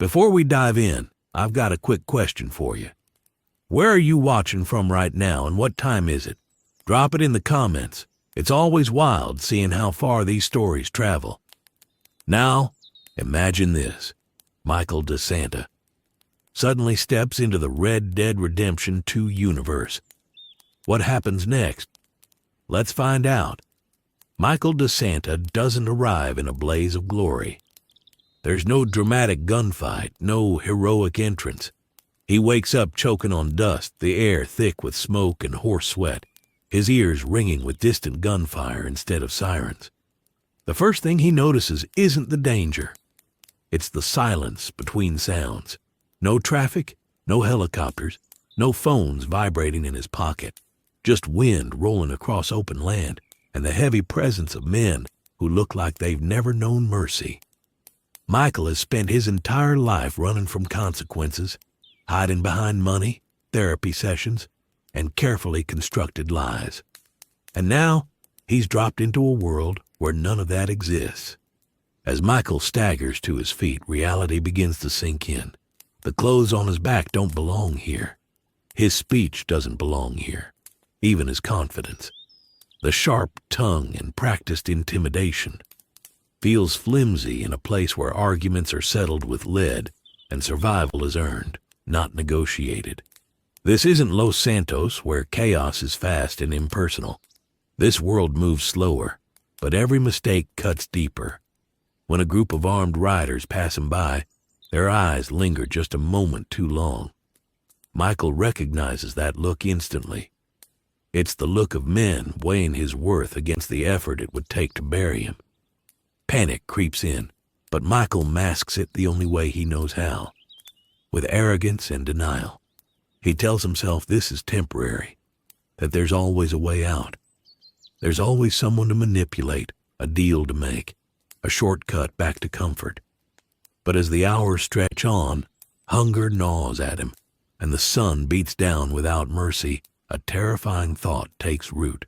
Before we dive in, I've got a quick question for you. Where are you watching from right now, and what time is it? Drop it in the comments. It's always wild seeing how far these stories travel. Now, imagine this. Michael DeSanta suddenly steps into the Red Dead Redemption 2 universe. What happens next? Let's find out. Michael DeSanta doesn't arrive in a blaze of glory. There's no dramatic gunfight, no heroic entrance. He wakes up choking on dust, the air thick with smoke and horse sweat, his ears ringing with distant gunfire instead of sirens. The first thing he notices isn't the danger. It's the silence between sounds. No traffic, no helicopters, no phones vibrating in his pocket. Just wind rolling across open land and the heavy presence of men who look like they've never known mercy. Michael has spent his entire life running from consequences, hiding behind money, therapy sessions, and carefully constructed lies. And now he's dropped into a world where none of that exists. As Michael staggers to his feet, reality begins to sink in. The clothes on his back don't belong here. His speech doesn't belong here, even his confidence. The sharp tongue and practiced intimidation feels flimsy in a place where arguments are settled with lead and survival is earned, not negotiated. This isn't Los Santos, where chaos is fast and impersonal. This world moves slower, but every mistake cuts deeper. When a group of armed riders pass him by, their eyes linger just a moment too long. Michael recognizes that look instantly. It's the look of men weighing his worth against the effort it would take to bury him. Panic creeps in, but Michael masks it the only way he knows how, with arrogance and denial. He tells himself this is temporary, that there's always a way out. There's always someone to manipulate, a deal to make, a shortcut back to comfort. But as the hours stretch on, hunger gnaws at him, and the sun beats down without mercy. A terrifying thought takes root.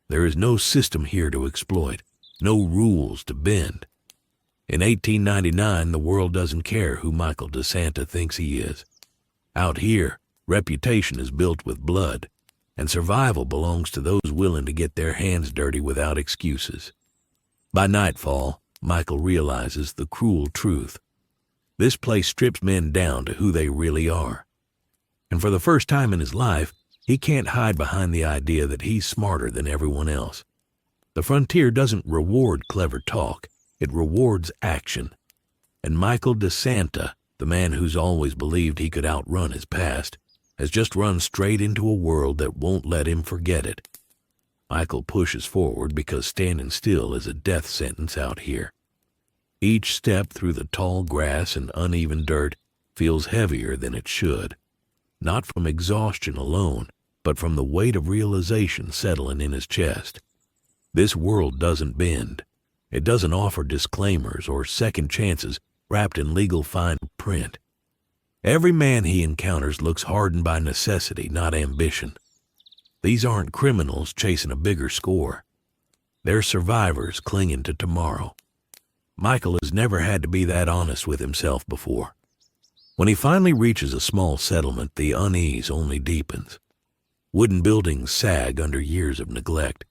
There is no system here to exploit, no rules to bend. In 1899, the world doesn't care who Michael DeSanta thinks he is. Out here, reputation is built with blood, and survival belongs to those willing to get their hands dirty without excuses. By nightfall, Michael realizes the cruel truth. This place strips men down to who they really are. And for the first time in his life, he can't hide behind the idea that he's smarter than everyone else. The frontier doesn't reward clever talk, it rewards action. And Michael DeSanta, the man who's always believed he could outrun his past, has just run straight into a world that won't let him forget it. Michael pushes forward because standing still is a death sentence out here. Each step through the tall grass and uneven dirt feels heavier than it should, not from exhaustion alone, but from the weight of realization settling in his chest. This world doesn't bend. It doesn't offer disclaimers or second chances wrapped in legal fine print. Every man he encounters looks hardened by necessity, not ambition. These aren't criminals chasing a bigger score. They're survivors clinging to tomorrow. Michael has never had to be that honest with himself before. When he finally reaches a small settlement, the unease only deepens. Wooden buildings sag under years of neglect,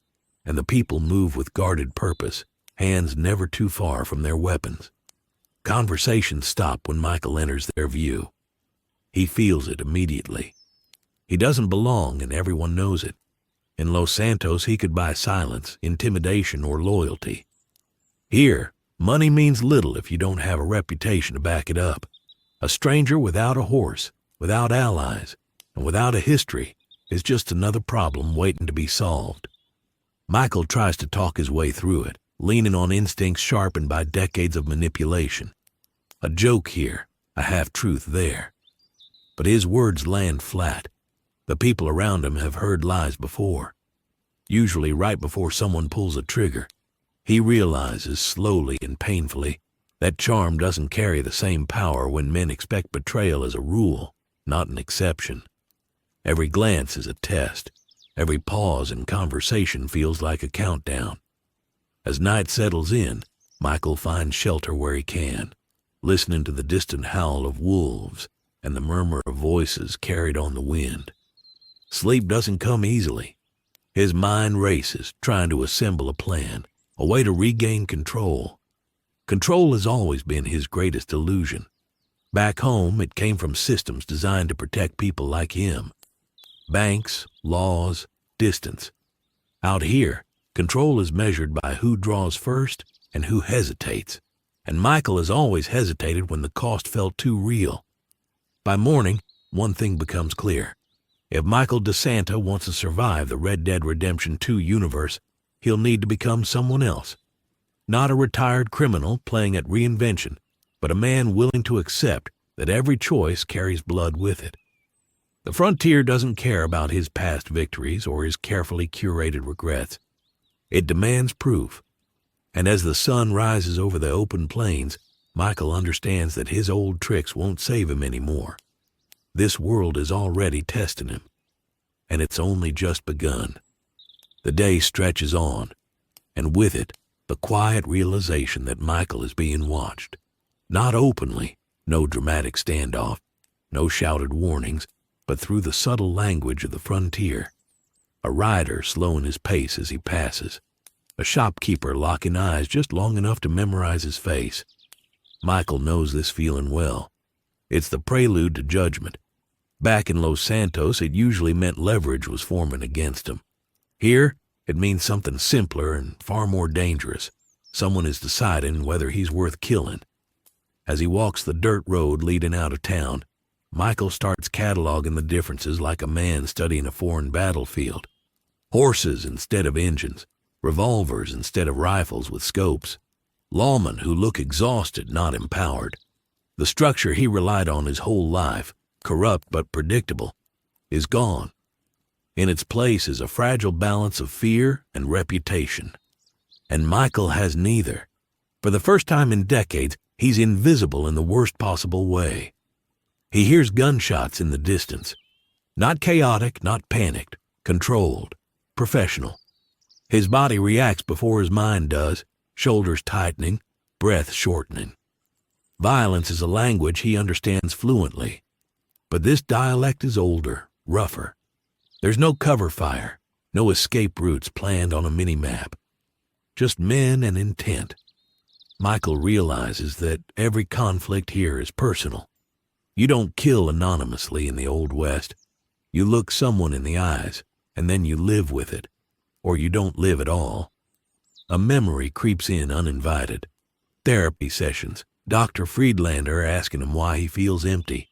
and the people move with guarded purpose, hands never too far from their weapons. Conversations stop when Michael enters their view. He feels it immediately. He doesn't belong, and everyone knows it. In Los Santos, he could buy silence, intimidation, or loyalty. Here, money means little if you don't have a reputation to back it up. A stranger without a horse, without allies, and without a history is just another problem waiting to be solved. Michael tries to talk his way through it, leaning on instincts sharpened by decades of manipulation. A joke here, a half-truth there. But his words land flat. The people around him have heard lies before. Usually right before someone pulls a trigger, he realizes slowly and painfully that charm doesn't carry the same power when men expect betrayal as a rule, not an exception. Every glance is a test. Every pause in conversation feels like a countdown. As night settles in, Michael finds shelter where he can. listening to the distant howl of wolves and the murmur of voices carried on the wind. Sleep doesn't come easily. His mind races, trying to assemble a plan, a way to regain control. Control has always been his greatest illusion. Back home, it came from systems designed to protect people like him. Banks, laws, distance. Out here, control is measured by who draws first and who hesitates. And Michael has always hesitated when the cost felt too real. By morning, one thing becomes clear. If Michael DeSanta wants to survive the Red Dead Redemption 2 universe, he'll need to become someone else. Not a retired criminal playing at reinvention, but a man willing to accept that every choice carries blood with it. The frontier doesn't care about his past victories or his carefully curated regrets. It demands proof. And as the sun rises over the open plains, Michael understands that his old tricks won't save him anymore. This world is already testing him, and it's only just begun. The day stretches on, and with it, the quiet realization that Michael is being watched. Not openly, no dramatic standoff, no shouted warnings, but through the subtle language of the frontier. A rider slowing his pace as he passes. A shopkeeper locking eyes just long enough to memorize his face. Michael knows this feeling well. It's the prelude to judgment. Back in Los Santos, it usually meant leverage was forming against him. Here, it means something simpler and far more dangerous. Someone is deciding whether he's worth killing. As he walks the dirt road leading out of town, Michael starts cataloging the differences like a man studying a foreign battlefield. Horses instead of engines, revolvers instead of rifles with scopes, lawmen who look exhausted, not empowered. The structure he relied on his whole life, corrupt but predictable, is gone. In its place is a fragile balance of fear and reputation. And Michael has neither. For the first time in decades, he's invisible in the worst possible way. He hears gunshots in the distance. Not chaotic, not panicked, controlled, professional. His body reacts before his mind does, shoulders tightening, breath shortening. Violence is a language he understands fluently. But this dialect is older, rougher. There's no cover fire, no escape routes planned on a mini-map. Just men and intent. Michael realizes that every conflict here is personal. You don't kill anonymously in the Old West. You look someone in the eyes, and then you live with it. Or you don't live at all. A memory creeps in uninvited. Therapy sessions, Dr. Friedlander asking him why he feels empty.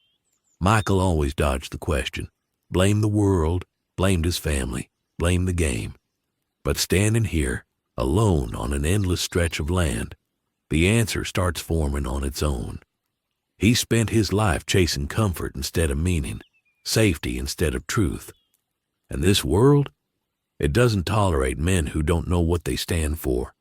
Michael always dodged the question. Blamed the world, blamed his family, blamed the game. But standing here, alone on an endless stretch of land, the answer starts forming on its own. He spent his life chasing comfort instead of meaning, safety instead of truth. And this world? It doesn't tolerate men who don't know what they stand for.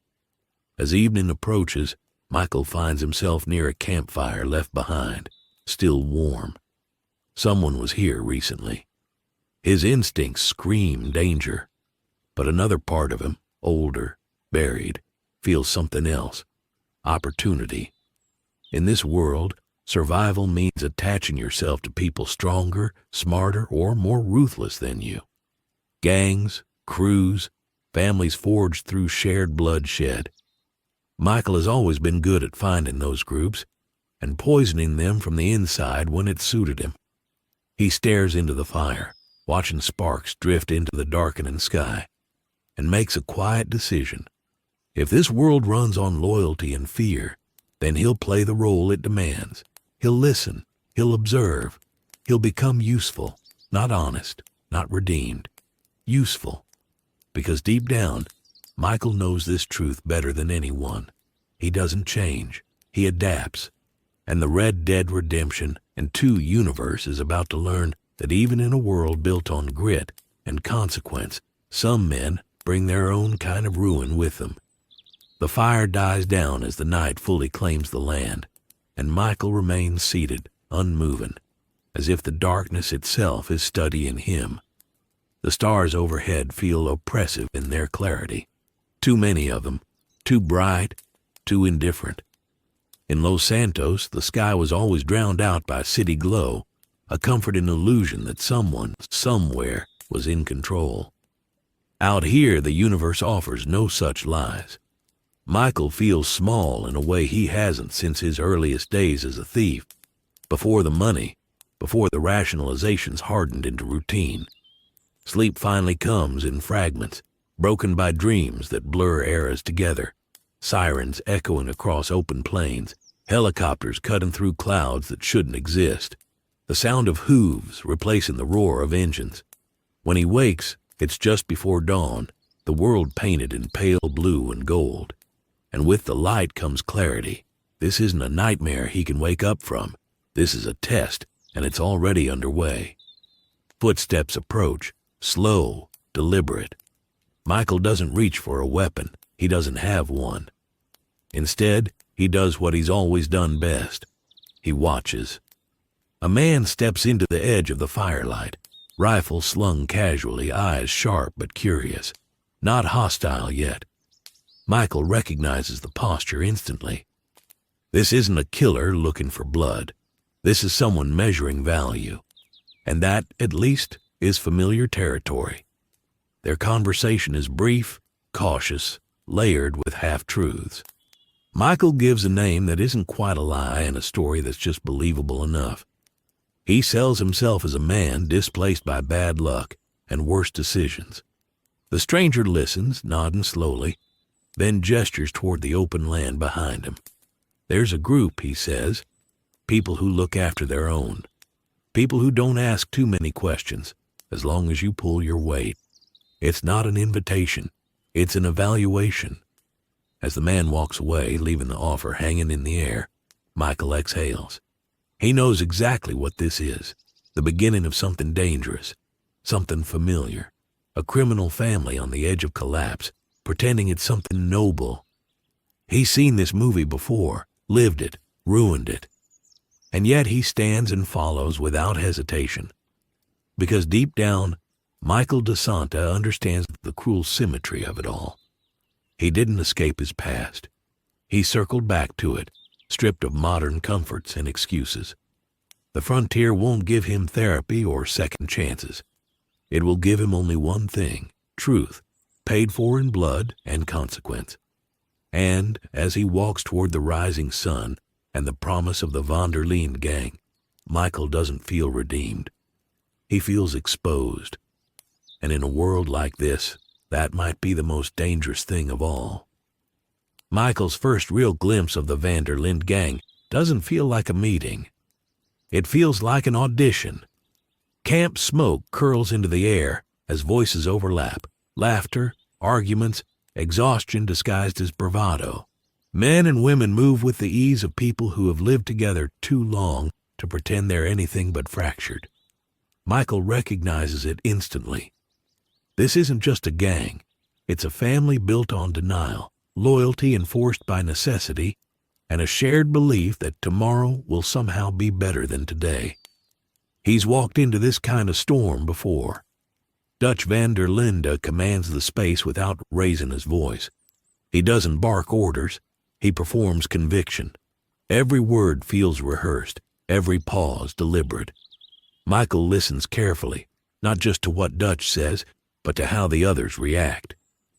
As evening approaches, Michael finds himself near a campfire left behind, still warm. Someone was here recently. His instincts scream danger, but another part of him, older, buried, feels something else, opportunity. In this world, survival means attaching yourself to people stronger, smarter, or more ruthless than you. Gangs, crews, families forged through shared bloodshed. Michael has always been good at finding those groups and poisoning them from the inside when it suited him. He stares into the fire, watching sparks drift into the darkening sky, and makes a quiet decision. If this world runs on loyalty and fear, then he'll play the role it demands. He'll listen, he'll observe, he'll become useful, not honest, not redeemed. Useful. Because deep down, Michael knows this truth better than anyone. He doesn't change. He adapts. And the Red Dead Redemption and 2 universe is about to learn that even in a world built on grit and consequence, some men bring their own kind of ruin with them. The fire dies down as the night fully claims the land, and Michael remains seated, unmoving, as if the darkness itself is studying him. The stars overhead feel oppressive in their clarity. Too many of them, too bright, too indifferent. In Los Santos, the sky was always drowned out by city glow, a comforting illusion that someone, somewhere, was in control. Out here, the universe offers no such lies. Michael feels small in a way he hasn't since his earliest days as a thief, before the money, before the rationalizations hardened into routine. Sleep finally comes in fragments, broken by dreams that blur eras together, sirens echoing across open plains, helicopters cutting through clouds that shouldn't exist, the sound of hooves replacing the roar of engines. When he wakes, it's just before dawn, the world painted in pale blue and gold. And with the light comes clarity. This isn't a nightmare he can wake up from. This is a test, and it's already underway. Footsteps approach, slow, deliberate. Michael doesn't reach for a weapon. He doesn't have one. Instead, he does what he's always done best. He watches. A man steps into the edge of the firelight, rifle slung casually, eyes sharp but curious. Not hostile yet. Michael recognizes the posture instantly. This isn't a killer looking for blood. This is someone measuring value. And that, at least, is familiar territory. Their conversation is brief, cautious, layered with half-truths. Michael gives a name that isn't quite a lie and a story that's just believable enough. He sells himself as a man displaced by bad luck and worse decisions. The stranger listens, nodding slowly, then gestures toward the open land behind him. There's a group, he says, people who look after their own, people who don't ask too many questions, as long as you pull your weight. It's not an invitation, it's an evaluation. As the man walks away, leaving the offer hanging in the air, Michael exhales. He knows exactly what this is, the beginning of something dangerous, something familiar, a criminal family on the edge of collapse, pretending it's something noble. He's seen this movie before, lived it, ruined it. And yet he stands and follows without hesitation. Because deep down, Michael DeSanta understands the cruel symmetry of it all. He didn't escape his past. He circled back to it, stripped of modern comforts and excuses. The frontier won't give him therapy or second chances. It will give him only one thing, truth, paid for in blood and consequence. And as he walks toward the rising sun and the promise of the Linde gang, Michael doesn't feel redeemed. He feels exposed. And in a world like this, that might be the most dangerous thing of all. Michael's first real glimpse of the Linde gang doesn't feel like a meeting. It feels like an audition. Camp smoke curls into the air as voices overlap, laughter, arguments, exhaustion disguised as bravado. Men and women move with the ease of people who have lived together too long to pretend they're anything but fractured. Michael recognizes it instantly. This isn't just a gang. It's a family built on denial, loyalty enforced by necessity, and a shared belief that tomorrow will somehow be better than today. He's walked into this kind of storm before. Dutch van der Linde commands the space without raising his voice. He doesn't bark orders. He performs conviction. Every word feels rehearsed, every pause deliberate. Michael listens carefully, not just to what Dutch says, but to how the others react.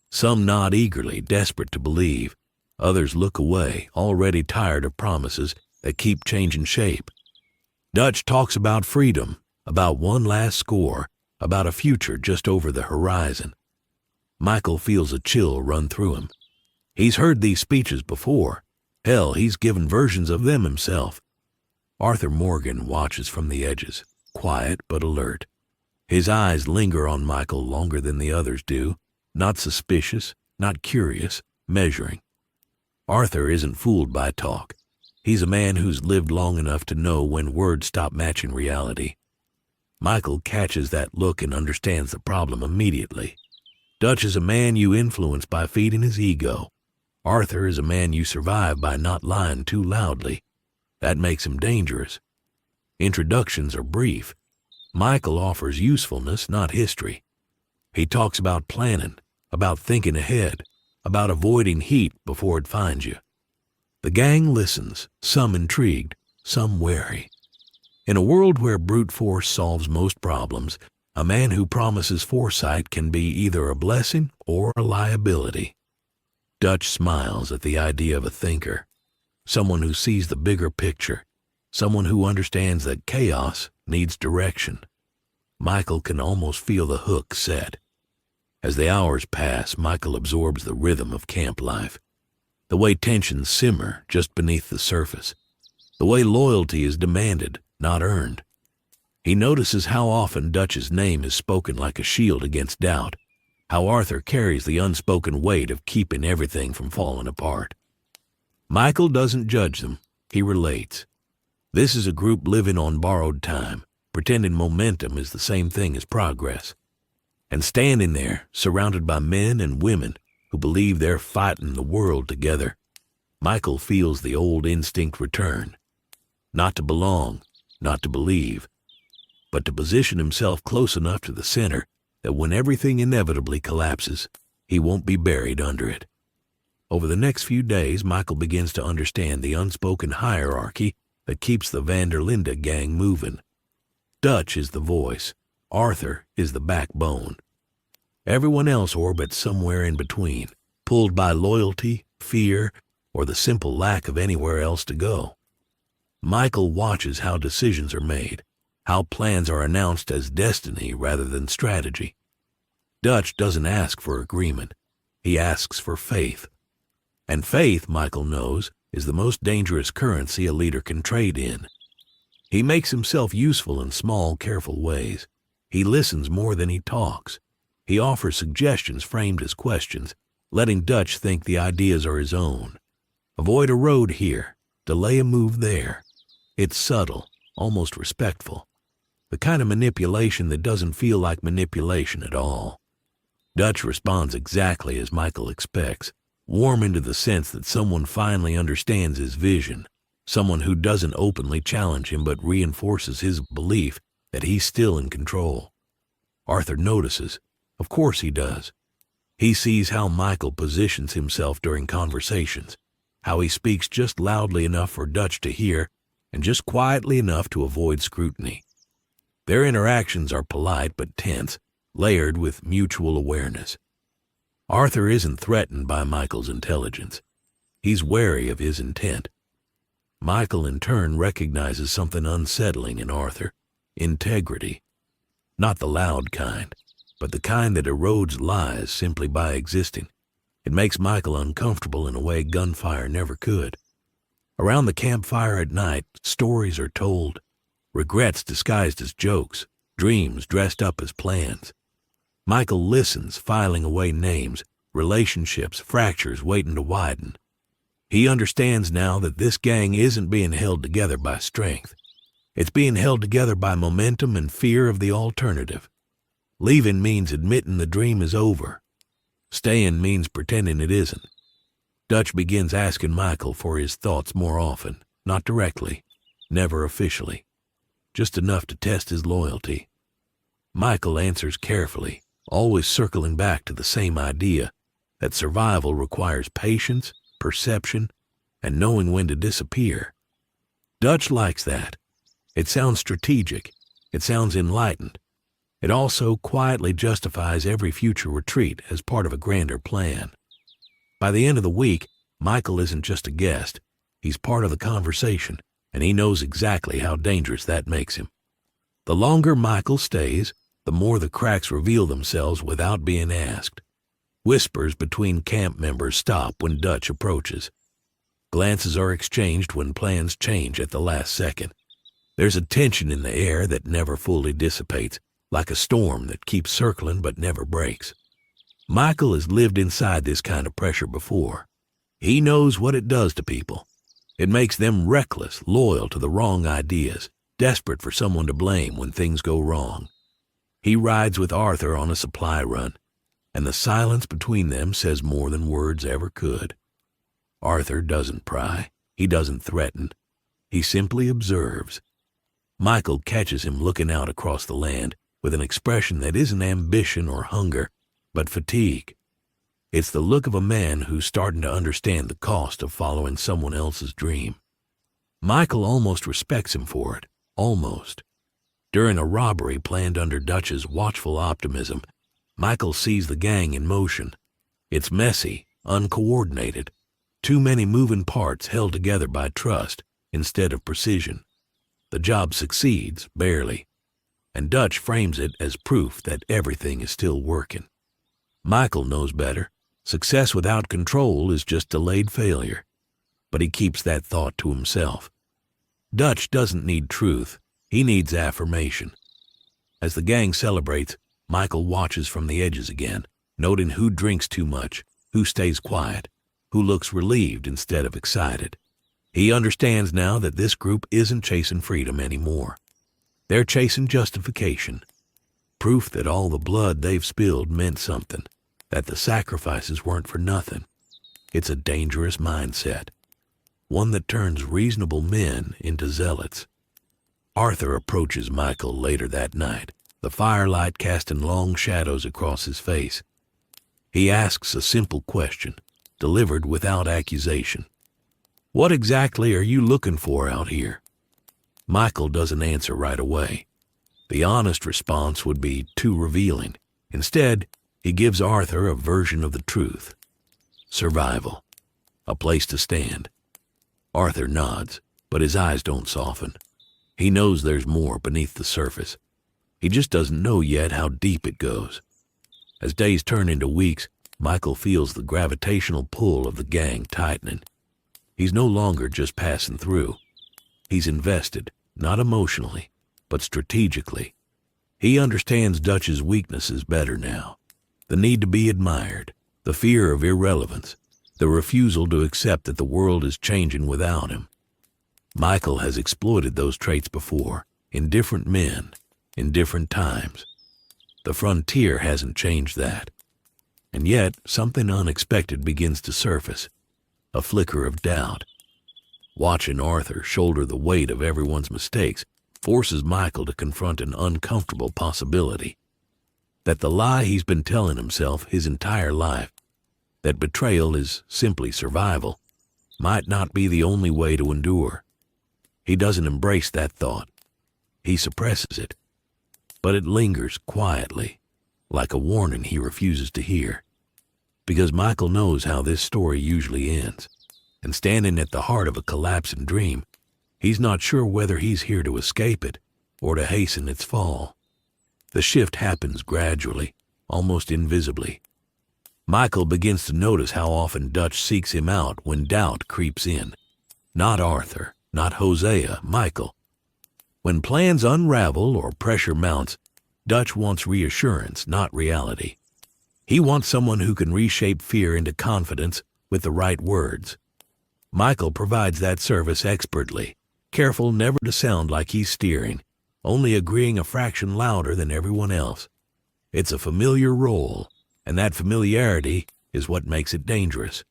Some nod eagerly, desperate to believe. Others look away, already tired of promises that keep changing shape. Dutch talks about freedom, about one last score, about a future just over the horizon. Michael feels a chill run through him. He's heard these speeches before. Hell, he's given versions of them himself. Arthur Morgan watches from the edges, quiet but alert. His eyes linger on Michael longer than the others do, not suspicious, not curious, measuring. Arthur isn't fooled by talk. He's a man who's lived long enough to know when words stop matching reality. Michael catches that look and understands the problem immediately. Dutch is a man you influence by feeding his ego. Arthur is a man you survive by not lying too loudly. That makes him dangerous. Introductions are brief. Michael offers usefulness, not history. He talks about planning, about thinking ahead, about avoiding heat before it finds you. The gang listens, some intrigued, some wary. In a world where brute force solves most problems, a man who promises foresight can be either a blessing or a liability. Dutch smiles at the idea of a thinker, someone who sees the bigger picture, someone who understands that chaos needs direction. Michael can almost feel the hook set. As the hours pass, Michael absorbs the rhythm of camp life, the way tensions simmer just beneath the surface, the way loyalty is demanded, not earned. He notices how often Dutch's name is spoken like a shield against doubt, how Arthur carries the unspoken weight of keeping everything from falling apart. Michael doesn't judge them, he relates. This is a group living on borrowed time, pretending momentum is the same thing as progress. And standing there, surrounded by men and women who believe they're fighting the world together, Michael feels the old instinct return. Not to belong, not to believe, but to position himself close enough to the center that when everything inevitably collapses, he won't be buried under it. Over the next few days, Michael begins to understand the unspoken hierarchy that keeps the Linde gang moving. Dutch is the voice. Arthur is the backbone. Everyone else orbits somewhere in between, pulled by loyalty, fear, or the simple lack of anywhere else to go. Michael watches how decisions are made, how plans are announced as destiny rather than strategy. Dutch doesn't ask for agreement. He asks for faith. And faith, Michael knows, is the most dangerous currency a leader can trade in. He makes himself useful in small, careful ways. He listens more than he talks. He offers suggestions framed as questions, letting Dutch think the ideas are his own. Avoid a road here. Delay a move there. It's subtle, almost respectful. The kind of manipulation that doesn't feel like manipulation at all. Dutch responds exactly as Michael expects, warm into the sense that someone finally understands his vision, someone who doesn't openly challenge him but reinforces his belief that he's still in control. Arthur notices. Of course he does. He sees how Michael positions himself during conversations, how he speaks just loudly enough for Dutch to hear and just quietly enough to avoid scrutiny. Their interactions are polite but tense, layered with mutual awareness. Arthur isn't threatened by Michael's intelligence. He's wary of his intent. Michael, in turn, recognizes something unsettling in Arthur: integrity. Not the loud kind, but the kind that erodes lies simply by existing. It makes Michael uncomfortable in a way gunfire never could. Around the campfire at night, stories are told. Regrets disguised as jokes, dreams dressed up as plans. Michael listens, filing away names, relationships, fractures waiting to widen. He understands now that this gang isn't being held together by strength. It's being held together by momentum and fear of the alternative. Leaving means admitting the dream is over. Staying means pretending it isn't. Dutch begins asking Michael for his thoughts more often, not directly, never officially, just enough to test his loyalty. Michael answers carefully, always circling back to the same idea, that survival requires patience, perception, and knowing when to disappear. Dutch likes that. It sounds strategic. It sounds enlightened. It also quietly justifies every future retreat as part of a grander plan. By the end of the week, Michael isn't just a guest. He's part of the conversation, and he knows exactly how dangerous that makes him. The longer Michael stays, the more the cracks reveal themselves without being asked. Whispers between camp members stop when Dutch approaches. Glances are exchanged when plans change at the last second. There's a tension in the air that never fully dissipates, like a storm that keeps circling but never breaks. Michael has lived inside this kind of pressure before. He knows what it does to people. It makes them reckless, loyal to the wrong ideas, desperate for someone to blame when things go wrong. He rides with Arthur on a supply run, and the silence between them says more than words ever could. Arthur doesn't pry. He doesn't threaten. He simply observes. Michael catches him looking out across the land with an expression that isn't ambition or hunger, but fatigue. It's the look of a man who's starting to understand the cost of following someone else's dream. Michael almost respects him for it. Almost. During a robbery planned under Dutch's watchful optimism, Michael sees the gang in motion. It's messy, uncoordinated, too many moving parts held together by trust instead of precision. The job succeeds, barely, and Dutch frames it as proof that everything is still working. Michael knows better. Success without control is just delayed failure, but he keeps that thought to himself. Dutch doesn't need truth, he needs affirmation. As the gang celebrates, Michael watches from the edges again, noting who drinks too much, who stays quiet, who looks relieved instead of excited. He understands now that this group isn't chasing freedom anymore. They're chasing justification, proof that all the blood they've spilled meant something, that the sacrifices weren't for nothing. It's a dangerous mindset, one that turns reasonable men into zealots. Arthur approaches Michael later that night, the firelight casting long shadows across his face. He asks a simple question, delivered without accusation. "What exactly are you looking for out here?" Michael doesn't answer right away. The honest response would be too revealing. Instead, he gives Arthur a version of the truth. Survival. A place to stand. Arthur nods, but his eyes don't soften. He knows there's more beneath the surface. He just doesn't know yet how deep it goes. As days turn into weeks, Michael feels the gravitational pull of the gang tightening. He's no longer just passing through. He's invested, not emotionally, but strategically. He understands Dutch's weaknesses better now. The need to be admired, the fear of irrelevance, the refusal to accept that the world is changing without him. Michael has exploited those traits before, in different men, in different times. The frontier hasn't changed that. And yet, something unexpected begins to surface, a flicker of doubt. Watching Arthur shoulder the weight of everyone's mistakes forces Michael to confront an uncomfortable possibility. That the lie he's been telling himself his entire life, that betrayal is simply survival, might not be the only way to endure. He doesn't embrace that thought. He suppresses it. But it lingers quietly, like a warning he refuses to hear. Because Michael knows how this story usually ends, and standing at the heart of a collapsing dream, he's not sure whether he's here to escape it or to hasten its fall. The shift happens gradually, almost invisibly. Michael begins to notice how often Dutch seeks him out when doubt creeps in. Not Arthur, not Hosea, Michael. When plans unravel or pressure mounts, Dutch wants reassurance, not reality. He wants someone who can reshape fear into confidence with the right words. Michael provides that service expertly, careful never to sound like he's steering, only agreeing a fraction louder than everyone else. It's a familiar role, and that familiarity is what makes it dangerous.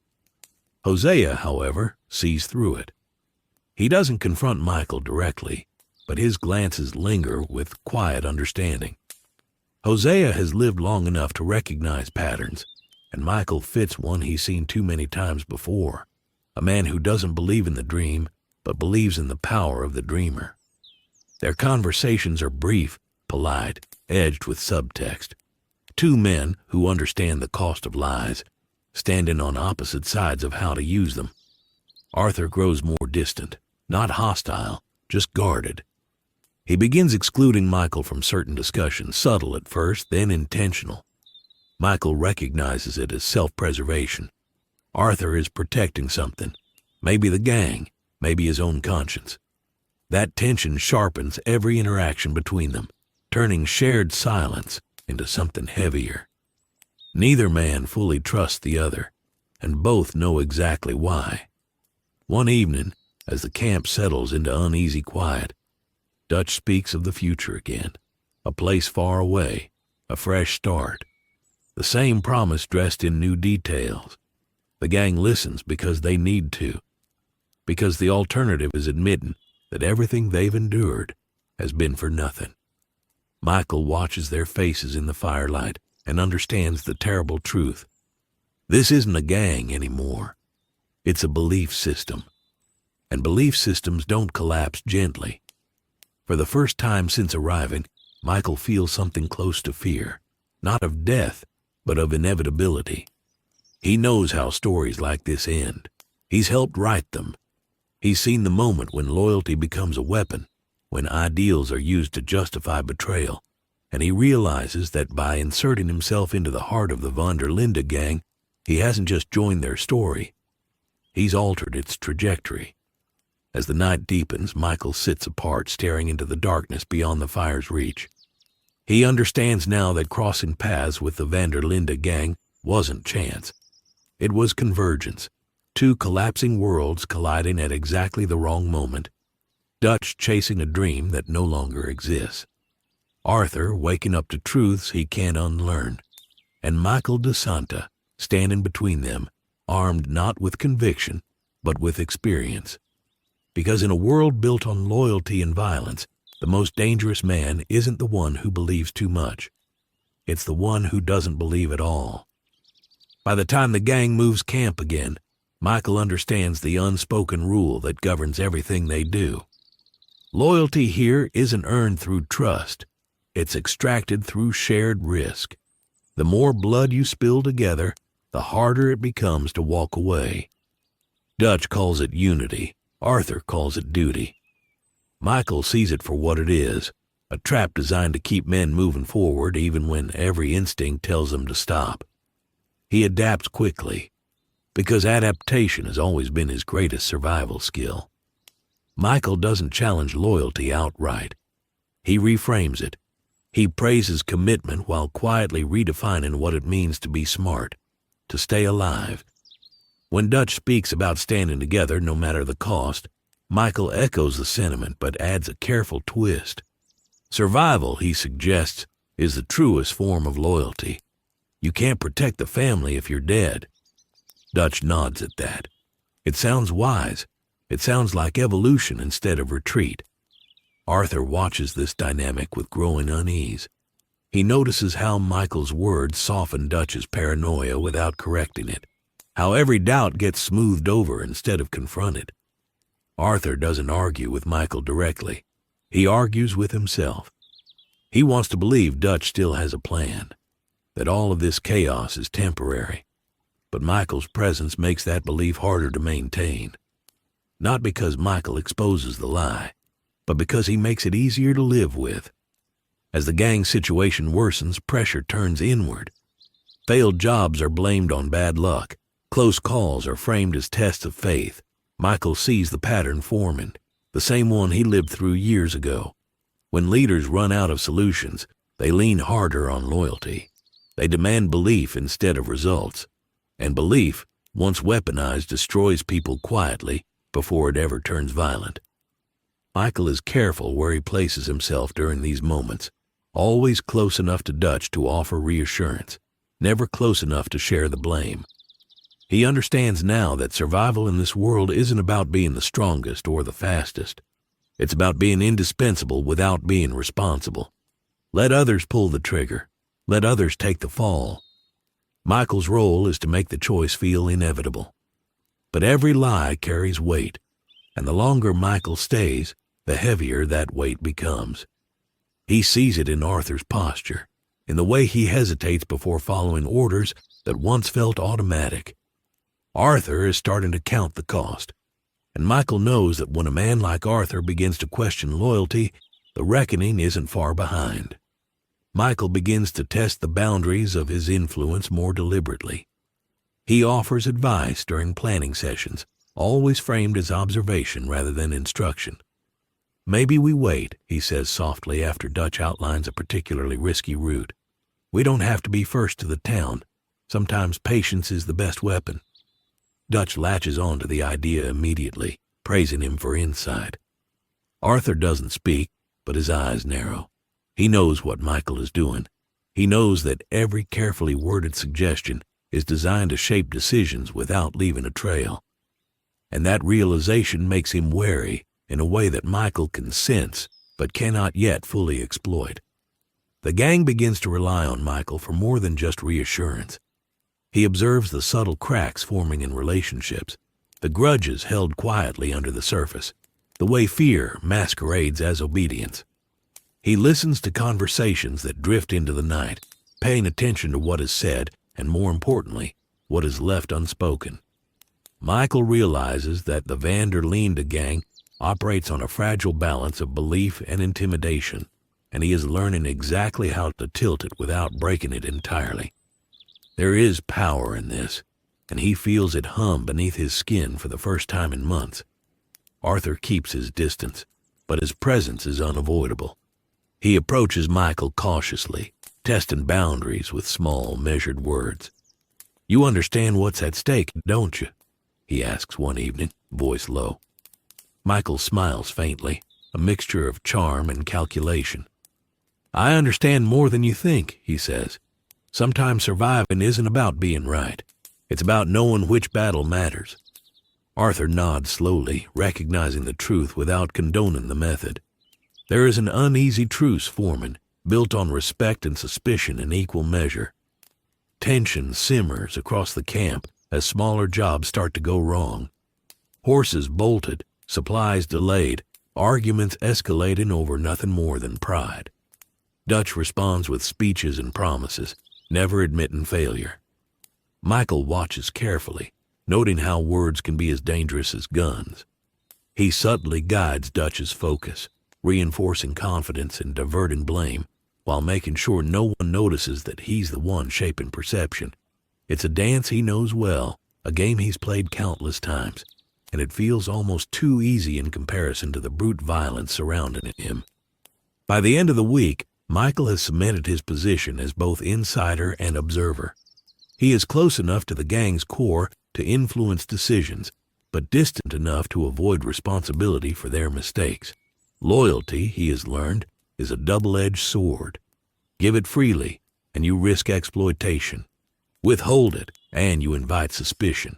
Hosea, however, sees through it. He doesn't confront Michael directly, but his glances linger with quiet understanding. Hosea has lived long enough to recognize patterns, and Michael fits one he's seen too many times before, a man who doesn't believe in the dream, but believes in the power of the dreamer. Their conversations are brief, polite, edged with subtext. Two men who understand the cost of lies, standing on opposite sides of how to use them. Arthur grows more distant, not hostile, just guarded. He begins excluding Michael from certain discussions, subtle at first, then intentional. Michael recognizes it as self-preservation. Arthur is protecting something, maybe the gang, maybe his own conscience. That tension sharpens every interaction between them, turning shared silence into something heavier. Neither man fully trusts the other, and both know exactly why. One evening, as the camp settles into uneasy quiet, Dutch speaks of the future again, a place far away, a fresh start. The same promise dressed in new details. The gang listens because they need to, because the alternative is admitting that everything they've endured has been for nothing. Michael watches their faces in the firelight and understands the terrible truth. This isn't a gang anymore. It's a belief system. And belief systems don't collapse gently. For the first time since arriving, Michael feels something close to fear, not of death, but of inevitability. He knows how stories like this end. He's helped write them. He's seen the moment when loyalty becomes a weapon, when ideals are used to justify betrayal, and he realizes that by inserting himself into the heart of the von der Linde gang, he hasn't just joined their story, he's altered its trajectory. As the night deepens, Michael sits apart, staring into the darkness beyond the fire's reach. He understands now that crossing paths with the von der Linde gang wasn't chance. It was convergence, two collapsing worlds colliding at exactly the wrong moment. Dutch chasing a dream that no longer exists. Arthur waking up to truths he can't unlearn. And Michael de Santa standing between them, armed not with conviction, but with experience. Because in a world built on loyalty and violence, the most dangerous man isn't the one who believes too much. It's the one who doesn't believe at all. By the time the gang moves camp again, Michael understands the unspoken rule that governs everything they do. Loyalty here isn't earned through trust. It's extracted through shared risk. The more blood you spill together, the harder it becomes to walk away. Dutch calls it unity. Arthur calls it duty. Michael sees it for what it is, a trap designed to keep men moving forward even when every instinct tells them to stop. He adapts quickly, because adaptation has always been his greatest survival skill. Michael doesn't challenge loyalty outright. He reframes it. He praises commitment while quietly redefining what it means to be smart, to stay alive. When Dutch speaks about standing together no matter the cost, Michael echoes the sentiment but adds a careful twist. Survival, he suggests, is the truest form of loyalty. You can't protect the family if you're dead. Dutch nods at that. It sounds wise. It sounds like evolution instead of retreat. Arthur watches this dynamic with growing unease. He notices how Michael's words soften Dutch's paranoia without correcting it, how every doubt gets smoothed over instead of confronted. Arthur doesn't argue with Michael directly. He argues with himself. He wants to believe Dutch still has a plan, that all of this chaos is temporary. But Michael's presence makes that belief harder to maintain. Not because Michael exposes the lie, but because he makes it easier to live with. As the gang situation worsens, pressure turns inward. Failed jobs are blamed on bad luck. Close calls are framed as tests of faith. Michael sees the pattern forming, the same one he lived through years ago. When leaders run out of solutions, they lean harder on loyalty. They demand belief instead of results. And belief, once weaponized, destroys people quietly before it ever turns violent. Michael is careful where he places himself during these moments, always close enough to Dutch to offer reassurance, never close enough to share the blame. He understands now that survival in this world isn't about being the strongest or the fastest. It's about being indispensable without being responsible. Let others pull the trigger. Let others take the fall. Michael's role is to make the choice feel inevitable. But every lie carries weight, and the longer Michael stays, the heavier that weight becomes. He sees it in Arthur's posture, in the way he hesitates before following orders that once felt automatic. Arthur is starting to count the cost, and Michael knows that when a man like Arthur begins to question loyalty, the reckoning isn't far behind. Michael begins to test the boundaries of his influence more deliberately. He offers advice during planning sessions, always framed as observation rather than instruction. "Maybe we wait," he says softly after Dutch outlines a particularly risky route. "We don't have to be first to the town. Sometimes patience is the best weapon." Dutch latches on to the idea immediately, praising him for insight. Arthur doesn't speak, but his eyes narrow. He knows what Michael is doing. He knows that every carefully worded suggestion is designed to shape decisions without leaving a trail. And that realization makes him wary in a way that Michael can sense but cannot yet fully exploit. The gang begins to rely on Michael for more than just reassurance. He observes the subtle cracks forming in relationships, the grudges held quietly under the surface, the way fear masquerades as obedience. He listens to conversations that drift into the night, paying attention to what is said and, more importantly, what is left unspoken. Michael realizes that the Linde gang operates on a fragile balance of belief and intimidation, and he is learning exactly how to tilt it without breaking it entirely. There is power in this, and he feels it hum beneath his skin for the first time in months. Arthur keeps his distance, but his presence is unavoidable. He approaches Michael cautiously, testing boundaries with small, measured words. "You understand what's at stake, don't you?" he asks one evening, voice low. Michael smiles faintly, a mixture of charm and calculation. "I understand more than you think," he says. "Sometimes surviving isn't about being right. It's about knowing which battle matters." Arthur nods slowly, recognizing the truth without condoning the method. There is an uneasy truce forming, built on respect and suspicion in equal measure. Tension simmers across the camp as smaller jobs start to go wrong. Horses bolted, supplies delayed, arguments escalating over nothing more than pride. Dutch responds with speeches and promises, never admitting failure. Michael watches carefully, noting how words can be as dangerous as guns. He subtly guides Dutch's focus, reinforcing confidence and diverting blame, while making sure no one notices that he's the one shaping perception. It's a dance he knows well, a game he's played countless times, and it feels almost too easy in comparison to the brute violence surrounding him. By the end of the week, Michael has cemented his position as both insider and observer. He is close enough to the gang's core to influence decisions, but distant enough to avoid responsibility for their mistakes. Loyalty, he has learned, is a double-edged sword. Give it freely, and you risk exploitation. Withhold it, and you invite suspicion.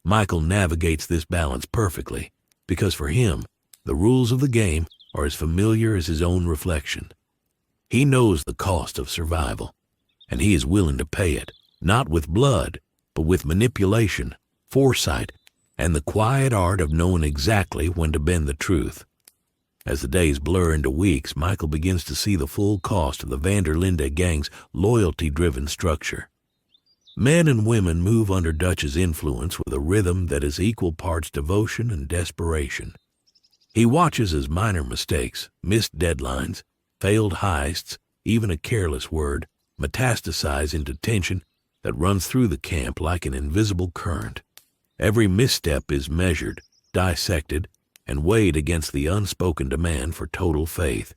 Michael navigates this balance perfectly, because for him, the rules of the game are as familiar as his own reflection. He knows the cost of survival, and he is willing to pay it, not with blood, but with manipulation, foresight, and the quiet art of knowing exactly when to bend the truth. As the days blur into weeks, Michael begins to see the full cost of the Linde gang's loyalty-driven structure. Men and women move under Dutch's influence with a rhythm that is equal parts devotion and desperation. He watches as minor mistakes, missed deadlines, failed heists, even a careless word, metastasize into tension that runs through the camp like an invisible current. Every misstep is measured, dissected, and weighed against the unspoken demand for total faith.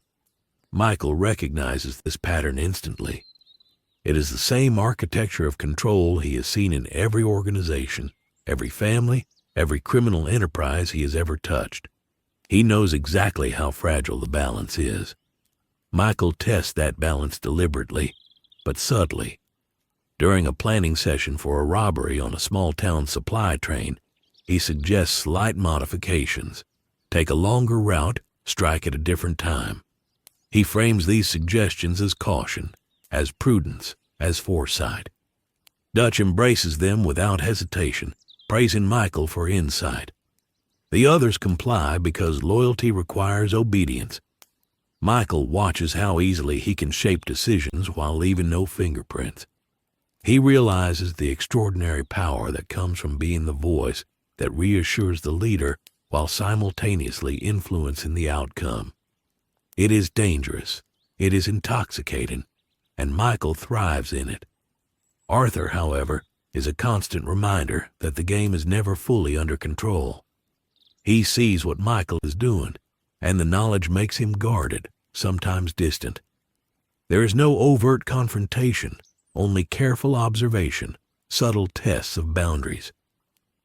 Michael recognizes this pattern instantly. It is the same architecture of control he has seen in every organization, every family, every criminal enterprise he has ever touched. He knows exactly how fragile the balance is. Michael tests that balance deliberately, but subtly. During a planning session for a robbery on a small-town supply train, he suggests slight modifications. Take a longer route, strike at a different time. He frames these suggestions as caution, as prudence, as foresight. Dutch embraces them without hesitation, praising Michael for insight. The others comply because loyalty requires obedience. Michael watches how easily he can shape decisions while leaving no fingerprints. He realizes the extraordinary power that comes from being the voice that reassures the leader while simultaneously influencing the outcome. It is dangerous, it is intoxicating, and Michael thrives in it. Arthur, however, is a constant reminder that the game is never fully under control. He sees what Michael is doing, and the knowledge makes him guarded, sometimes distant. There is no overt confrontation, only careful observation, subtle tests of boundaries.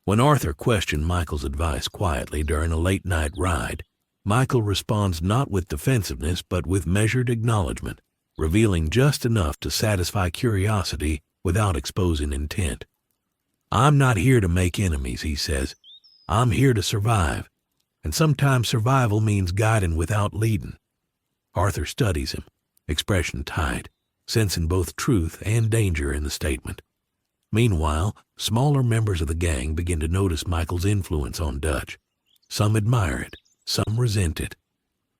When Arthur questioned Michael's advice quietly during a late-night ride, Michael responds not with defensiveness but with measured acknowledgement, revealing just enough to satisfy curiosity without exposing intent. "I'm not here to make enemies," he says. "I'm here to survive, and sometimes survival means guiding without leading." Arthur studies him, expression tight, sensing both truth and danger in the statement. Meanwhile, smaller members of the gang begin to notice Michael's influence on Dutch. Some admire it, some resent it.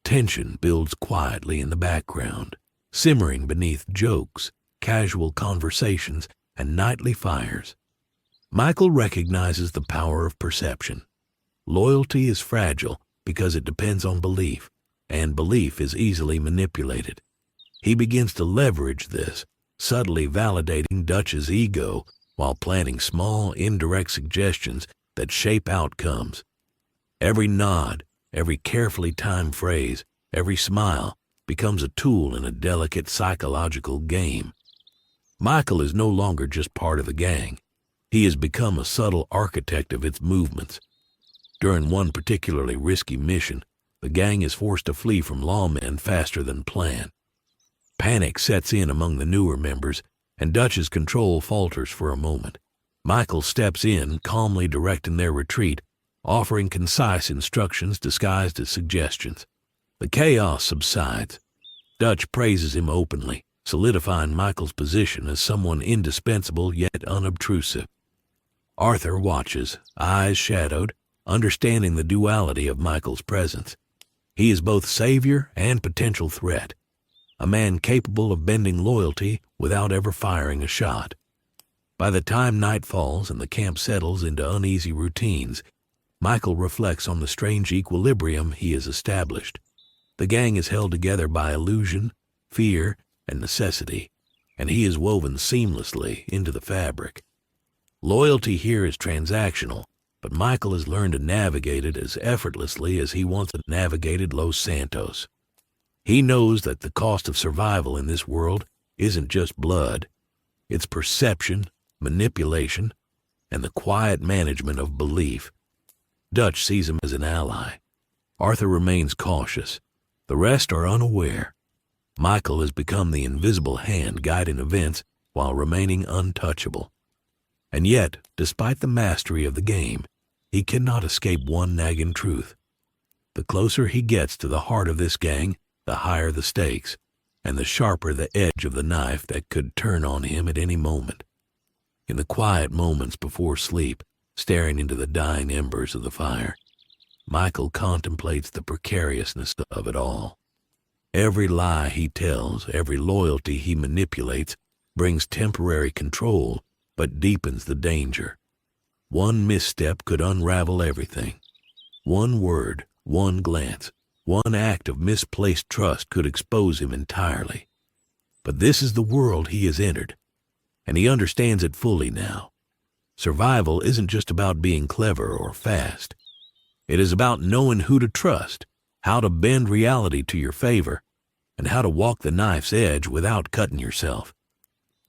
Tension builds quietly in the background, simmering beneath jokes, casual conversations, and nightly fires. Michael recognizes the power of perception. Loyalty is fragile because it depends on belief, and belief is easily manipulated. He begins to leverage this, subtly validating Dutch's ego while planting small, indirect suggestions that shape outcomes. Every nod, every carefully timed phrase, every smile becomes a tool in a delicate psychological game. Michael is no longer just part of the gang. He has become a subtle architect of its movements. During one particularly risky mission, the gang is forced to flee from lawmen faster than planned. Panic sets in among the newer members, and Dutch's control falters for a moment. Michael steps in, calmly directing their retreat, offering concise instructions disguised as suggestions. The chaos subsides. Dutch praises him openly, solidifying Michael's position as someone indispensable yet unobtrusive. Arthur watches, eyes shadowed, understanding the duality of Michael's presence. He is both savior and potential threat, a man capable of bending loyalty without ever firing a shot. By the time night falls and the camp settles into uneasy routines, Michael reflects on the strange equilibrium he has established. The gang is held together by illusion, fear, and necessity, and he is woven seamlessly into the fabric. Loyalty here is transactional, but Michael has learned to navigate it as effortlessly as he once navigated Los Santos. He knows that the cost of survival in this world isn't just blood. It's perception, manipulation, and the quiet management of belief. Dutch sees him as an ally. Arthur remains cautious. The rest are unaware. Michael has become the invisible hand guiding events while remaining untouchable. And yet, despite the mastery of the game, he cannot escape one nagging truth. The closer he gets to the heart of this gang, the higher the stakes, and the sharper the edge of the knife that could turn on him at any moment. In the quiet moments before sleep, staring into the dying embers of the fire, Michael contemplates the precariousness of it all. Every lie he tells, every loyalty he manipulates, brings temporary control, but deepens the danger. One misstep could unravel everything. One word, one glance, one act of misplaced trust could expose him entirely. But this is the world he has entered, and he understands it fully now. Survival isn't just about being clever or fast. It is about knowing who to trust, how to bend reality to your favor, and how to walk the knife's edge without cutting yourself.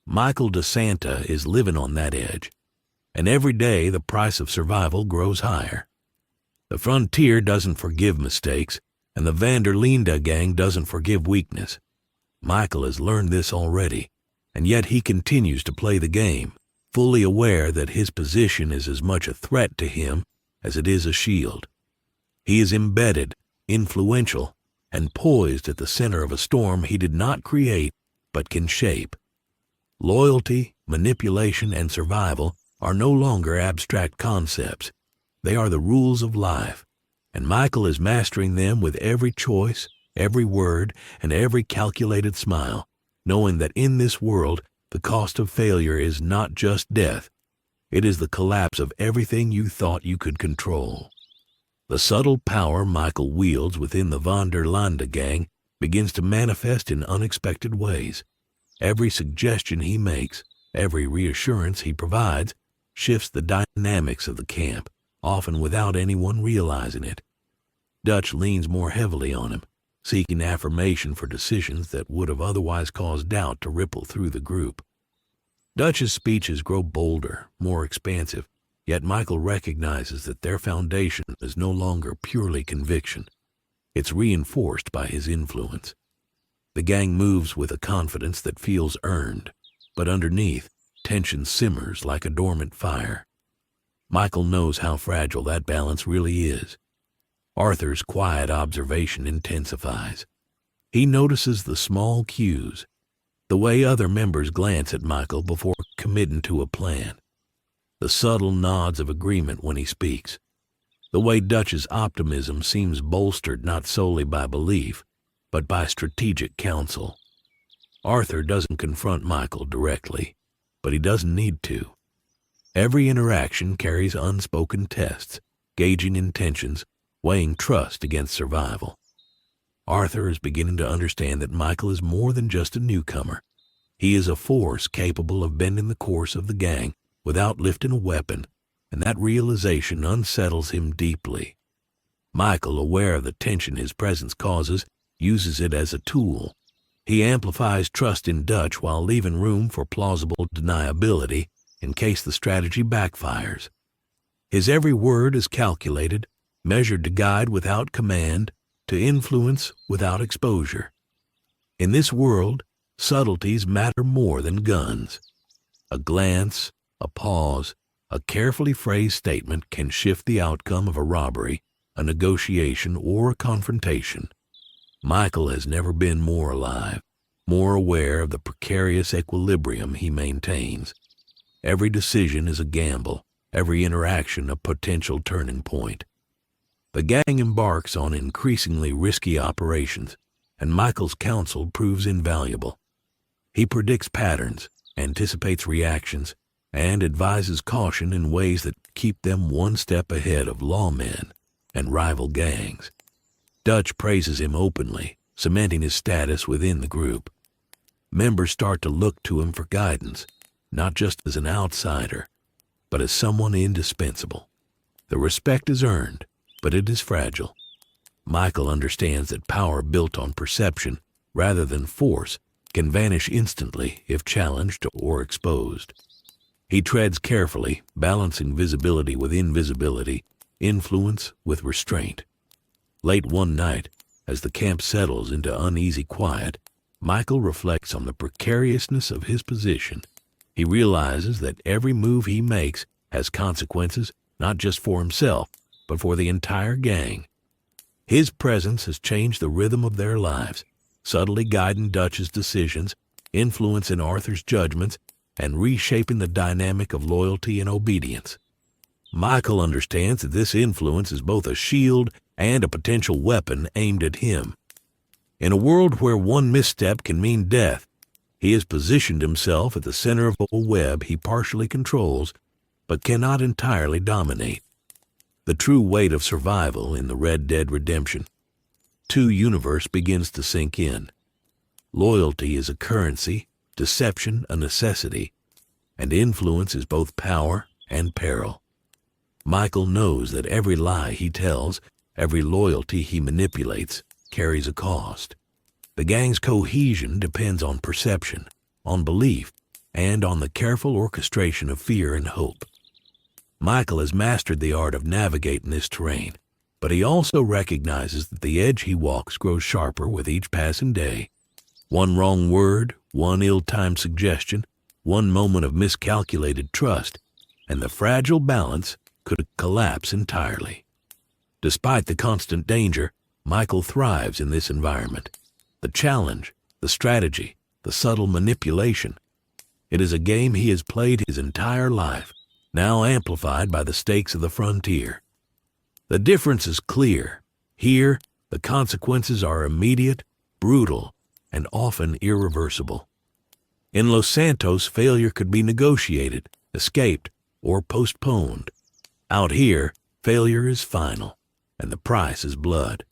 Michael DeSanta is living on that edge, and every day the price of survival grows higher. The frontier doesn't forgive mistakes, and the Linde gang doesn't forgive weakness. Michael has learned this already, and yet he continues to play the game, fully aware that his position is as much a threat to him as it is a shield. He is embedded, influential, and poised at the center of a storm he did not create but can shape. Loyalty, manipulation, and survival are no longer abstract concepts. They are the rules of life, and Michael is mastering them with every choice, every word, and every calculated smile, knowing that in this world the cost of failure is not just death. It is the collapse of everything you thought you could control. The subtle power Michael wields within the Linde gang begins to manifest in unexpected ways. Every suggestion he makes, every reassurance he provides, shifts the dynamics of the camp, often without anyone realizing it. Dutch leans more heavily on him, seeking affirmation for decisions that would have otherwise caused doubt to ripple through the group. Dutch's speeches grow bolder, more expansive, yet Michael recognizes that their foundation is no longer purely conviction. It's reinforced by his influence. The gang moves with a confidence that feels earned, but underneath, tension simmers like a dormant fire. Michael knows how fragile that balance really is. Arthur's quiet observation intensifies. He notices the small cues, The way other members glance at Michael before committing to a plan. The subtle nods of agreement when he speaks. The way Dutch's optimism seems bolstered not solely by belief, but by strategic counsel. Arthur doesn't confront Michael directly, but he doesn't need to. Every interaction carries unspoken tests, gauging intentions, weighing trust against survival. Arthur is beginning to understand that Michael is more than just a newcomer. He is a force capable of bending the course of the gang without lifting a weapon, and that realization unsettles him deeply. Michael, aware of the tension his presence causes, uses it as a tool. He amplifies trust in Dutch while leaving room for plausible deniability in case the strategy backfires. His every word is calculated, measured to guide without command, to influence without exposure. In this world, subtleties matter more than guns. A glance, a pause, a carefully phrased statement can shift the outcome of a robbery, a negotiation, or a confrontation. Michael has never been more alive, more aware of the precarious equilibrium he maintains. Every decision is a gamble, every interaction a potential turning point. The gang embarks on increasingly risky operations, and Michael's counsel proves invaluable. He predicts patterns, anticipates reactions, and advises caution in ways that keep them one step ahead of lawmen and rival gangs. Dutch praises him openly, cementing his status within the group. Members start to look to him for guidance, not just as an outsider, but as someone indispensable. The respect is earned, but it is fragile. Michael understands that power built on perception, rather than force, can vanish instantly if challenged or exposed. He treads carefully, balancing visibility with invisibility, influence with restraint. Late one night, as the camp settles into uneasy quiet, Michael reflects on the precariousness of his position. He realizes that every move he makes has consequences, not just for himself, but for the entire gang. His presence has changed the rhythm of their lives, subtly guiding Dutch's decisions, influencing Arthur's judgments, and reshaping the dynamic of loyalty and obedience. Michael understands that this influence is both a shield and a potential weapon aimed at him. In a world where one misstep can mean death, he has positioned himself at the center of a web he partially controls, but cannot entirely dominate. The true weight of survival in the Red Dead Redemption 2 universe begins to sink in. Loyalty is a currency, deception a necessity, and influence is both power and peril. Michael knows that every lie he tells, every loyalty he manipulates, carries a cost. The gang's cohesion depends on perception, on belief, and on the careful orchestration of fear and hope. Michael has mastered the art of navigating this terrain, but he also recognizes that the edge he walks grows sharper with each passing day. One wrong word, one ill-timed suggestion, one moment of miscalculated trust, and the fragile balance could collapse entirely. Despite the constant danger, Michael thrives in this environment. The challenge, the strategy, the subtle manipulation. It is a game he has played his entire life, now amplified by the stakes of the frontier. The difference is clear. Here, the consequences are immediate, brutal, and often irreversible. In Los Santos, failure could be negotiated, escaped, or postponed. Out here, failure is final, and the price is blood.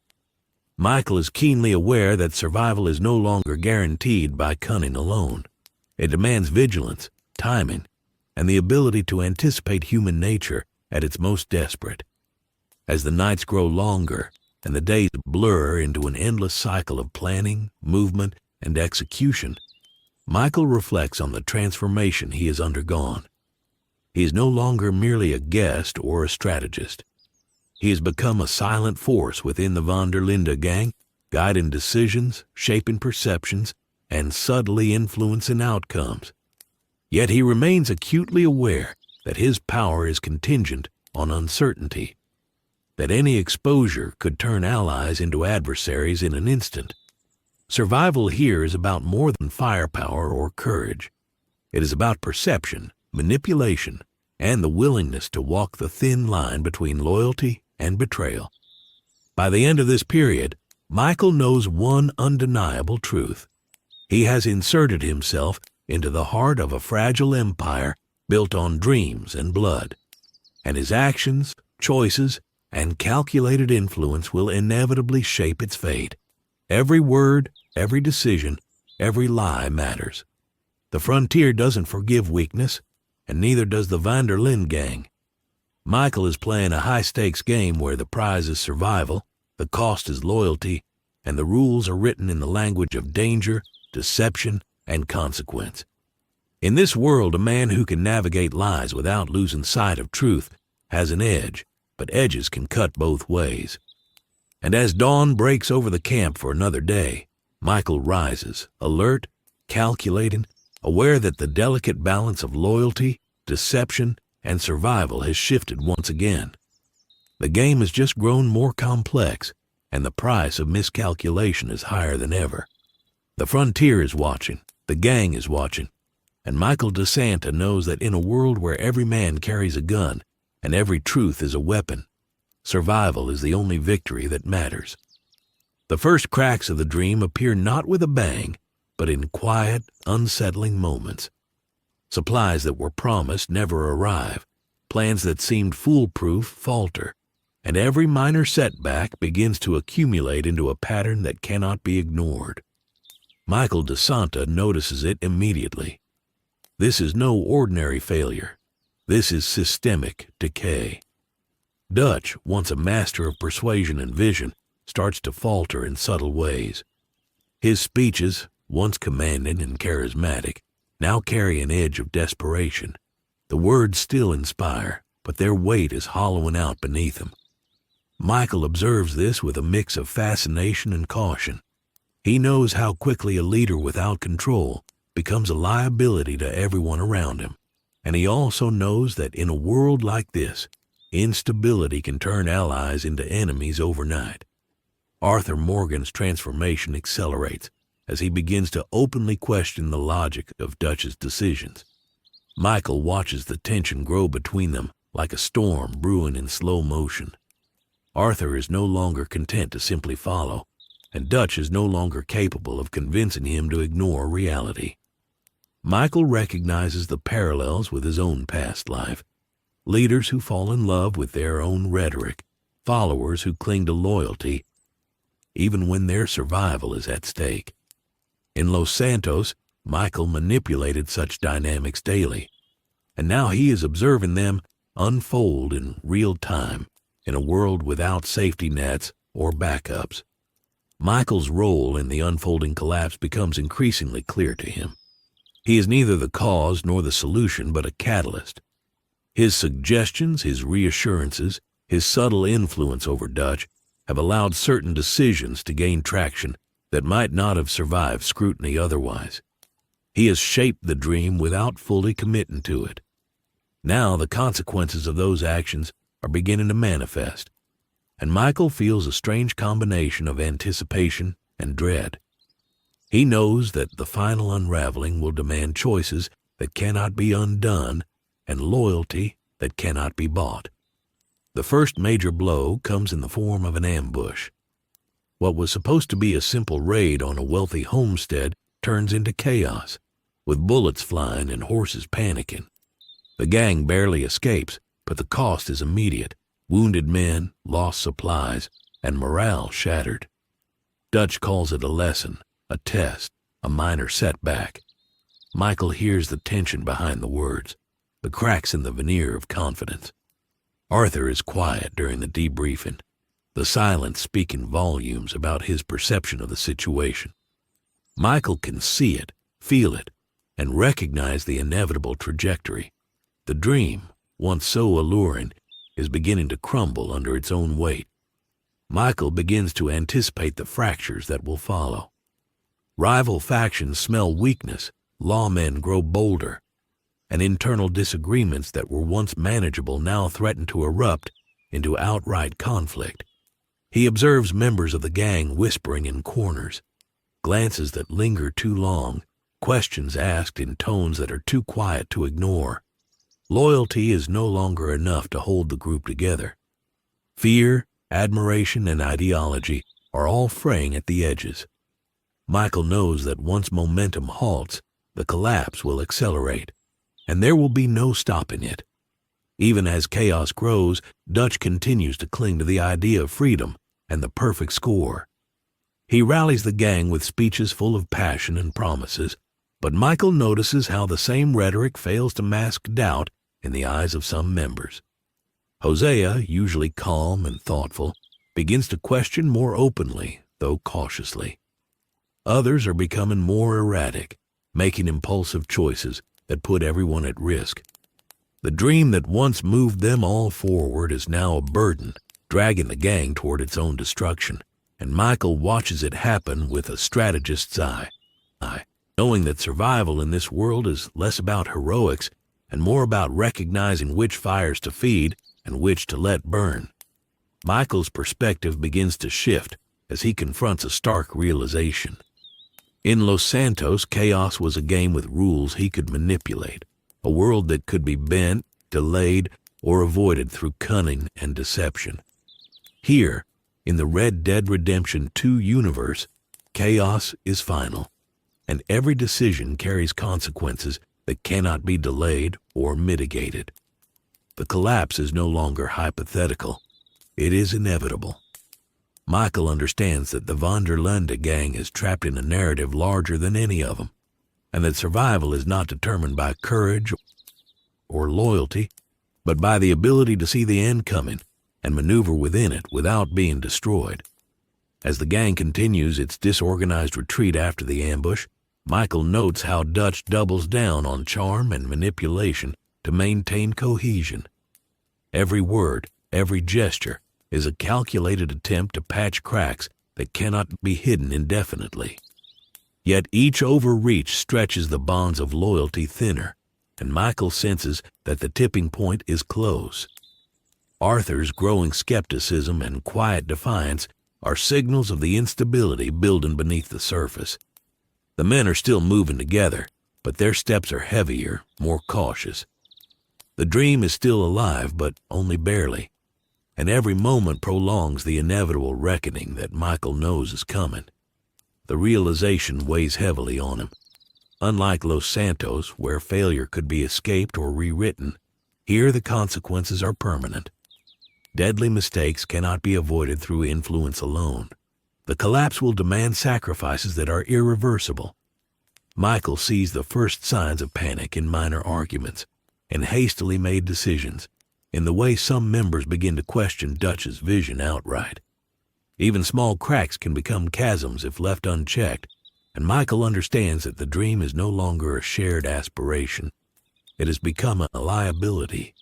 Michael is keenly aware that survival is no longer guaranteed by cunning alone. It demands vigilance, timing, and the ability to anticipate human nature at its most desperate. As the nights grow longer and the days blur into an endless cycle of planning, movement, and execution, Michael reflects on the transformation he has undergone. He is no longer merely a guest or a strategist. He has become a silent force within the Linde gang, guiding decisions, shaping perceptions, and subtly influencing outcomes. Yet he remains acutely aware that his power is contingent on uncertainty, that any exposure could turn allies into adversaries in an instant. Survival here is about more than firepower or courage. It is about perception, manipulation, and the willingness to walk the thin line between loyalty and betrayal. By the end of this period, Michael knows one undeniable truth. He has inserted himself into the heart of a fragile empire built on dreams and blood, and his actions, choices, and calculated influence will inevitably shape its fate. Every word, every decision, every lie matters. The frontier doesn't forgive weakness, and neither does the van der Linde gang. Michael is playing a high-stakes game where the prize is survival, the cost is loyalty, and the rules are written in the language of danger, deception, and consequence. In this world, a man who can navigate lies without losing sight of truth has an edge, but edges can cut both ways. And as dawn breaks over the camp for another day, Michael rises, alert, calculating, aware that the delicate balance of loyalty, deception, and survival has shifted once again. The game has just grown more complex, and the price of miscalculation is higher than ever. The frontier is watching, the gang is watching, and Michael DeSanta knows that in a world where every man carries a gun and every truth is a weapon, survival is the only victory that matters. The first cracks of the dream appear not with a bang, but in quiet, unsettling moments. Supplies that were promised never arrive, plans that seemed foolproof falter, and every minor setback begins to accumulate into a pattern that cannot be ignored. Michael DeSanta notices it immediately. This is no ordinary failure. This is systemic decay. Dutch, once a master of persuasion and vision, starts to falter in subtle ways. His speeches, once commanding and charismatic, now carry an edge of desperation. The words still inspire, but their weight is hollowing out beneath him. Michael observes this with a mix of fascination and caution. He knows how quickly a leader without control becomes a liability to everyone around him, and he also knows that in a world like this, instability can turn allies into enemies overnight. Arthur Morgan's transformation accelerates as he begins to openly question the logic of Dutch's decisions. Michael watches the tension grow between them like a storm brewing in slow motion. Arthur is no longer content to simply follow, and Dutch is no longer capable of convincing him to ignore reality. Michael recognizes the parallels with his own past life. Leaders who fall in love with their own rhetoric, followers who cling to loyalty, even when their survival is at stake. In Los Santos, Michael manipulated such dynamics daily, and now he is observing them unfold in real time in a world without safety nets or backups. Michael's role in the unfolding collapse becomes increasingly clear to him. He is neither the cause nor the solution, but a catalyst. His suggestions, his reassurances, his subtle influence over Dutch have allowed certain decisions to gain traction that might not have survived scrutiny otherwise. He has shaped the dream without fully committing to it. Now the consequences of those actions are beginning to manifest, and Michael feels a strange combination of anticipation and dread. He knows that the final unraveling will demand choices that cannot be undone and loyalty that cannot be bought. The first major blow comes in the form of an ambush. What was supposed to be a simple raid on a wealthy homestead turns into chaos, with bullets flying and horses panicking. The gang barely escapes, but the cost is immediate. Wounded men, lost supplies, and morale shattered. Dutch calls it a lesson, a test, a minor setback. Michael hears the tension behind the words, the cracks in the veneer of confidence. Arthur is quiet during the debriefing, the silence speaking volumes about his perception of the situation. Michael can see it, feel it, and recognize the inevitable trajectory. The dream, once so alluring, is beginning to crumble under its own weight. Michael begins to anticipate the fractures that will follow. Rival factions smell weakness, lawmen grow bolder, and internal disagreements that were once manageable now threaten to erupt into outright conflict. He observes members of the gang whispering in corners. glances that linger too long, questions asked in tones that are too quiet to ignore. Loyalty is no longer enough to hold the group together. Fear, admiration, and ideology are all fraying at the edges. Michael knows that once momentum halts, the collapse will accelerate, and there will be no stopping it. Even as chaos grows, Dutch continues to cling to the idea of freedom and the perfect score. He rallies the gang with speeches full of passion and promises, but Michael notices how the same rhetoric fails to mask doubt in the eyes of some members. Hosea, usually calm and thoughtful, begins to question more openly, though cautiously. Others are becoming more erratic, making impulsive choices that put everyone at risk. The dream that once moved them all forward is now a burden, dragging the gang toward its own destruction, and Michael watches it happen with a strategist's eye, knowing that survival in this world is less about heroics and more about recognizing which fires to feed and which to let burn. Michael's perspective begins to shift as he confronts a stark realization. In Los Santos, chaos was a game with rules he could manipulate, a world that could be bent, delayed, or avoided through cunning and deception. Here, in the Red Dead Redemption 2 universe, chaos is final, and every decision carries consequences that cannot be delayed or mitigated. The collapse is no longer hypothetical. It is inevitable. Michael understands that the Linde gang is trapped in a narrative larger than any of them, and that survival is not determined by courage or loyalty, but by the ability to see the end coming and maneuver within it without being destroyed. As the gang continues its disorganized retreat after the ambush, Michael notes how Dutch doubles down on charm and manipulation to maintain cohesion. Every word, every gesture, is a calculated attempt to patch cracks that cannot be hidden indefinitely. Yet each overreach stretches the bonds of loyalty thinner, and Michael senses that the tipping point is close. Arthur's growing skepticism and quiet defiance are signals of the instability building beneath the surface. The men are still moving together, but their steps are heavier, more cautious. The dream is still alive, but only barely, and every moment prolongs the inevitable reckoning that Michael knows is coming. The realization weighs heavily on him. Unlike Los Santos, where failure could be escaped or rewritten, here the consequences are permanent. Deadly mistakes cannot be avoided through influence alone. The collapse will demand sacrifices that are irreversible. Michael sees the first signs of panic in minor arguments and hastily made decisions, in the way some members begin to question Dutch's vision outright. Even small cracks can become chasms if left unchecked, and Michael understands that the dream is no longer a shared aspiration. It has become a liability.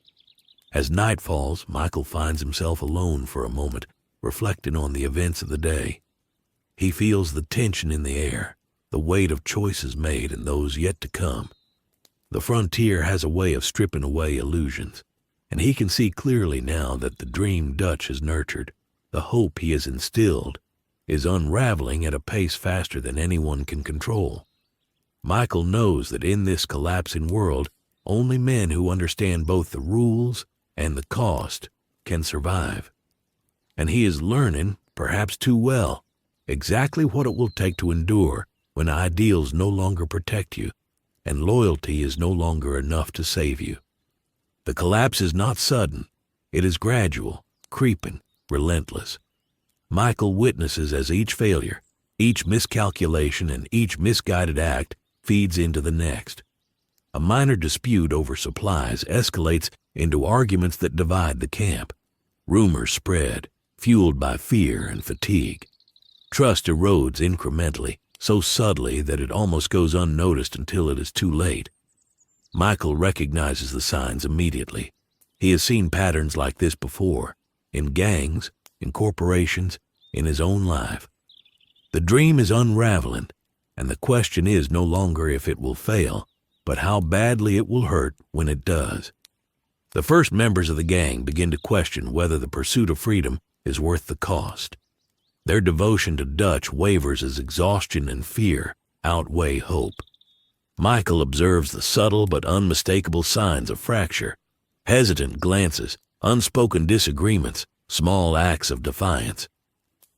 As night falls, Michael finds himself alone for a moment, reflecting on the events of the day. He feels the tension in the air, the weight of choices made and those yet to come. The frontier has a way of stripping away illusions, and he can see clearly now that the dream Dutch has nurtured, the hope he has instilled, is unraveling at a pace faster than anyone can control. Michael knows that in this collapsing world, only men who understand both the rules and the cost can survive. And he is learning, perhaps too well, exactly what it will take to endure when ideals no longer protect you and loyalty is no longer enough to save you. The collapse is not sudden. It is gradual, creeping, relentless. Michael witnesses as each failure, each miscalculation, and each misguided act feeds into the next. A minor dispute over supplies escalates into arguments that divide the camp. Rumors spread, fueled by fear and fatigue. Trust erodes incrementally, so subtly that it almost goes unnoticed until it is too late. Michael recognizes the signs immediately. He has seen patterns like this before, in gangs, in corporations, in his own life. The dream is unraveling, and the question is no longer if it will fail, but how badly it will hurt when it does. The first members of the gang begin to question whether the pursuit of freedom is worth the cost. Their devotion to Dutch wavers as exhaustion and fear outweigh hope. Michael observes the subtle but unmistakable signs of fracture, hesitant glances, unspoken disagreements, small acts of defiance.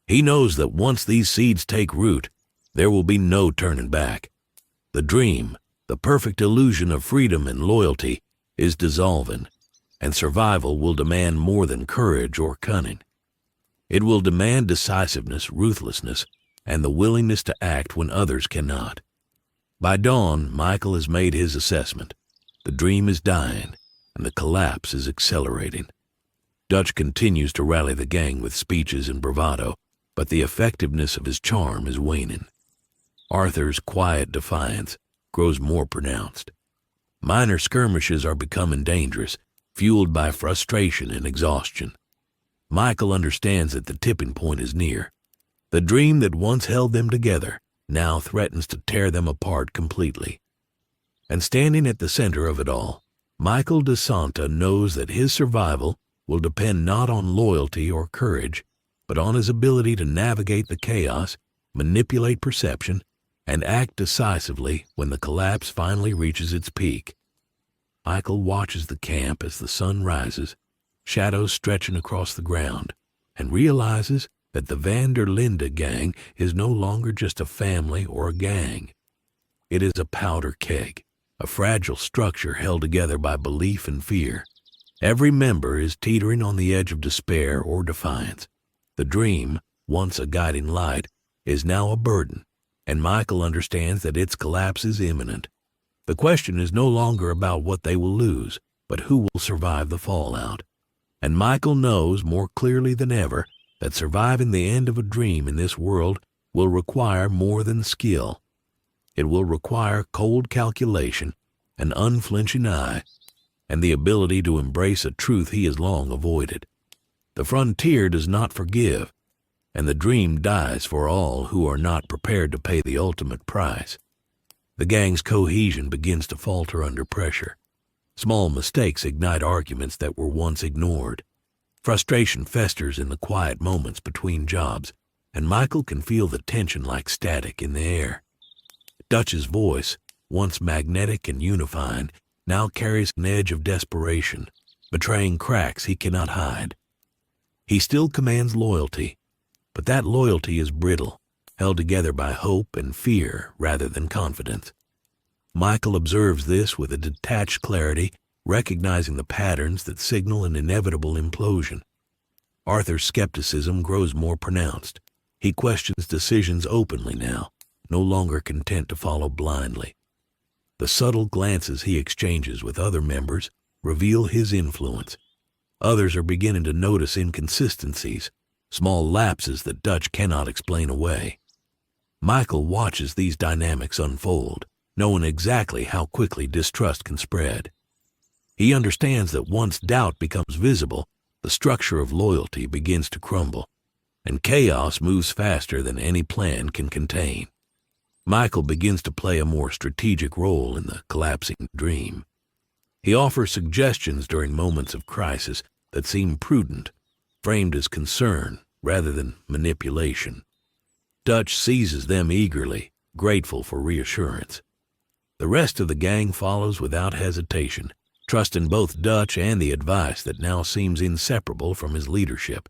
He knows that once these seeds take root, there will be no turning back. The dream, the perfect illusion of freedom and loyalty, is dissolving, and survival will demand more than courage or cunning. It will demand decisiveness, ruthlessness, and the willingness to act when others cannot. By dawn, Michael has made his assessment. The dream is dying, and the collapse is accelerating. Dutch continues to rally the gang with speeches and bravado, but the effectiveness of his charm is waning. Arthur's quiet defiance grows more pronounced. Minor skirmishes are becoming dangerous, fueled by frustration and exhaustion. Michael understands that the tipping point is near. The dream that once held them together now threatens to tear them apart completely. And standing at the center of it all, Michael de Santa knows that his survival will depend not on loyalty or courage, but on his ability to navigate the chaos, manipulate perception, and act decisively when the collapse finally reaches its peak. Michael watches the camp as the sun rises, shadows stretching across the ground, and realizes that the Van der Linde gang is no longer just a family or a gang. It is a powder keg, a fragile structure held together by belief and fear. Every member is teetering on the edge of despair or defiance. The dream, once a guiding light, is now a burden, and Michael understands that its collapse is imminent. The question is no longer about what they will lose, but who will survive the fallout. And Michael knows more clearly than ever that surviving the end of a dream in this world will require more than skill. It will require cold calculation, an unflinching eye, and the ability to embrace a truth he has long avoided. The frontier does not forgive, and the dream dies for all who are not prepared to pay the ultimate price. The gang's cohesion begins to falter under pressure. Small mistakes ignite arguments that were once ignored. Frustration festers in the quiet moments between jobs, and Michael can feel the tension like static in the air. Dutch's voice, once magnetic and unifying, now carries an edge of desperation, betraying cracks he cannot hide. He still commands loyalty, but that loyalty is brittle, held together by hope and fear rather than confidence. Michael observes this with a detached clarity, recognizing the patterns that signal an inevitable implosion. Arthur's skepticism grows more pronounced. He questions decisions openly now, no longer content to follow blindly. The subtle glances he exchanges with other members reveal his influence. Others are beginning to notice inconsistencies, small lapses that Dutch cannot explain away. Michael watches these dynamics unfold, knowing exactly how quickly distrust can spread. He understands that once doubt becomes visible, the structure of loyalty begins to crumble, and chaos moves faster than any plan can contain. Michael begins to play a more strategic role in the collapsing dream. He offers suggestions during moments of crisis that seem prudent, framed as concern rather than manipulation. Dutch seizes them eagerly, grateful for reassurance. The rest of the gang follows without hesitation, trusting both Dutch and the advice that now seems inseparable from his leadership.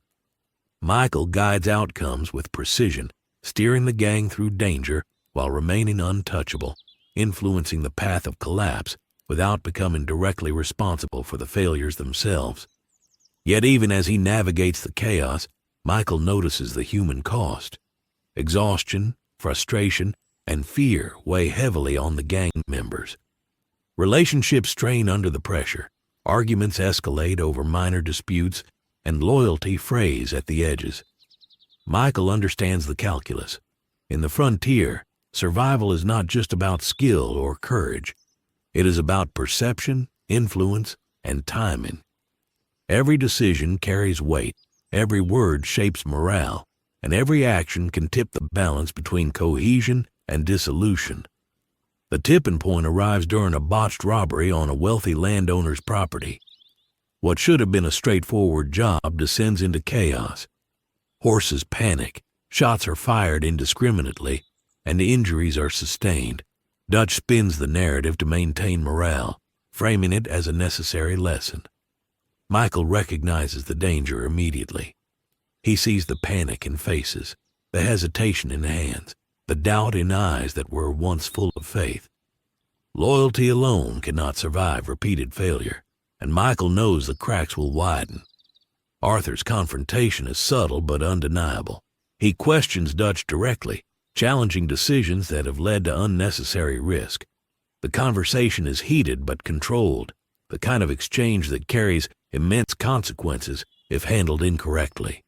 Michael guides outcomes with precision, steering the gang through danger while remaining untouchable, influencing the path of collapse without becoming directly responsible for the failures themselves. Yet even as he navigates the chaos, Michael notices the human cost. Exhaustion, frustration, and fear weigh heavily on the gang members. Relationships strain under the pressure, arguments escalate over minor disputes, and loyalty frays at the edges. Michael understands the calculus. In the frontier, survival is not just about skill or courage. It is about perception, influence, and timing. Every decision carries weight, every word shapes morale, and every action can tip the balance between cohesion and dissolution. The tipping point arrives during a botched robbery on a wealthy landowner's property. What should have been a straightforward job descends into chaos. Horses panic, Shots are fired indiscriminately, and injuries are sustained. Dutch spins the narrative to maintain morale, framing it as a necessary lesson. Michael recognizes the danger immediately. He sees the panic in faces, the hesitation in hands, the doubt in eyes that were once full of faith. Loyalty alone cannot survive repeated failure, and Michael knows the cracks will widen. Arthur's confrontation is subtle but undeniable. He questions Dutch directly, challenging decisions that have led to unnecessary risk. The conversation is heated but controlled, the kind of exchange that carries immense consequences if handled incorrectly.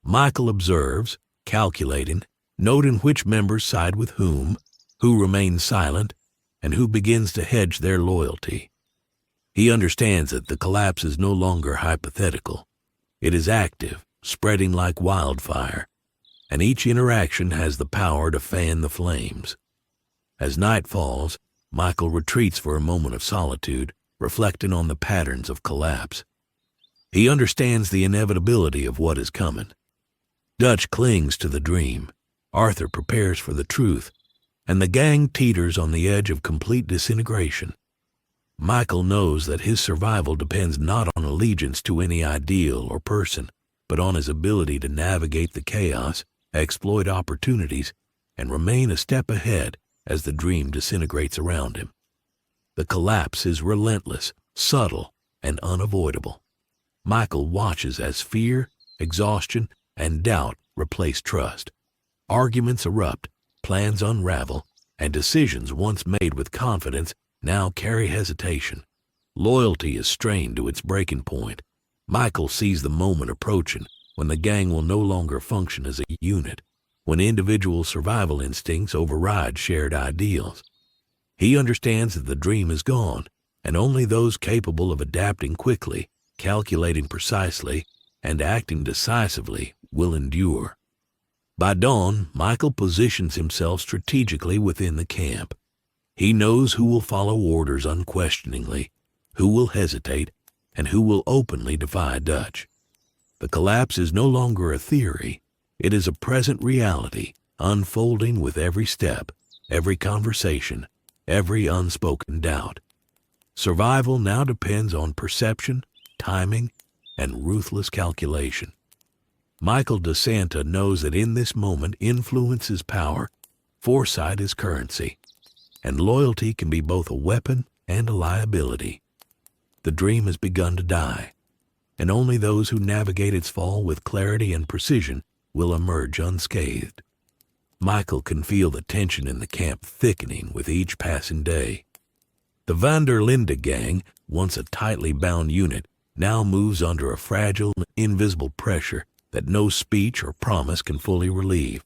Michael observes, calculating, noting which members side with whom, who remains silent, and who begins to hedge their loyalty. He understands that the collapse is no longer hypothetical. It is active, spreading like wildfire, and each interaction has the power to fan the flames. As night falls, Michael retreats for a moment of solitude, reflecting on the patterns of collapse. He understands the inevitability of what is coming. Dutch clings to the dream, Arthur prepares for the truth, and the gang teeters on the edge of complete disintegration. Michael knows that his survival depends not on allegiance to any ideal or person, but on his ability to navigate the chaos, exploit opportunities, and remain a step ahead as the dream disintegrates around him. The collapse is relentless, subtle, and unavoidable. Michael watches as fear, exhaustion, and doubt replace trust. Arguments erupt, plans unravel, and decisions once made with confidence now carry hesitation. Loyalty is strained to its breaking point. Michael sees the moment approaching when the gang will no longer function as a unit, when individual survival instincts override shared ideals. He understands that the dream is gone, and only those capable of adapting quickly, calculating precisely, and acting decisively will endure. By dawn, Michael positions himself strategically within the camp. He knows who will follow orders unquestioningly, who will hesitate, and who will openly defy Dutch. The collapse is no longer a theory. It is a present reality, unfolding with every step, every conversation, every unspoken doubt. Survival now depends on perception, timing, and ruthless calculation. Michael DeSanta knows that in this moment influence is power, foresight is currency, and loyalty can be both a weapon and a liability. The dream has begun to die, and only those who navigate its fall with clarity and precision will emerge unscathed. Michael can feel the tension in the camp thickening with each passing day. The Linde gang, once a tightly bound unit, now moves under a fragile, invisible pressure that no speech or promise can fully relieve.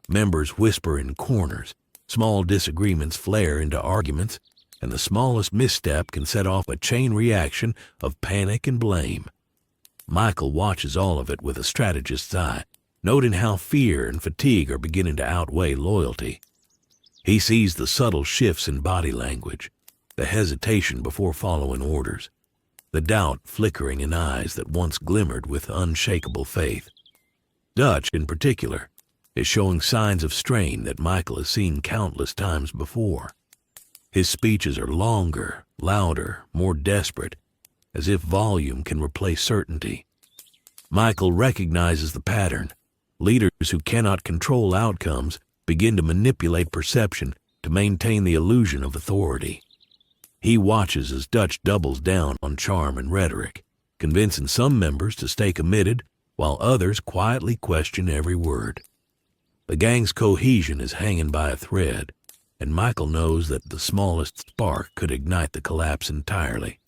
Members whisper in corners, small disagreements flare into arguments, and the smallest misstep can set off a chain reaction of panic and blame. Michael watches all of it with a strategist's eye, noting how fear and fatigue are beginning to outweigh loyalty. He sees the subtle shifts in body language, the hesitation before following orders, the doubt flickering in eyes that once glimmered with unshakable faith. Dutch, in particular, is showing signs of strain that Michael has seen countless times before. His speeches are longer, louder, more desperate, as if volume can replace certainty. Michael recognizes the pattern. Leaders who cannot control outcomes begin to manipulate perception to maintain the illusion of authority. He watches as Dutch doubles down on charm and rhetoric, convincing some members to stay committed while others quietly question every word. The gang's cohesion is hanging by a thread, and Michael knows that the smallest spark could ignite the collapse entirely.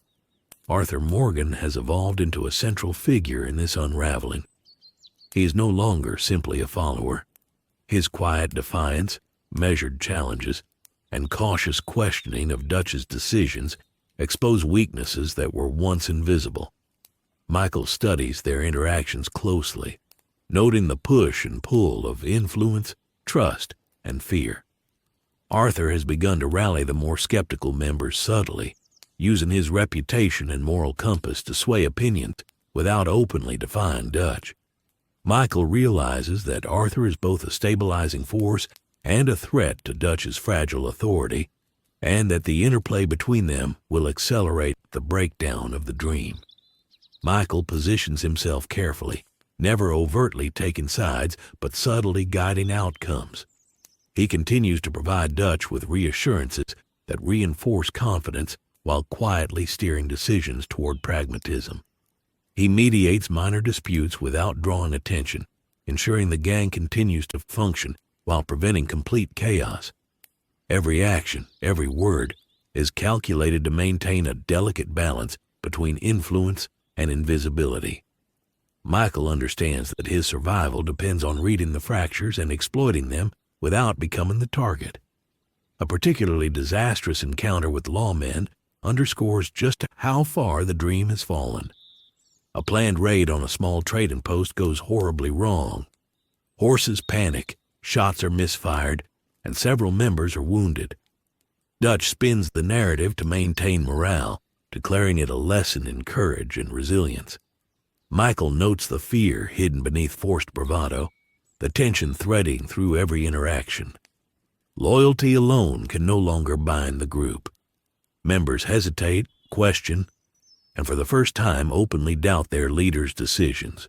Arthur Morgan has evolved into a central figure in this unraveling. He is no longer simply a follower. His quiet defiance, measured challenges, and cautious questioning of Dutch's decisions expose weaknesses that were once invisible. Michael studies their interactions closely, noting the push and pull of influence, trust, and fear. Arthur has begun to rally the more skeptical members subtly, using his reputation and moral compass to sway opinions without openly defying Dutch. Michael realizes that Arthur is both a stabilizing force and a threat to Dutch's fragile authority, and that the interplay between them will accelerate the breakdown of the dream. Michael positions himself carefully, never overtly taking sides, but subtly guiding outcomes. He continues to provide Dutch with reassurances that reinforce confidence while quietly steering decisions toward pragmatism. He mediates minor disputes without drawing attention, ensuring the gang continues to function while preventing complete chaos. Every action, every word, is calculated to maintain a delicate balance between influence and invisibility. Michael understands that his survival depends on reading the fractures and exploiting them without becoming the target. A particularly disastrous encounter with lawmen underscores just how far the dream has fallen. A planned raid on a small trading post goes horribly wrong. Horses panic, shots are misfired, and several members are wounded. Dutch spins the narrative to maintain morale, declaring it a lesson in courage and resilience. Michael notes the fear hidden beneath forced bravado, the tension threading through every interaction. Loyalty alone can no longer bind the group. Members hesitate, question, and for the first time openly doubt their leader's decisions.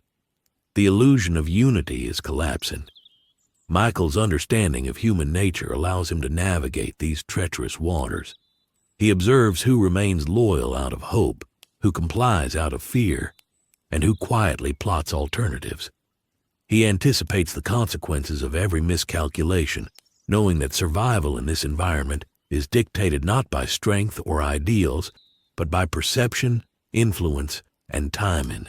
The illusion of unity is collapsing. Michael's understanding of human nature allows him to navigate these treacherous waters. He observes who remains loyal out of hope, who complies out of fear, and who quietly plots alternatives. He anticipates the consequences of every miscalculation, knowing that survival in this environment is dictated not by strength or ideals, but by perception, influence, and timing.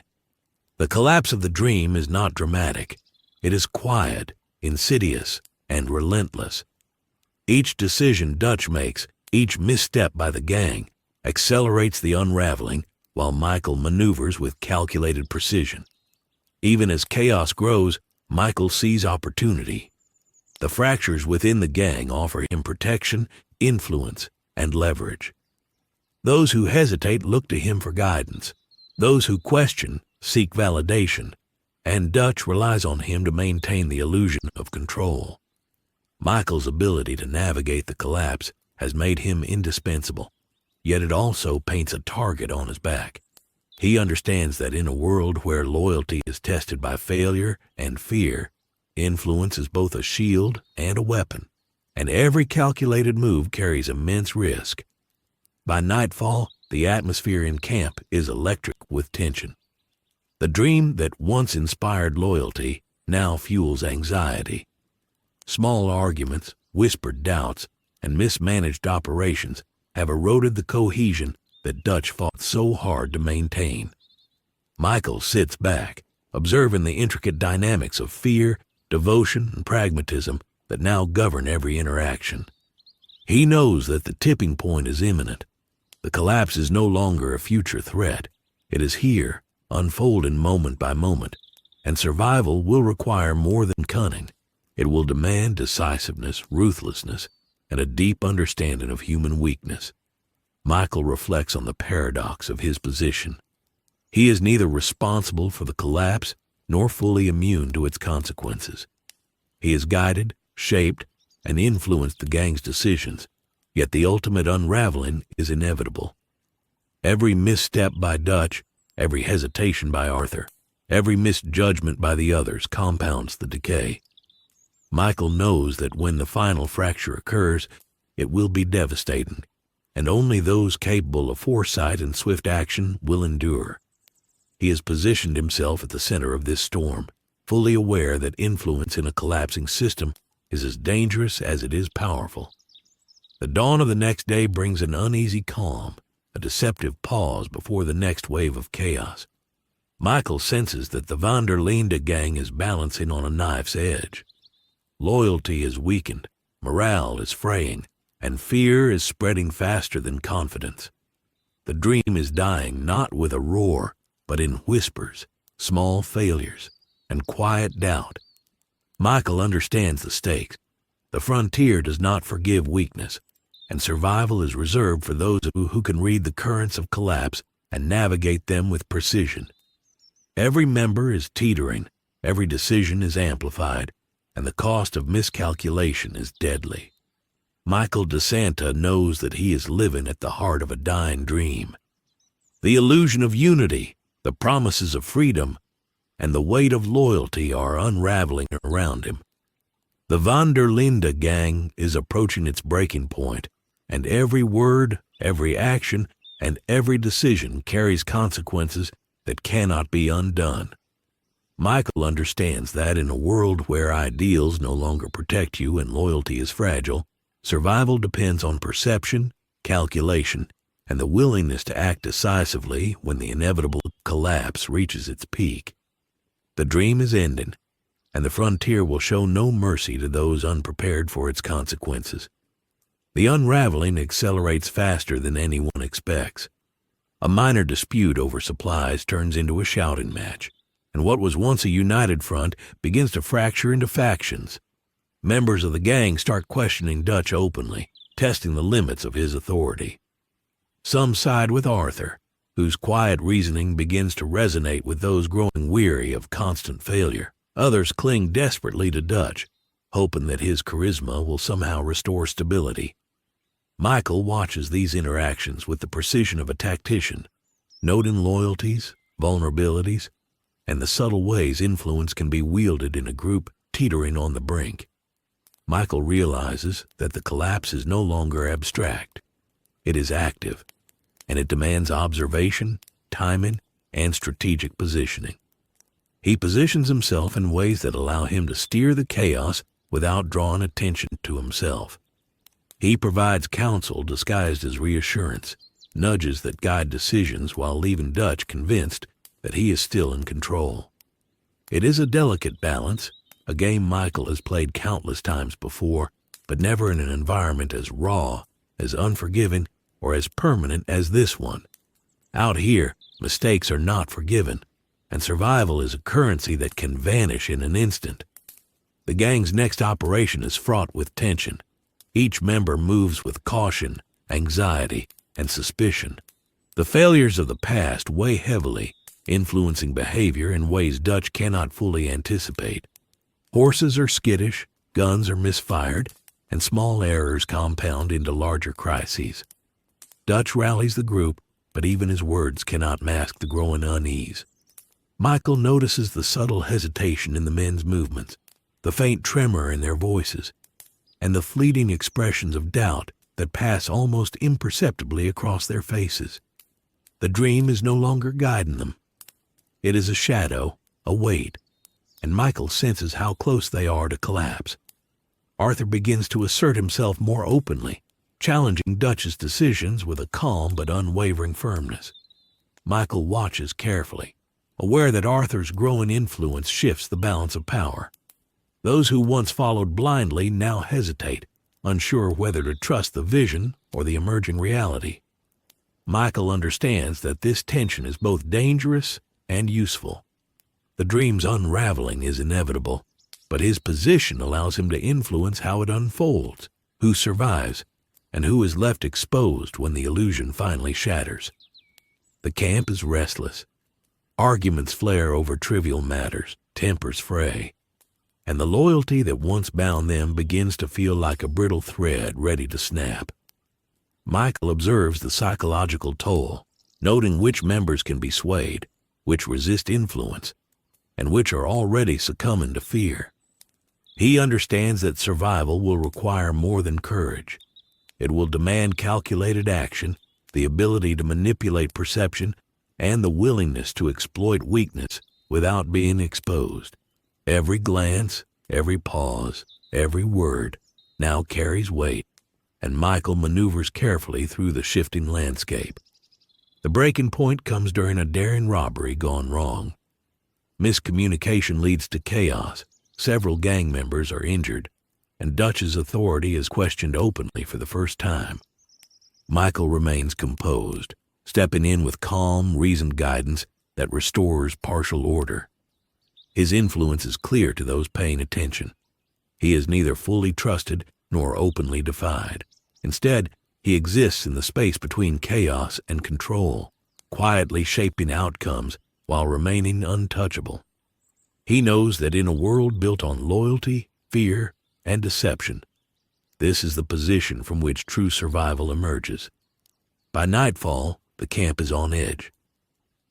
The collapse of the dream is not dramatic. It is quiet, insidious, and relentless. Each decision Dutch makes, each misstep by the gang, accelerates the unraveling, while Michael maneuvers with calculated precision. Even as chaos grows, Michael sees opportunity. The fractures within the gang offer him protection, influence, and leverage. Those who hesitate look to him for guidance. Those who question seek validation, and Dutch relies on him to maintain the illusion of control. Michael's ability to navigate the collapse has made him indispensable, yet it also paints a target on his back. He understands that in a world where loyalty is tested by failure and fear, influence is both a shield and a weapon, and every calculated move carries immense risk. By nightfall, the atmosphere in camp is electric with tension. The dream that once inspired loyalty now fuels anxiety. Small arguments, whispered doubts, and mismanaged operations have eroded the cohesion that Dutch fought so hard to maintain. Michael sits back, observing the intricate dynamics of fear, devotion, and pragmatism that now govern every interaction. He knows that the tipping point is imminent. The collapse is no longer a future threat. It is here, unfolding moment by moment, and survival will require more than cunning. It will demand decisiveness, ruthlessness, and a deep understanding of human weakness. Michael reflects on the paradox of his position. He is neither responsible for the collapse nor fully immune to its consequences. He has guided, shaped, and influenced the gang's decisions, yet the ultimate unraveling is inevitable. Every misstep by Dutch, every hesitation by Arthur, every misjudgment by the others compounds the decay. Michael knows that when the final fracture occurs, it will be devastating, and only those capable of foresight and swift action will endure. He has positioned himself at the center of this storm, fully aware that influence in a collapsing system is as dangerous as it is powerful. The dawn of the next day brings an uneasy calm, a deceptive pause before the next wave of chaos. Michael senses that the Linde gang is balancing on a knife's edge. Loyalty is weakened, morale is fraying, and fear is spreading faster than confidence. The dream is dying not with a roar, but in whispers, small failures, and quiet doubt. Michael understands the stakes. The frontier does not forgive weakness, and survival is reserved for those who can read the currents of collapse and navigate them with precision. Every member is teetering, every decision is amplified, and the cost of miscalculation is deadly. Michael DeSanta knows that he is living at the heart of a dying dream. The illusion of unity, the promises of freedom, and the weight of loyalty are unraveling around him. The Van der Linde gang is approaching its breaking point, and every word, every action, and every decision carries consequences that cannot be undone. Michael understands that in a world where ideals no longer protect you and loyalty is fragile, survival depends on perception, calculation, and the willingness to act decisively when the inevitable collapse reaches its peak. The dream is ending, and the frontier will show no mercy to those unprepared for its consequences. The unraveling accelerates faster than anyone expects. A minor dispute over supplies turns into a shouting match, and what was once a united front begins to fracture into factions. Members of the gang start questioning Dutch openly, testing the limits of his authority. Some side with Arthur, whose quiet reasoning begins to resonate with those growing weary of constant failure. Others cling desperately to Dutch, hoping that his charisma will somehow restore stability. Michael watches these interactions with the precision of a tactician, noting loyalties, vulnerabilities, and the subtle ways influence can be wielded in a group teetering on the brink. Michael realizes that the collapse is no longer abstract. It is active, and it demands observation, timing, and strategic positioning. He positions himself in ways that allow him to steer the chaos without drawing attention to himself. He provides counsel disguised as reassurance, nudges that guide decisions while leaving Dutch convinced that he is still in control. It is a delicate balance, a game Michael has played countless times before, but never in an environment as raw, as unforgiving, or as permanent as this one. Out here, mistakes are not forgiven, and survival is a currency that can vanish in an instant. The gang's next operation is fraught with tension. Each member moves with caution, anxiety, and suspicion. The failures of the past weigh heavily, influencing behavior in ways Dutch cannot fully anticipate. Horses are skittish, guns are misfired, and small errors compound into larger crises. Dutch rallies the group, but even his words cannot mask the growing unease. Michael notices the subtle hesitation in the men's movements, the faint tremor in their voices, and the fleeting expressions of doubt that pass almost imperceptibly across their faces. The dream is no longer guiding them. It is a shadow, a weight, and Michael senses how close they are to collapse. Arthur begins to assert himself more openly, challenging Dutch's decisions with a calm but unwavering firmness. Michael watches carefully, aware that Arthur's growing influence shifts the balance of power. Those who once followed blindly now hesitate, unsure whether to trust the vision or the emerging reality. Michael understands that this tension is both dangerous and useful. The dream's unraveling is inevitable, but his position allows him to influence how it unfolds, who survives, and who is left exposed when the illusion finally shatters. The camp is restless. Arguments flare over trivial matters, tempers fray, and the loyalty that once bound them begins to feel like a brittle thread ready to snap. Michael observes the psychological toll, noting which members can be swayed, which resist influence, and which are already succumbing to fear. He understands that survival will require more than courage. It will demand calculated action, the ability to manipulate perception, and the willingness to exploit weakness without being exposed. Every glance, every pause, every word now carries weight, and Michael maneuvers carefully through the shifting landscape. The breaking point comes during a daring robbery gone wrong. Miscommunication leads to chaos, several gang members are injured, and Dutch's authority is questioned openly for the first time. Michael remains composed, stepping in with calm, reasoned guidance that restores partial order. His influence is clear to those paying attention. He is neither fully trusted nor openly defied. Instead, he exists in the space between chaos and control, quietly shaping outcomes while remaining untouchable. He knows that in a world built on loyalty, fear, and deception, this is the position from which true survival emerges. By nightfall, the camp is on edge.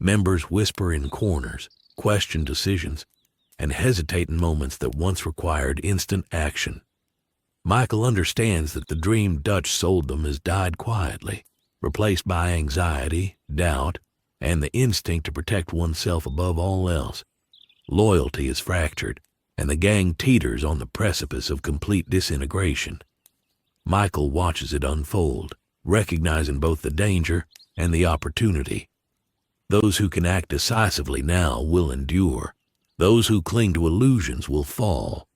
Members whisper in corners, question decisions, and hesitate in moments that once required instant action. Michael understands that the dream Dutch sold them has died quietly, replaced by anxiety, doubt, and the instinct to protect oneself above all else. Loyalty is fractured, and the gang teeters on the precipice of complete disintegration. Michael watches it unfold, recognizing both the danger and the opportunity. Those who can act decisively now will endure. Those who cling to illusions will fall.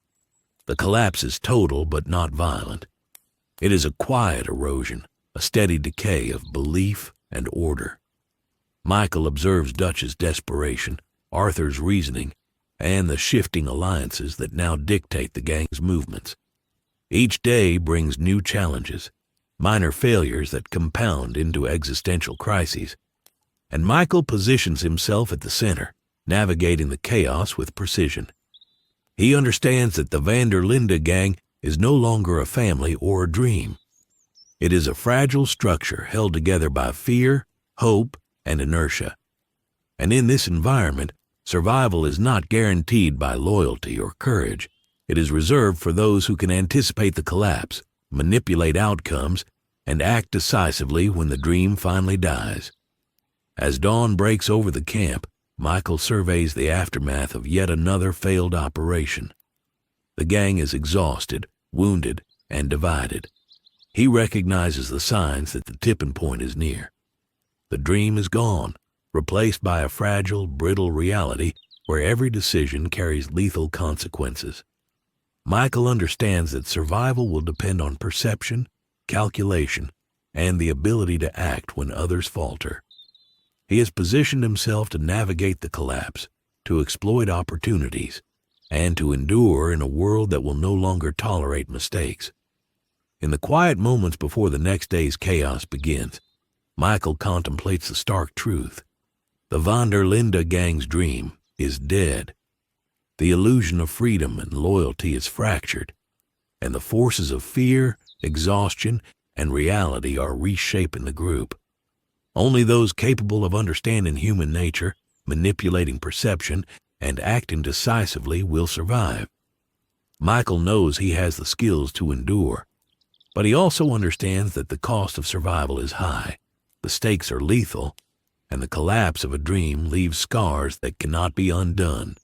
The collapse is total but not violent. It is a quiet erosion, a steady decay of belief and order. Michael observes Dutch's desperation, Arthur's reasoning, and the shifting alliances that now dictate the gang's movements. Each day brings new challenges, minor failures that compound into existential crises, and Michael positions himself at the center, navigating the chaos with precision. He understands that the Linde gang is no longer a family or a dream. It is a fragile structure held together by fear, hope, and inertia. And in this environment, survival is not guaranteed by loyalty or courage. It is reserved for those who can anticipate the collapse, manipulate outcomes, and act decisively when the dream finally dies. As dawn breaks over the camp, Michael surveys the aftermath of yet another failed operation. The gang is exhausted, wounded, and divided. He recognizes the signs that the tipping point is near. The dream is gone, replaced by a fragile, brittle reality where every decision carries lethal consequences. Michael understands that survival will depend on perception, calculation, and the ability to act when others falter. He has positioned himself to navigate the collapse, to exploit opportunities, and to endure in a world that will no longer tolerate mistakes. In the quiet moments before the next day's chaos begins, Michael contemplates the stark truth. The Linde gang's dream is dead. The illusion of freedom and loyalty is fractured, and the forces of fear, exhaustion, and reality are reshaping the group. Only those capable of understanding human nature, manipulating perception, and acting decisively will survive. Michael knows he has the skills to endure, but he also understands that the cost of survival is high, the stakes are lethal, and the collapse of a dream leaves scars that cannot be undone.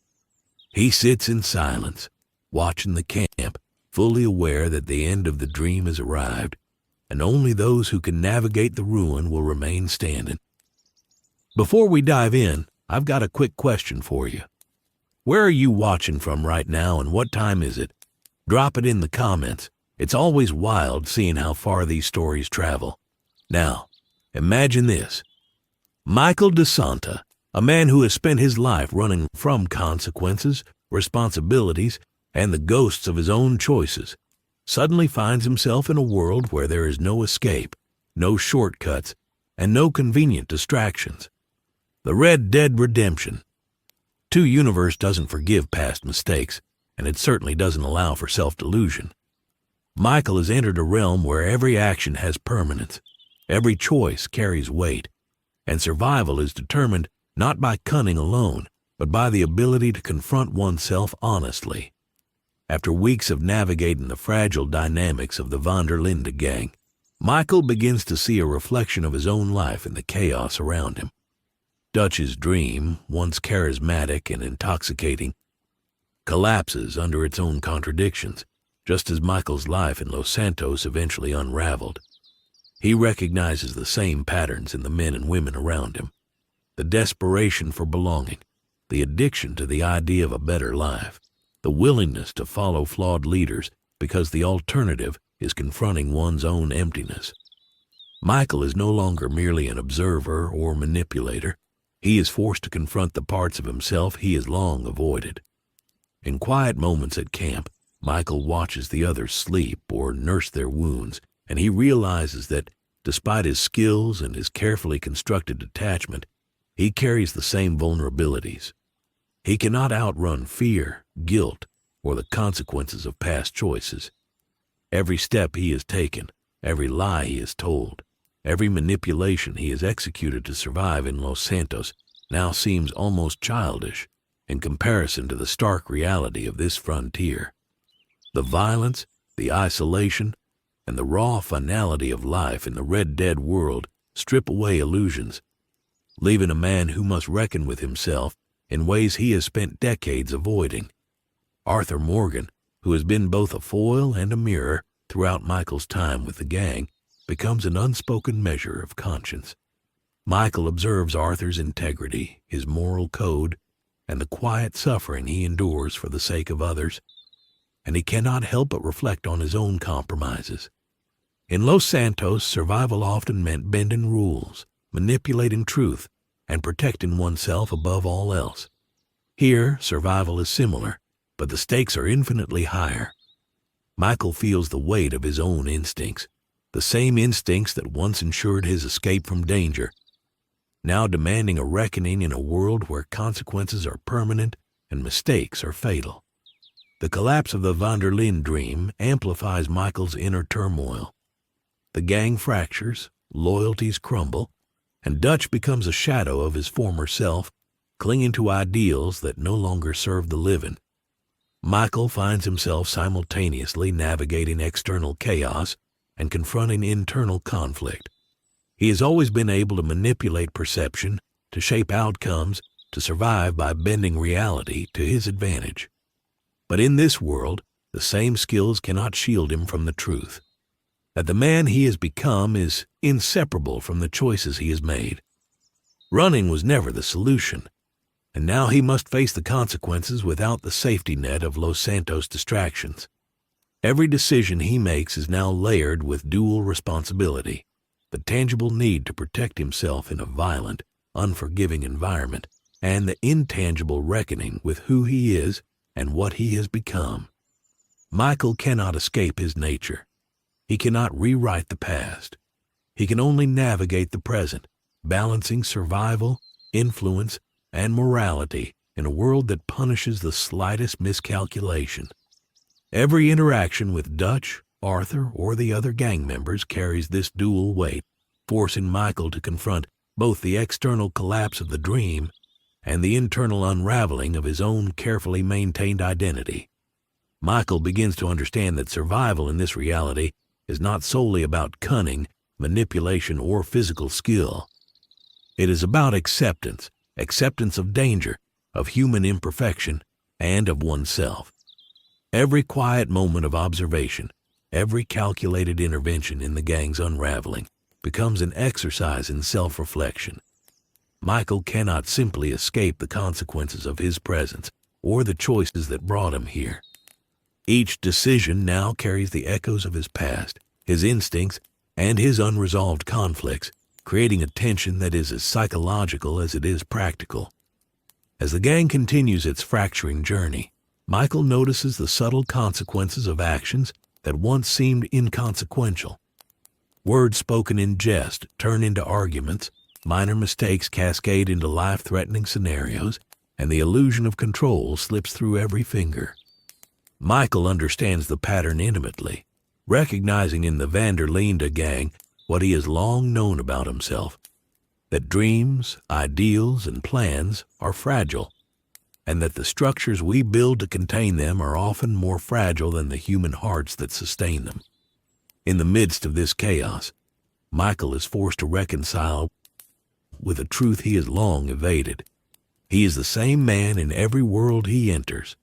He sits in silence, watching the camp, fully aware that the end of the dream has arrived, and only those who can navigate the ruin will remain standing. Before we dive in, I've got a quick question for you. Where are you watching from right now, and what time is it? Drop it in the comments. It's always wild seeing how far these stories travel. Now, imagine this. Michael DeSanta, a man who has spent his life running from consequences, responsibilities, and the ghosts of his own choices, suddenly finds himself in a world where there is no escape, no shortcuts, and no convenient distractions. The Red Dead Redemption 2 universe doesn't forgive past mistakes, and it certainly doesn't allow for self-delusion. Michael has entered a realm where every action has permanence, every choice carries weight, and survival is determined not by cunning alone, but by the ability to confront oneself honestly. After weeks of navigating the fragile dynamics of the Linde gang, Michael begins to see a reflection of his own life in the chaos around him. Dutch's dream, once charismatic and intoxicating, collapses under its own contradictions, just as Michael's life in Los Santos eventually unraveled. He recognizes the same patterns in the men and women around him. The desperation for belonging, the addiction to the idea of a better life, the willingness to follow flawed leaders because the alternative is confronting one's own emptiness. Michael is no longer merely an observer or manipulator. He is forced to confront the parts of himself he has long avoided. In quiet moments at camp, Michael watches the others sleep or nurse their wounds, and he realizes that, despite his skills and his carefully constructed detachment, he carries the same vulnerabilities. He cannot outrun fear, guilt, or the consequences of past choices. Every step he has taken, every lie he has told, every manipulation he has executed to survive in Los Santos now seems almost childish in comparison to the stark reality of this frontier. The violence, the isolation, and the raw finality of life in the Red Dead world strip away illusions, leaving a man who must reckon with himself in ways he has spent decades avoiding. Arthur Morgan, who has been both a foil and a mirror throughout Michael's time with the gang, becomes an unspoken measure of conscience. Michael observes Arthur's integrity, his moral code, and the quiet suffering he endures for the sake of others, and he cannot help but reflect on his own compromises. In Los Santos, survival often meant bending rules, manipulating truth, and protecting oneself above all else. Here, survival is similar, but the stakes are infinitely higher. Michael feels the weight of his own instincts, the same instincts that once ensured his escape from danger, now demanding a reckoning in a world where consequences are permanent and mistakes are fatal. The collapse of the Linde dream amplifies Michael's inner turmoil. The gang fractures, loyalties crumble, and Dutch becomes a shadow of his former self, clinging to ideals that no longer serve the living. Michael finds himself simultaneously navigating external chaos and confronting internal conflict. He has always been able to manipulate perception, to shape outcomes, to survive by bending reality to his advantage. But in this world, the same skills cannot shield him from the truth, that the man he has become is inseparable from the choices he has made. Running was never the solution, and now he must face the consequences without the safety net of Los Santos distractions. Every decision he makes is now layered with dual responsibility, the tangible need to protect himself in a violent, unforgiving environment, and the intangible reckoning with who he is and what he has become. Michael cannot escape his nature. He cannot rewrite the past. He can only navigate the present, balancing survival, influence, and morality in a world that punishes the slightest miscalculation. Every interaction with Dutch, Arthur, or the other gang members carries this dual weight, forcing Michael to confront both the external collapse of the dream and the internal unraveling of his own carefully maintained identity. Michael begins to understand that survival in this reality is not solely about cunning, manipulation, or physical skill. It is about acceptance of danger, of human imperfection, and of oneself. Every quiet moment of observation, every calculated intervention in the gang's unraveling becomes an exercise in self-reflection. Michael cannot simply escape the consequences of his presence or the choices that brought him here. Each decision now carries the echoes of his past, his instincts, and his unresolved conflicts, creating a tension that is as psychological as it is practical. As the gang continues its fracturing journey, Michael notices the subtle consequences of actions that once seemed inconsequential. Words spoken in jest turn into arguments, minor mistakes cascade into life-threatening scenarios, and the illusion of control slips through every finger. Michael understands the pattern intimately, recognizing in the Linde gang what he has long known about himself, that dreams, ideals, and plans are fragile, and that the structures we build to contain them are often more fragile than the human hearts that sustain them. In the midst of this chaos, Michael is forced to reconcile with a truth he has long evaded. He is the same man in every world he enters.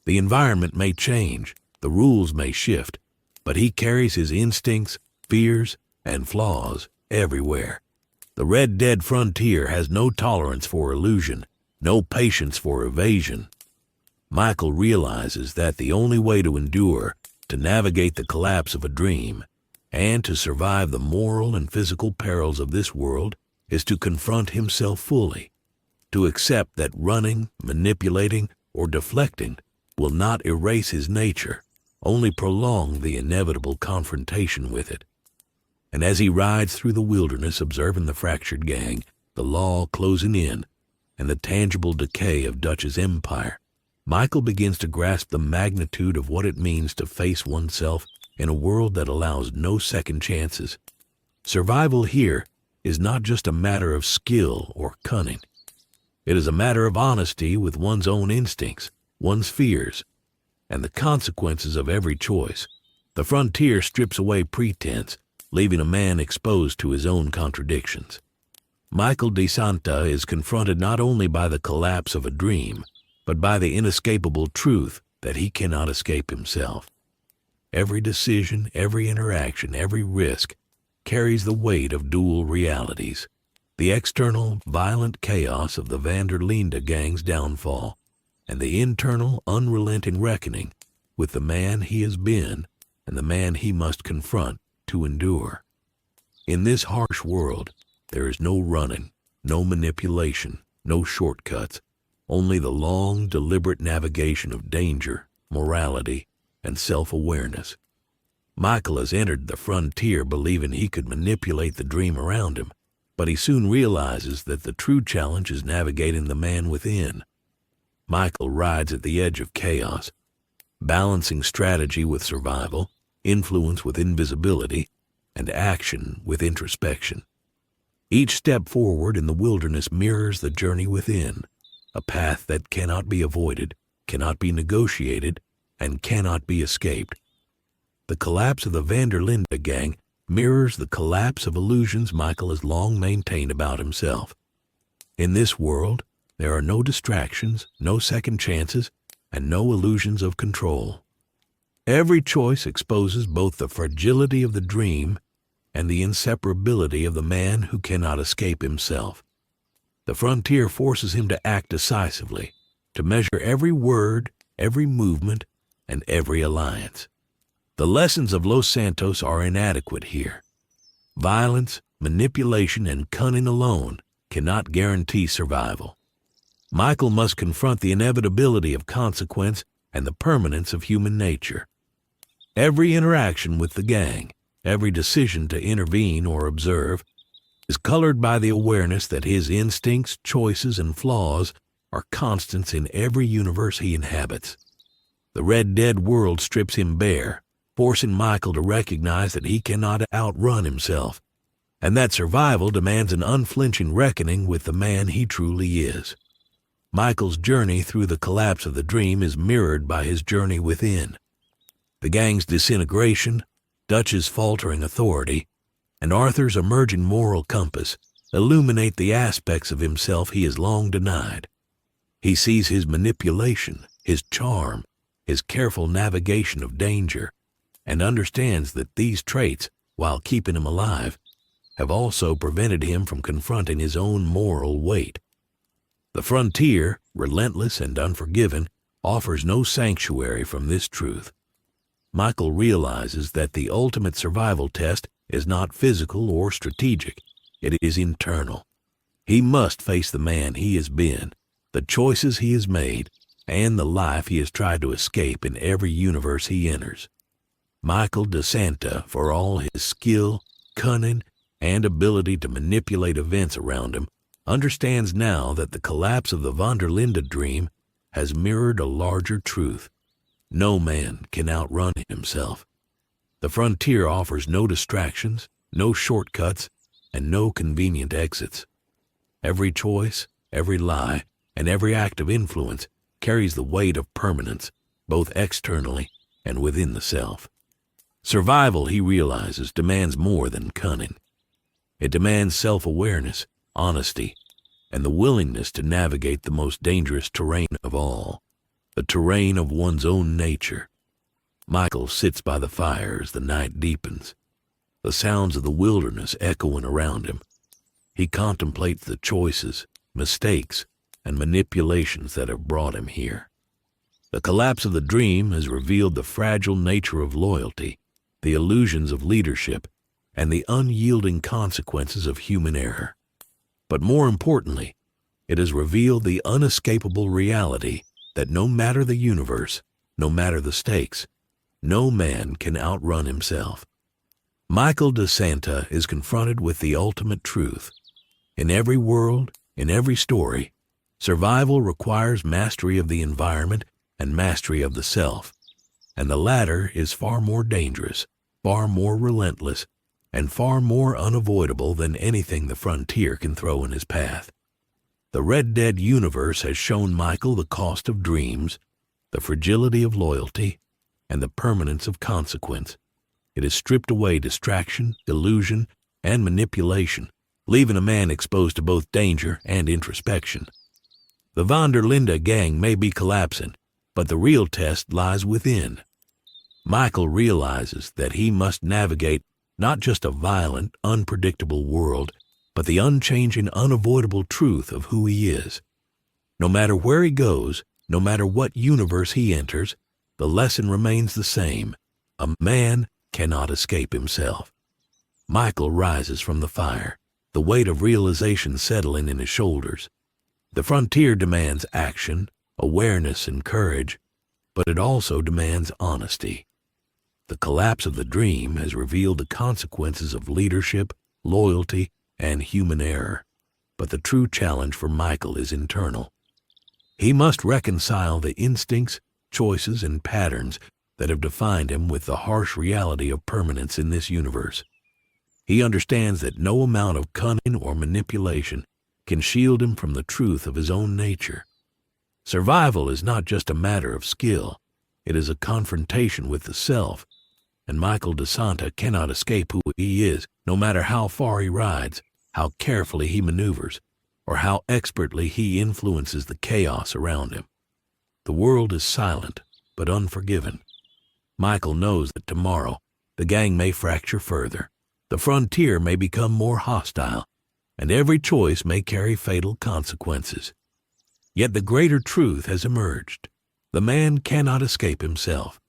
The environment may change, the rules may shift, but he carries his instincts, fears, and flaws everywhere. The Red Dead frontier has no tolerance for illusion, no patience for evasion. Michael realizes that the only way to endure, to navigate the collapse of a dream, and to survive the moral and physical perils of this world is to confront himself fully, to accept that running, manipulating, or deflecting will not erase his nature, only prolong the inevitable confrontation with it. And as he rides through the wilderness observing the fractured gang, the law closing in, and the tangible decay of Dutch's empire, Michael begins to grasp the magnitude of what it means to face oneself in a world that allows no second chances. Survival here is not just a matter of skill or cunning. It is a matter of honesty with one's own instincts, one's fears, and the consequences of every choice. The frontier strips away pretense, leaving a man exposed to his own contradictions. Michael de Santa is confronted not only by the collapse of a dream, but by the inescapable truth that he cannot escape himself. Every decision, every interaction, every risk carries the weight of dual realities: the external, violent chaos of the Linde gang's downfall, and the internal, unrelenting reckoning with the man he has been and the man he must confront to endure. In this harsh world, there is no running, no manipulation, no shortcuts, only the long, deliberate navigation of danger, morality, and self-awareness. Michael has entered the frontier believing he could manipulate the dream around him, but he soon realizes that the true challenge is navigating the man within. Michael rides at the edge of chaos, balancing strategy with survival, influence with invisibility, and action with introspection. Each step forward in the wilderness mirrors the journey within, a path that cannot be avoided, cannot be negotiated, and cannot be escaped. The collapse of the Linde gang mirrors the collapse of illusions Michael has long maintained about himself. In this world, there are no distractions, no second chances, and no illusions of control. Every choice exposes both the fragility of the dream and the inseparability of the man who cannot escape himself. The frontier forces him to act decisively, to measure every word, every movement, and every alliance. The lessons of Los Santos are inadequate here. Violence, manipulation, and cunning alone cannot guarantee survival. Michael must confront the inevitability of consequence and the permanence of human nature. Every interaction with the gang, every decision to intervene or observe, is colored by the awareness that his instincts, choices, and flaws are constants in every universe he inhabits. The Red Dead world strips him bare, forcing Michael to recognize that he cannot outrun himself, and that survival demands an unflinching reckoning with the man he truly is. Michael's journey through the collapse of the dream is mirrored by his journey within. The gang's disintegration, Dutch's faltering authority, and Arthur's emerging moral compass illuminate the aspects of himself he has long denied. He sees his manipulation, his charm, his careful navigation of danger, and understands that these traits, while keeping him alive, have also prevented him from confronting his own moral weight. The frontier, relentless and unforgiving, offers no sanctuary from this truth. Michael realizes that the ultimate survival test is not physical or strategic. It is internal. He must face the man he has been, the choices he has made, and the life he has tried to escape in every universe he enters. Michael de Santa, for all his skill, cunning, and ability to manipulate events around him, understands now that the collapse of the Linde dream has mirrored a larger truth. No man can outrun himself. The frontier offers no distractions, no shortcuts, and no convenient exits. Every choice, every lie, and every act of influence carries the weight of permanence, both externally and within the self. Survival, he realizes, demands more than cunning. It demands self-awareness, honesty, and the willingness to navigate the most dangerous terrain of all, the terrain of one's own nature. Michael sits by the fire as the night deepens, the sounds of the wilderness echoing around him. He contemplates the choices, mistakes, and manipulations that have brought him here. The collapse of the dream has revealed the fragile nature of loyalty, the illusions of leadership, and the unyielding consequences of human error. But more importantly, it has revealed the unescapable reality that no matter the universe, no matter the stakes, no man can outrun himself. Michael de Santa is confronted with the ultimate truth. In every world, in every story, Survival requires mastery of the environment and mastery of the self, and the latter is far more dangerous, far more relentless, and far more unavoidable than anything the frontier can throw in his path. The Red Dead universe has shown Michael the cost of dreams, the fragility of loyalty, and the permanence of consequence. It has stripped away distraction, illusion, and manipulation, leaving a man exposed to both danger and introspection. The Linde gang may be collapsing, but the real test lies within. Michael realizes that he must navigate not just a violent, unpredictable world, but the unchanging, unavoidable truth of who he is. No matter where he goes, no matter what universe he enters, the lesson remains the same. A man cannot escape himself. Michael rises from the fire, the weight of realization settling in his shoulders. The frontier demands action, awareness, and courage, but it also demands honesty. The collapse of the dream has revealed the consequences of leadership, loyalty, and human error, but the true challenge for Michael is internal. He must reconcile the instincts, choices, and patterns that have defined him with the harsh reality of permanence in this universe. He understands that no amount of cunning or manipulation can shield him from the truth of his own nature. Survival is not just a matter of skill, it is a confrontation with the self, and Michael DeSanta cannot escape who he is, no matter how far he rides, how carefully he maneuvers, or how expertly he influences the chaos around him. The world is silent, but unforgiving. Michael knows that tomorrow the gang may fracture further, the frontier may become more hostile, and every choice may carry fatal consequences. Yet the greater truth has emerged. The man cannot escape himself.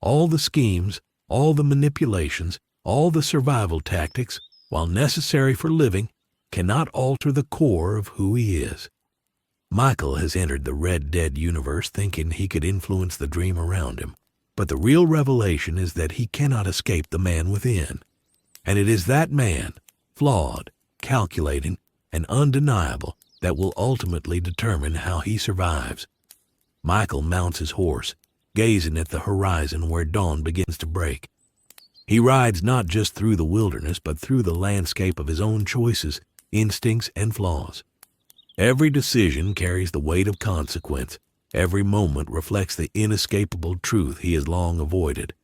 All the schemes, all the manipulations, all the survival tactics, while necessary for living, cannot alter the core of who he is. Michael has entered the Red Dead universe thinking he could influence the dream around him, but the real revelation is that he cannot escape the man within. And it is that man, flawed, calculating, and undeniable, that will ultimately determine how he survives. Michael mounts his horse, gazing at the horizon where dawn begins to break. He rides not just through the wilderness, but through the landscape of his own choices, instincts, and flaws. Every decision carries the weight of consequence. Every moment reflects the inescapable truth he has long avoided.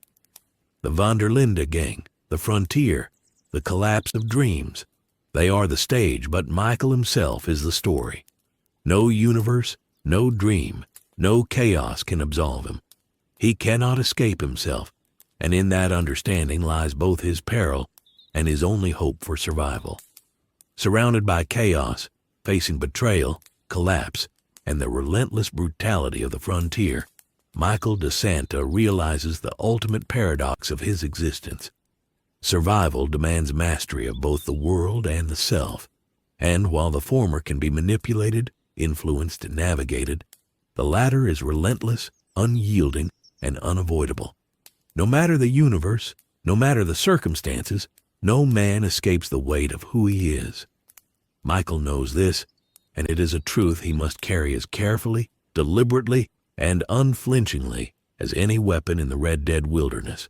The Linde gang, the frontier, the collapse of dreams, they are the stage, but Michael himself is the story. No universe, no dream, no chaos can absolve him. He cannot escape himself, and in that understanding lies both his peril and his only hope for survival. Surrounded by chaos, facing betrayal, collapse, and the relentless brutality of the frontier, Michael DeSanta realizes the ultimate paradox of his existence. Survival demands mastery of both the world and the self, and while the former can be manipulated, influenced, and navigated, the latter is relentless, unyielding, and unavoidable. No matter the universe, no matter the circumstances, no man escapes the weight of who he is. Michael knows this, and it is a truth he must carry as carefully, deliberately, and unflinchingly as any weapon in the Red Dead wilderness.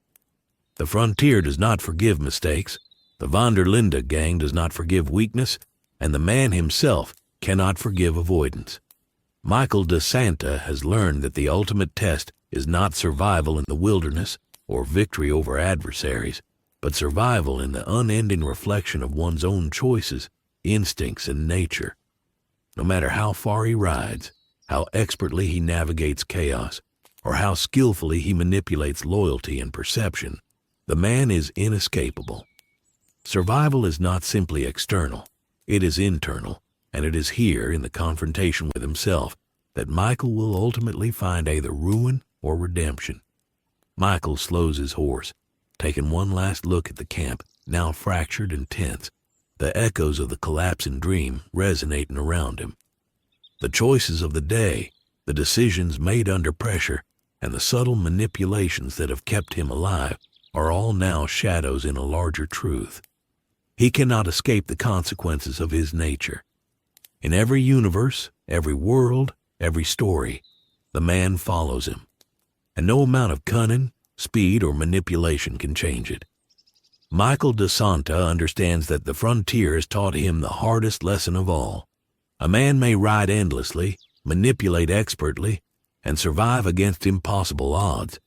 The frontier does not forgive mistakes, the Linde gang does not forgive weakness, and the man himself cannot forgive avoidance. Michael DeSanta has learned that the ultimate test is not survival in the wilderness or victory over adversaries, but survival in the unending reflection of one's own choices, instincts, and nature. No matter how far he rides, how expertly he navigates chaos, or how skillfully he manipulates loyalty and perception, the man is inescapable. Survival is not simply external, it is internal, and it is here in the confrontation with himself that Michael will ultimately find either ruin or redemption. Michael slows his horse, taking one last look at the camp, now fractured and tense, the echoes of the collapsing dream resonating around him. The choices of the day, the decisions made under pressure, and the subtle manipulations that have kept him alive are all now shadows in a larger truth. He cannot escape the consequences of his nature. In every universe, every world, every story, the man follows him. And no amount of cunning, speed, or manipulation can change it. Michael DeSanta understands that the frontier has taught him the hardest lesson of all. A man may ride endlessly, manipulate expertly, and survive against impossible odds,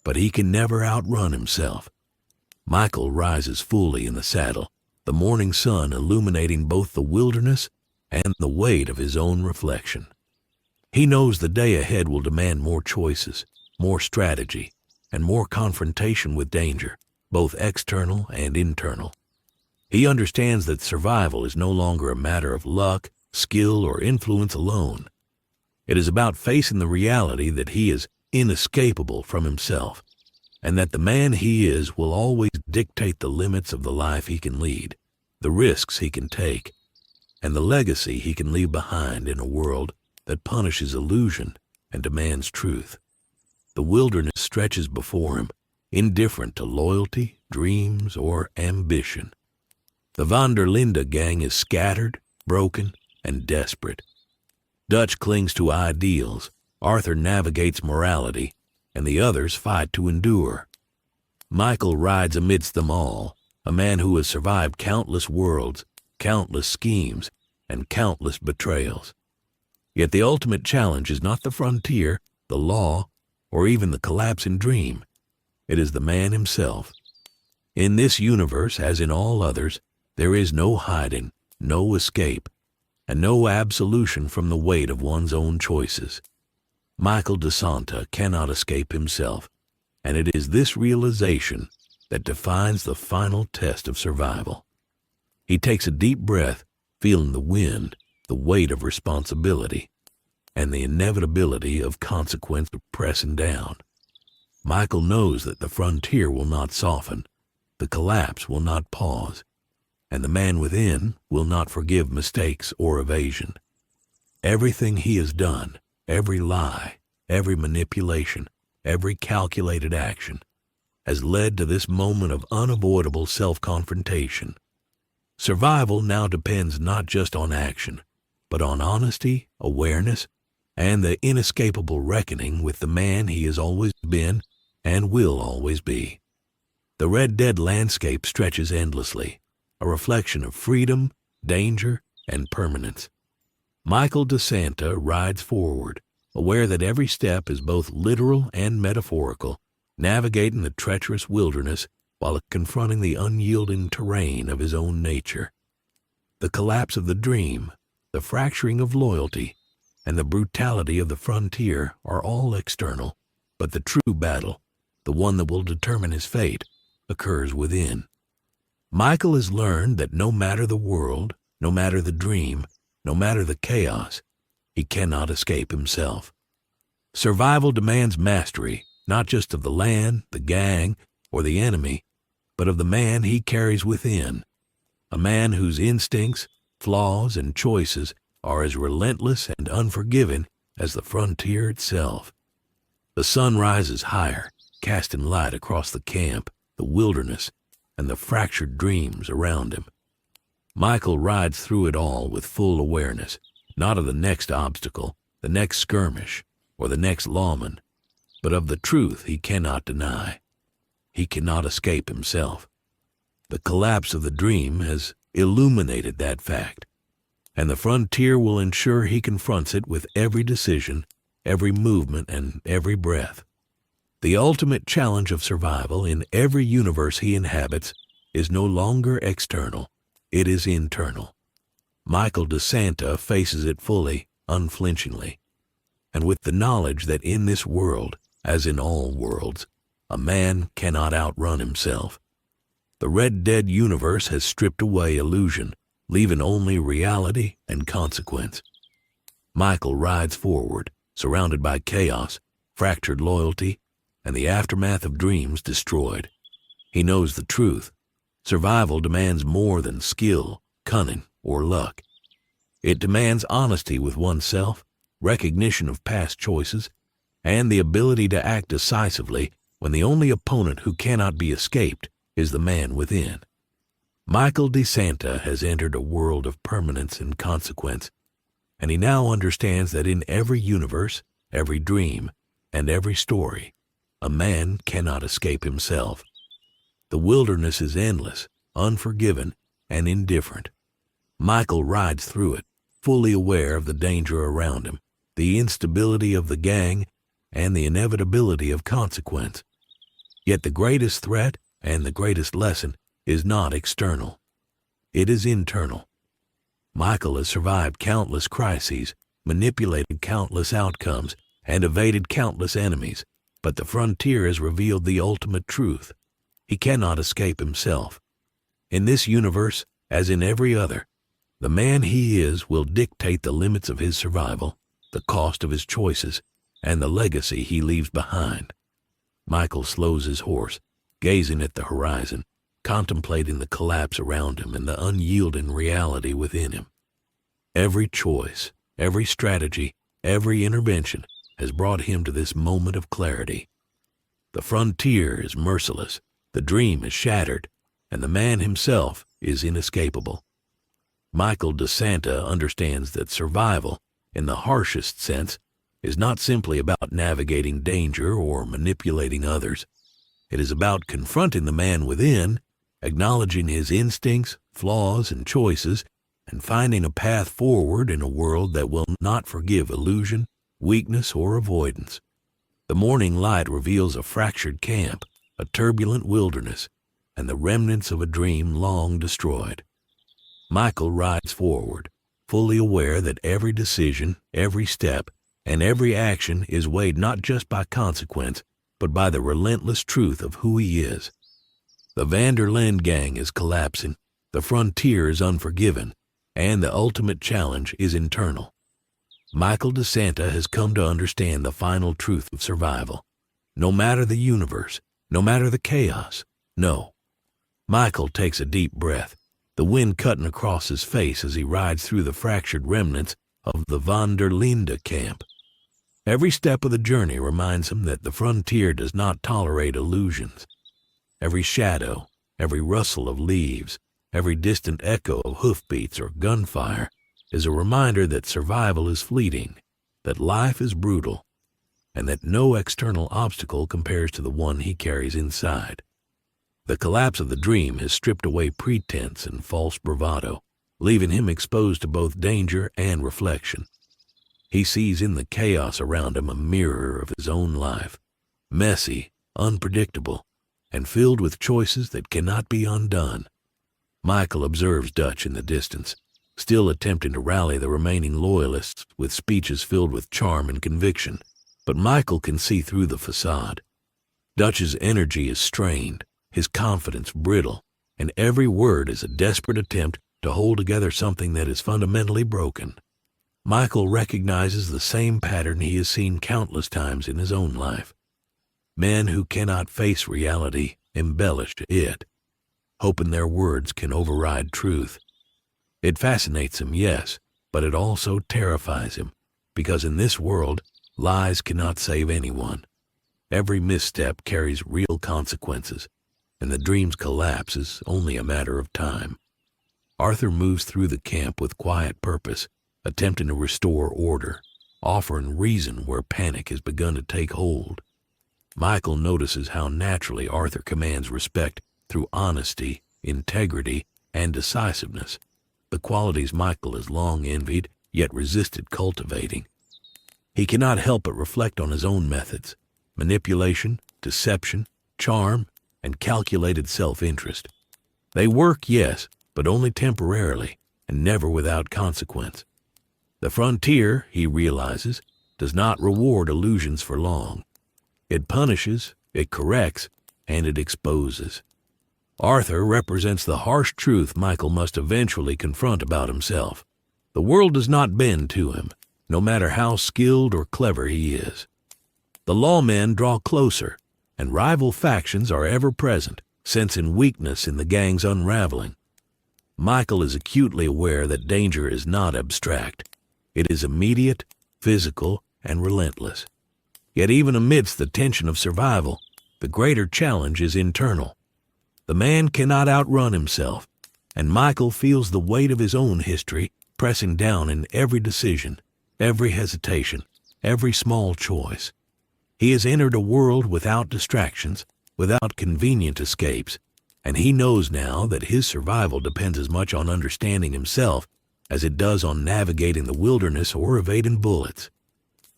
but he can never outrun himself. Michael rises fully in the saddle, the morning sun illuminating both the wilderness and the weight of his own reflection. He knows the day ahead will demand more choices, more strategy, and more confrontation with danger, both external and internal. He understands that survival is no longer a matter of luck, skill, or influence alone. It is about facing the reality that he is inescapable from himself, and that the man he is will always dictate the limits of the life he can lead, the risks he can take, and the legacy he can leave behind in a world that punishes illusion and demands truth. The wilderness stretches before him, indifferent to loyalty, dreams, or ambition. The Van der Linde gang is scattered, broken, and desperate. Dutch clings to ideals, Arthur navigates morality, and the others fight to endure. Michael rides amidst them all, a man who has survived countless worlds, countless schemes, and countless betrayals. Yet the ultimate challenge is not the frontier, the law, or even the collapsing dream. It is the man himself. In this universe, as in all others, there is no hiding, no escape, and no absolution from the weight of one's own choices. Michael DeSanta cannot escape himself, and it is this realization that defines the final test of survival. He takes a deep breath, feeling the wind, the weight of responsibility, and the inevitability of consequence pressing down. Michael knows that the frontier will not soften, the collapse will not pause, and the man within will not forgive mistakes or evasion. Everything he has done, every lie, every manipulation, every calculated action, has led to this moment of unavoidable self-confrontation. Survival now depends not just on action, but on honesty, awareness, and the inescapable reckoning with the man he has always been and will always be. The Red Dead landscape stretches endlessly, a reflection of freedom, danger, and permanence. Michael DeSanta rides forward, aware that every step is both literal and metaphorical, navigating the treacherous wilderness while confronting the unyielding terrain of his own nature. The collapse of the dream, the fracturing of loyalty, and the brutality of the frontier are all external, but the true battle, the one that will determine his fate, occurs within. Michael has learned that no matter the world, no matter the dream, no matter the chaos, he cannot escape himself. Survival demands mastery, not just of the land, the gang, or the enemy, but of the man he carries within, a man whose instincts, flaws, and choices are as relentless and unforgiving as the frontier itself. The sun rises higher, casting light across the camp, the wilderness, and the fractured dreams around him. Michael rides through it all with full awareness, not of the next obstacle, the next skirmish, or the next lawman, but of the truth he cannot deny. He cannot escape himself. The collapse of the dream has illuminated that fact, and the frontier will ensure he confronts it with every decision, every movement, and every breath. The ultimate challenge of survival in every universe he inhabits is no longer external, it is internal. Michael DeSanta faces it fully, unflinchingly, and with the knowledge that in this world, as in all worlds, a man cannot outrun himself. The Red Dead universe has stripped away illusion, leaving only reality and consequence. Michael rides forward, surrounded by chaos, fractured loyalty, and the aftermath of dreams destroyed. He knows the truth. Survival demands more than skill, cunning, or luck. It demands honesty with oneself, recognition of past choices, and the ability to act decisively when the only opponent who cannot be escaped is the man within. Michael DeSanta has entered a world of permanence and consequence, and he now understands that in every universe, every dream, and every story, a man cannot escape himself. The wilderness is endless, unforgiving, and indifferent. Michael rides through it, fully aware of the danger around him, the instability of the gang, and the inevitability of consequence. Yet the greatest threat and the greatest lesson is not external. It is internal. Michael has survived countless crises, manipulated countless outcomes, and evaded countless enemies, but the frontier has revealed the ultimate truth. He cannot escape himself. In this universe, as in every other, the man he is will dictate the limits of his survival, the cost of his choices, and the legacy he leaves behind. Michael slows his horse, gazing at the horizon, contemplating the collapse around him and the unyielding reality within him. Every choice, every strategy, every intervention has brought him to this moment of clarity. The frontier is merciless, the dream is shattered, and the man himself is inescapable. Michael DeSanta understands that survival, in the harshest sense, is not simply about navigating danger or manipulating others. It is about confronting the man within, acknowledging his instincts, flaws, and choices, and finding a path forward in a world that will not forgive illusion, weakness, or avoidance. The morning light reveals a fractured camp, a turbulent wilderness, and the remnants of a dream long destroyed. Michael rides forward, fully aware that every decision, every step, and every action is weighed not just by consequence, but by the relentless truth of who he is. The Van der Linde gang is collapsing, the frontier is unforgiven, and the ultimate challenge is internal. Michael DeSanta has come to understand the final truth of survival. No matter the universe, no matter the chaos, no. Michael takes a deep breath, the wind cutting across his face as he rides through the fractured remnants of the Van der Linde camp. Every step of the journey reminds him that the frontier does not tolerate illusions. Every shadow, every rustle of leaves, every distant echo of hoofbeats or gunfire is a reminder that survival is fleeting, that life is brutal, and that no external obstacle compares to the one he carries inside. The collapse of the dream has stripped away pretense and false bravado, leaving him exposed to both danger and reflection. He sees in the chaos around him a mirror of his own life, messy, unpredictable, and filled with choices that cannot be undone. Michael observes Dutch in the distance, still attempting to rally the remaining loyalists with speeches filled with charm and conviction, but Michael can see through the facade. Dutch's energy is strained, his confidence brittle, and every word is a desperate attempt to hold together something that is fundamentally broken. Michael recognizes the same pattern he has seen countless times in his own life. Men who cannot face reality embellish it, hoping their words can override truth. It fascinates him, yes, but it also terrifies him, because in this world, lies cannot save anyone. Every misstep carries real consequences, and the dream's collapse is only a matter of time. Arthur moves through the camp with quiet purpose, attempting to restore order, offering reason where panic has begun to take hold. Michael notices how naturally Arthur commands respect through honesty, integrity, and decisiveness, the qualities Michael has long envied yet resisted cultivating. He cannot help but reflect on his own methods: manipulation, deception, charm, and calculated self-interest. They work, yes, but only temporarily and never without consequence. The frontier, he realizes, does not reward illusions for long. It punishes, it corrects, and it exposes. Arthur represents the harsh truth Michael must eventually confront about himself. The world does not bend to him, no matter how skilled or clever he is. The lawmen draw closer, and rival factions are ever present, sensing weakness in the gang's unraveling. Michael is acutely aware that danger is not abstract. It is immediate, physical, and relentless. Yet even amidst the tension of survival, the greater challenge is internal. The man cannot outrun himself, and Michael feels the weight of his own history pressing down in every decision, every hesitation, every small choice. He has entered a world without distractions, without convenient escapes, and he knows now that his survival depends as much on understanding himself as it does on navigating the wilderness or evading bullets.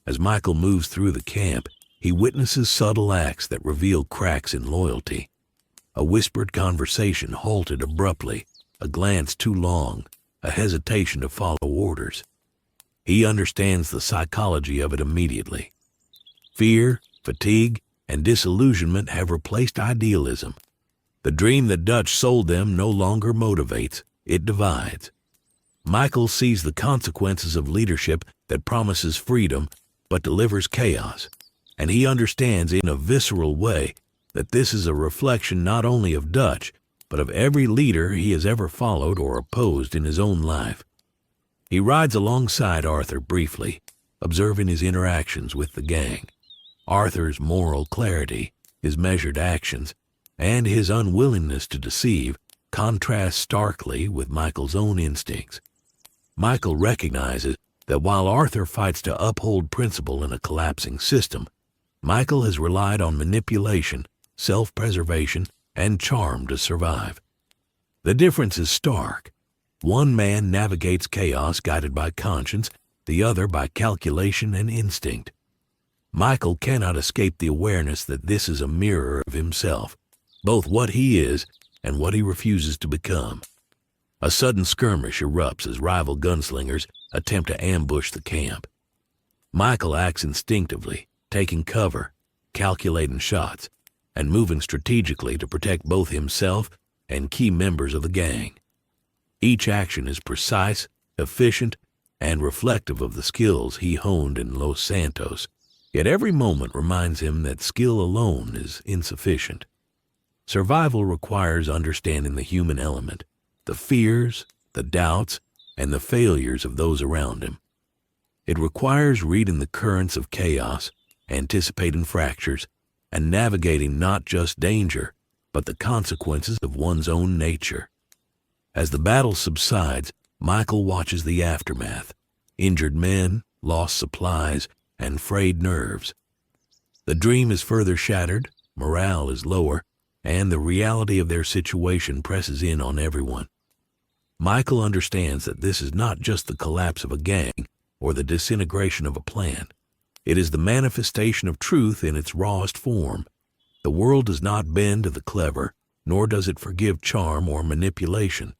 As Michael moves through the camp, he witnesses subtle acts that reveal cracks in loyalty. A whispered conversation halted abruptly, a glance too long, a hesitation to follow orders. He understands the psychology of it immediately. Fear, fatigue, and disillusionment have replaced idealism. The dream that Dutch sold them no longer motivates, it divides. Michael sees the consequences of leadership that promises freedom but delivers chaos, and he understands in a visceral way that this is a reflection not only of Dutch, but of every leader he has ever followed or opposed in his own life. He rides alongside Arthur briefly, observing his interactions with the gang. Arthur's moral clarity, his measured actions, and his unwillingness to deceive contrast starkly with Michael's own instincts. Michael recognizes that while Arthur fights to uphold principle in a collapsing system, Michael has relied on manipulation, self-preservation, and charm to survive. The difference is stark. One man navigates chaos guided by conscience, the other by calculation and instinct. Michael cannot escape the awareness that this is a mirror of himself, both what he is and what he refuses to become. A sudden skirmish erupts as rival gunslingers attempt to ambush the camp. Michael acts instinctively, taking cover, calculating shots, and moving strategically to protect both himself and key members of the gang. Each action is precise, efficient, and reflective of the skills he honed in Los Santos, yet every moment reminds him that skill alone is insufficient. Survival requires understanding the human element, the fears, the doubts, and the failures of those around him. It requires reading the currents of chaos, anticipating fractures, and navigating not just danger, but the consequences of one's own nature. As the battle subsides, Michael watches the aftermath: injured men, lost supplies, and frayed nerves. The dream is further shattered, morale is lower, and the reality of their situation presses in on everyone. Michael understands that this is not just the collapse of a gang or the disintegration of a plan. It is the manifestation of truth in its rawest form. The world does not bend to the clever, nor does it forgive charm or manipulation.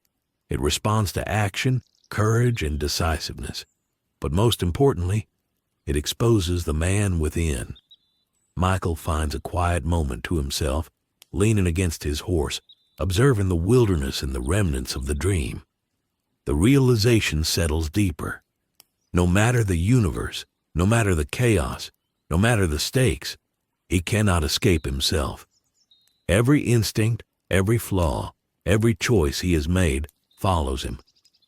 It responds to action, courage, and decisiveness. But most importantly, it exposes the man within. Michael finds a quiet moment to himself, leaning against his horse, observing the wilderness and the remnants of the dream. The realization settles deeper. No matter the universe, no matter the chaos, no matter the stakes, he cannot escape himself. Every instinct, every flaw, every choice he has made follows him,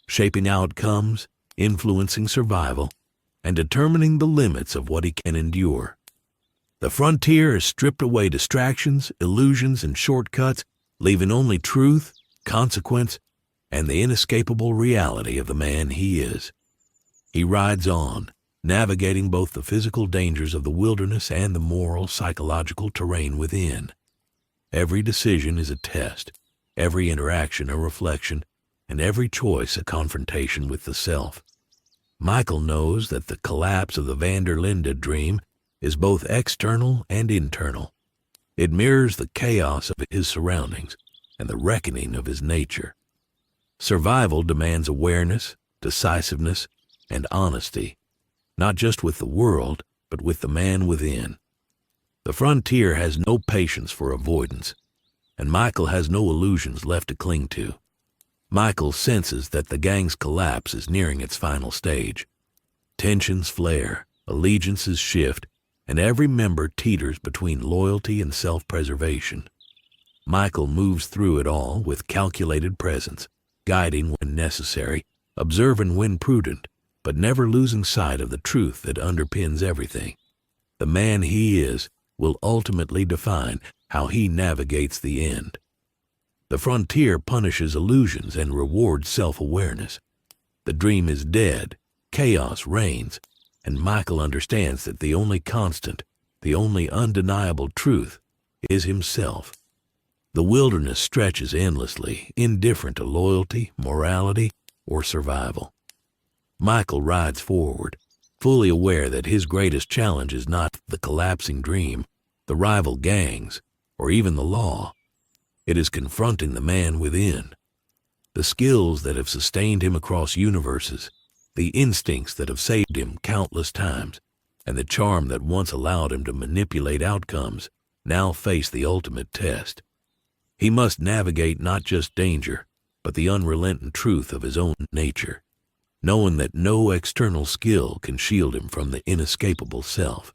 shaping outcomes, influencing survival, and determining the limits of what he can endure. The frontier has stripped away distractions, illusions, and shortcuts, leaving only truth, consequence, and the inescapable reality of the man he is. He rides on, navigating both the physical dangers of the wilderness and the moral, psychological terrain within. Every decision is a test, every interaction a reflection, and every choice a confrontation with the self. Michael knows that the collapse of the Linde dream is both external and internal. It mirrors the chaos of his surroundings and the reckoning of his nature. Survival demands awareness, decisiveness, and honesty, not just with the world, but with the man within. The frontier has no patience for avoidance, and Michael has no illusions left to cling to. Michael senses that the gang's collapse is nearing its final stage. Tensions flare, allegiances shift, and every member teeters between loyalty and self-preservation. Michael moves through it all with calculated presence, guiding when necessary, observing when prudent, but never losing sight of the truth that underpins everything. The man he is will ultimately define how he navigates the end. The frontier punishes illusions and rewards self-awareness. The dream is dead, chaos reigns, and Michael understands that the only constant, the only undeniable truth, is himself. The wilderness stretches endlessly, indifferent to loyalty, morality, or survival. Michael rides forward, fully aware that his greatest challenge is not the collapsing dream, the rival gangs, or even the law. It is confronting the man within. The skills that have sustained him across universes, the instincts that have saved him countless times, and the charm that once allowed him to manipulate outcomes now face the ultimate test. He must navigate not just danger, but the unrelenting truth of his own nature, knowing that no external skill can shield him from the inescapable self.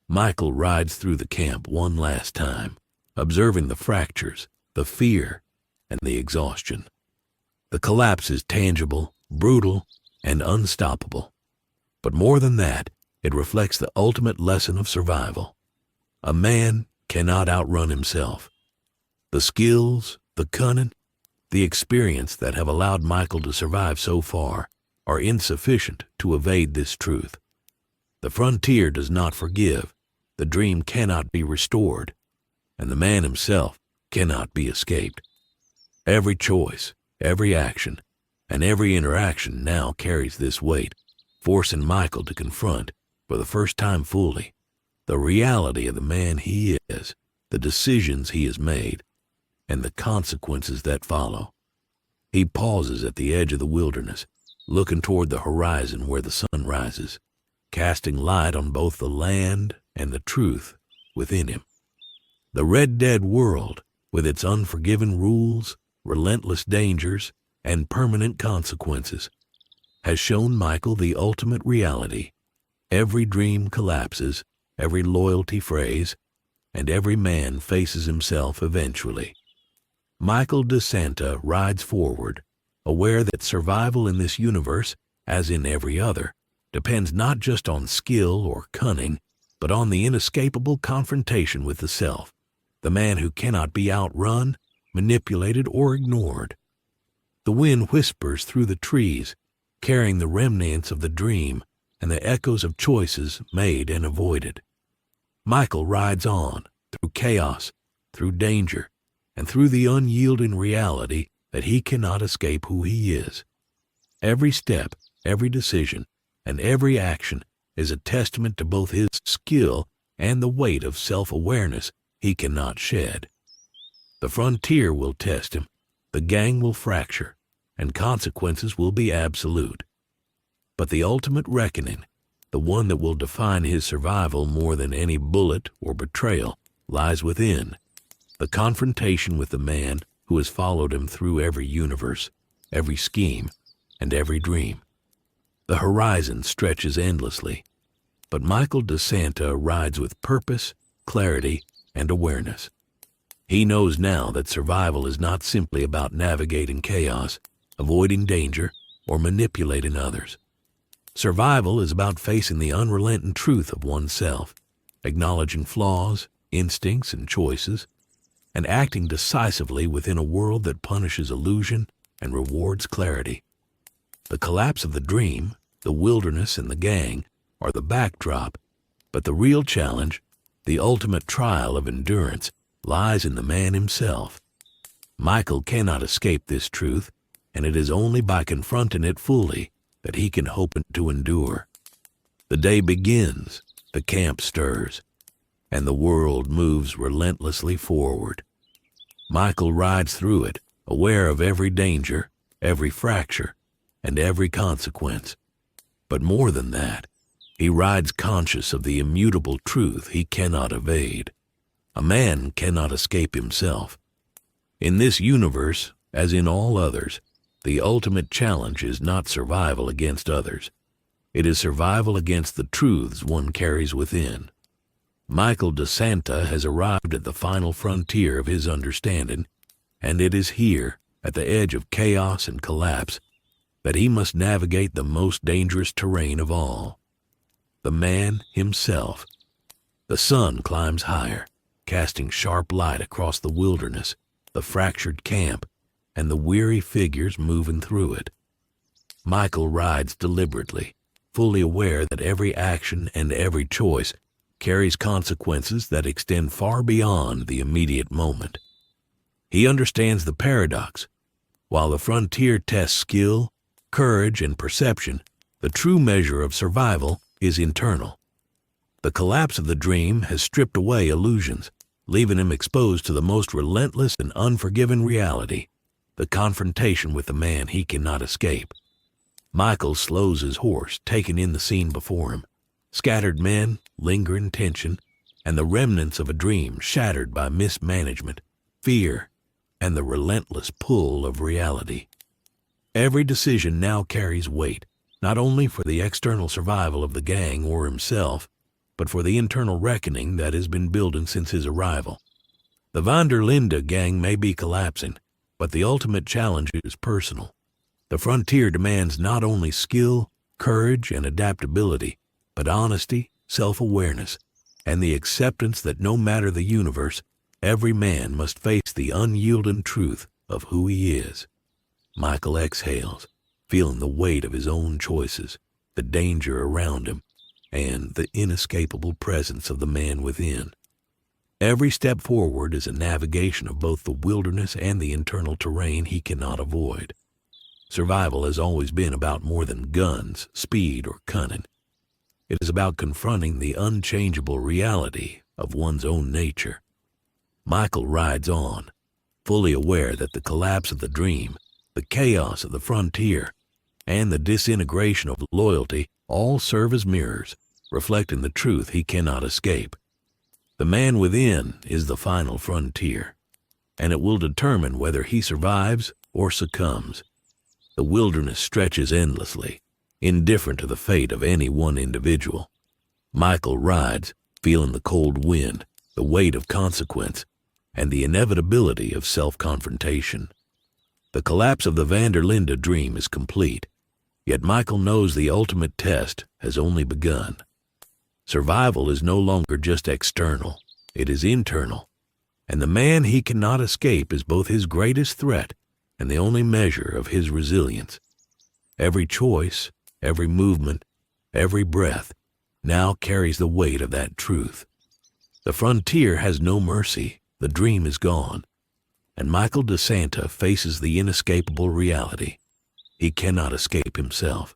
Michael rides through the camp one last time, observing the fractures, the fear, and the exhaustion. The collapse is tangible, brutal, and unstoppable. But more than that, it reflects the ultimate lesson of survival. A man cannot outrun himself. The skills, the cunning, the experience that have allowed Michael to survive so far are insufficient to evade this truth. The frontier does not forgive, the dream cannot be restored, and the man himself cannot be escaped. Every choice, every action, and every interaction now carries this weight, forcing Michael to confront, for the first time fully, the reality of the man he is, the decisions he has made, and the consequences that follow. He pauses at the edge of the wilderness, looking toward the horizon where the sun rises, casting light on both the land and the truth within him. The Red Dead world, with its unforgiving rules, relentless dangers, and permanent consequences, has shown Michael the ultimate reality. Every dream collapses, every loyalty frays, and every man faces himself eventually. Michael DeSanta rides forward, aware that survival in this universe, as in every other, depends not just on skill or cunning, but on the inescapable confrontation with the self, the man who cannot be outrun, manipulated, or ignored. The wind whispers through the trees, carrying the remnants of the dream and the echoes of choices made and avoided. Michael rides on, through chaos, through danger, and through the unyielding reality that he cannot escape who he is. Every step, every decision, and every action is a testament to both his skill and the weight of self-awareness he cannot shed. The frontier will test him, the gang will fracture, and consequences will be absolute. But the ultimate reckoning, the one that will define his survival more than any bullet or betrayal, lies within, the confrontation with the man who has followed him through every universe, every scheme, and every dream. The horizon stretches endlessly, but Michael DeSanta rides with purpose, clarity, and awareness. He knows now that survival is not simply about navigating chaos, avoiding danger, or manipulating others. Survival is about facing the unrelenting truth of oneself, acknowledging flaws, instincts, and choices, and acting decisively within a world that punishes illusion and rewards clarity. The collapse of the dream, the wilderness, and the gang are the backdrop, but the real challenge, the ultimate trial of endurance, lies in the man himself. Michael cannot escape this truth, and it is only by confronting it fully that he can hope to endure. The day begins, the camp stirs, and the world moves relentlessly forward. Michael rides through it, aware of every danger, every fracture, and every consequence. But more than that, he rides conscious of the immutable truth he cannot evade. A man cannot escape himself. In this universe, as in all others, the ultimate challenge is not survival against others. It is survival against the truths one carries within. Michael DeSanta has arrived at the final frontier of his understanding, and it is here, at the edge of chaos and collapse, that he must navigate the most dangerous terrain of all. The man himself. The sun climbs higher, casting sharp light across the wilderness, the fractured camp, and the weary figures moving through it. Michael rides deliberately, fully aware that every action and every choice carries consequences that extend far beyond the immediate moment. He understands the paradox. While the frontier tests skill, courage, and perception, the true measure of survival is internal. The collapse of the dream has stripped away illusions, leaving him exposed to the most relentless and unforgiving reality, the confrontation with the man he cannot escape. Michael slows his horse, taking in the scene before him. Scattered men, lingering tension, and the remnants of a dream shattered by mismanagement, fear, and the relentless pull of reality. Every decision now carries weight, not only for the external survival of the gang or himself, but for the internal reckoning that has been building since his arrival. The Linde gang may be collapsing, but the ultimate challenge is personal. The frontier demands not only skill, courage, and adaptability, but honesty, self-awareness, and the acceptance that no matter the universe, every man must face the unyielding truth of who he is. Michael exhales, feeling the weight of his own choices, the danger around him, and the inescapable presence of the man within. Every step forward is a navigation of both the wilderness and the internal terrain he cannot avoid. Survival has always been about more than guns, speed, or cunning. It is about confronting the unchangeable reality of one's own nature. Michael rides on, fully aware that the collapse of the dream, the chaos of the frontier, and the disintegration of loyalty all serve as mirrors, reflecting the truth he cannot escape. The man within is the final frontier, and it will determine whether he survives or succumbs. The wilderness stretches endlessly, indifferent to the fate of any one individual. Michael rides, feeling the cold wind, the weight of consequence, and the inevitability of self-confrontation. The collapse of the Linde dream is complete, yet Michael knows the ultimate test has only begun. Survival is no longer just external, it is internal, and the man he cannot escape is both his greatest threat and the only measure of his resilience. Every choice, every movement, every breath now carries the weight of that truth. The frontier has no mercy, the dream is gone, and Michael DeSanta faces the inescapable reality. He cannot escape himself.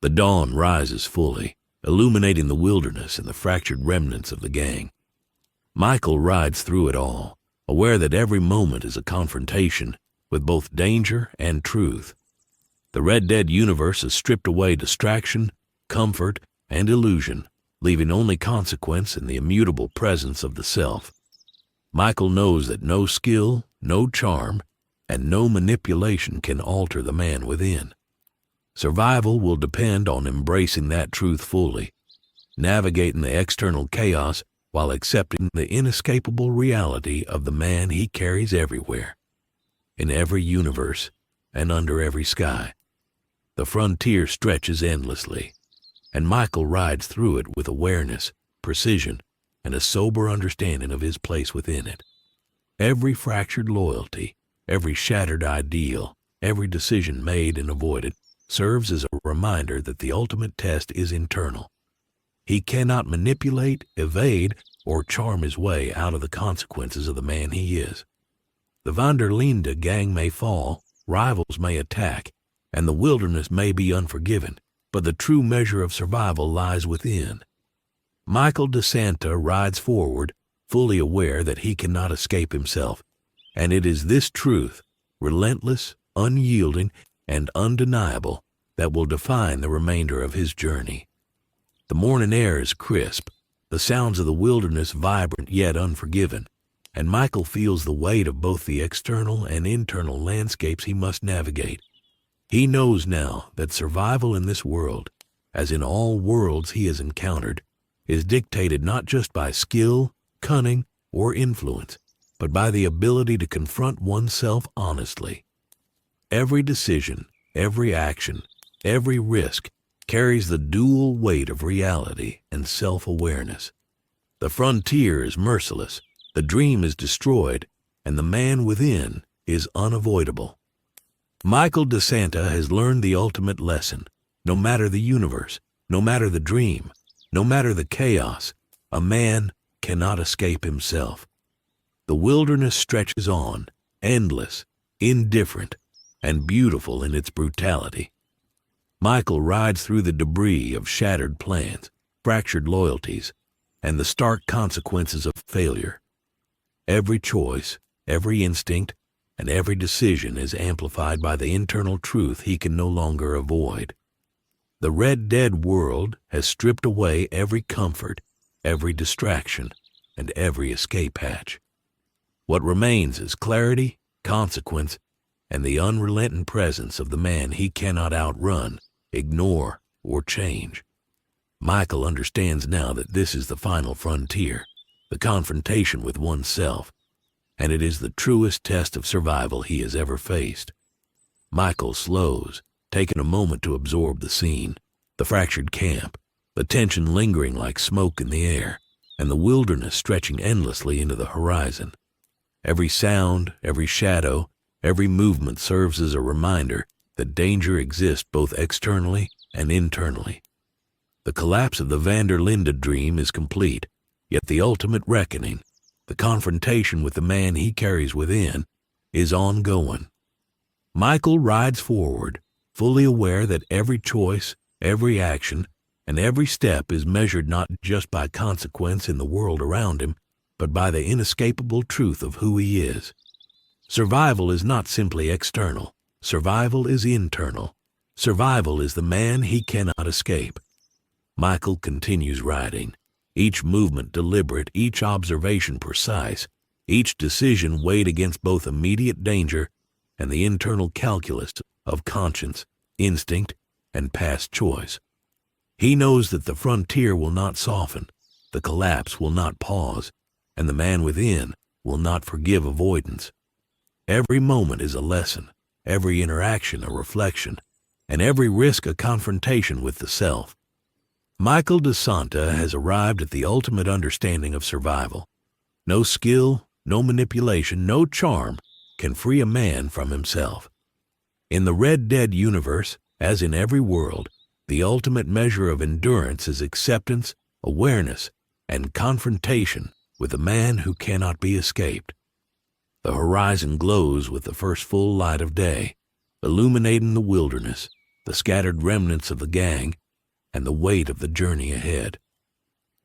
The dawn rises fully, illuminating the wilderness and the fractured remnants of the gang. Michael rides through it all, aware that every moment is a confrontation with both danger and truth. The Red Dead universe has stripped away distraction, comfort, and illusion, leaving only consequence in the immutable presence of the self. Michael knows that no skill, no charm, and no manipulation can alter the man within. Survival will depend on embracing that truth fully, navigating the external chaos while accepting the inescapable reality of the man he carries everywhere, in every universe and under every sky. The frontier stretches endlessly, and Michael rides through it with awareness, precision, and a sober understanding of his place within it. Every fractured loyalty, every shattered ideal, every decision made and avoided serves as a reminder that the ultimate test is internal. He cannot manipulate, evade, or charm his way out of the consequences of the man he is. The Linde gang may fall, rivals may attack, and the wilderness may be unforgiving, but the true measure of survival lies within. Michael DeSanta rides forward, fully aware that he cannot escape himself, and it is this truth, relentless, unyielding, and undeniable, that will define the remainder of his journey. The morning air is crisp, the sounds of the wilderness vibrant yet unforgiving, and Michael feels the weight of both the external and internal landscapes he must navigate. He knows now that survival in this world, as in all worlds he has encountered, is dictated not just by skill, cunning, or influence, but by the ability to confront oneself honestly. Every decision, every action, every risk carries the dual weight of reality and self-awareness. The frontier is merciless, the dream is destroyed, and the man within is unavoidable. Michael DeSanta has learned the ultimate lesson. No matter the universe, no matter the dream, no matter the chaos, a man cannot escape himself. The wilderness stretches on, endless, indifferent, and beautiful in its brutality. Michael rides through the debris of shattered plans, fractured loyalties, and the stark consequences of failure. Every choice, every instinct, and every decision is amplified by the internal truth he can no longer avoid. The Red Dead world has stripped away every comfort, every distraction, and every escape hatch. What remains is clarity, consequence, and the unrelenting presence of the man he cannot outrun, ignore, or change. Michael understands now that this is the final frontier, the confrontation with oneself, and it is the truest test of survival he has ever faced. Michael slows, taking a moment to absorb the scene, the fractured camp, the tension lingering like smoke in the air, and the wilderness stretching endlessly into the horizon. Every sound, every shadow, every movement serves as a reminder that danger exists both externally and internally. The collapse of the Linde dream is complete, yet the ultimate reckoning, the confrontation with the man he carries within, is ongoing. Michael rides forward, fully aware that every choice, every action, and every step is measured not just by consequence in the world around him, but by the inescapable truth of who he is. Survival is not simply external. Survival is internal. Survival is the man he cannot escape. Michael continues riding, each movement deliberate, each observation precise, each decision weighed against both immediate danger and the internal calculus of conscience, instinct, and past choice. He knows that the frontier will not soften, the collapse will not pause, and the man within will not forgive avoidance. Every moment is a lesson, every interaction a reflection, and every risk a confrontation with the self. Michael DeSanta has arrived at the ultimate understanding of survival. No skill, no manipulation, no charm can free a man from himself. In the Red Dead universe, as in every world, the ultimate measure of endurance is acceptance, awareness, and confrontation with the man who cannot be escaped. The horizon glows with the first full light of day, illuminating the wilderness, the scattered remnants of the gang, and the weight of the journey ahead.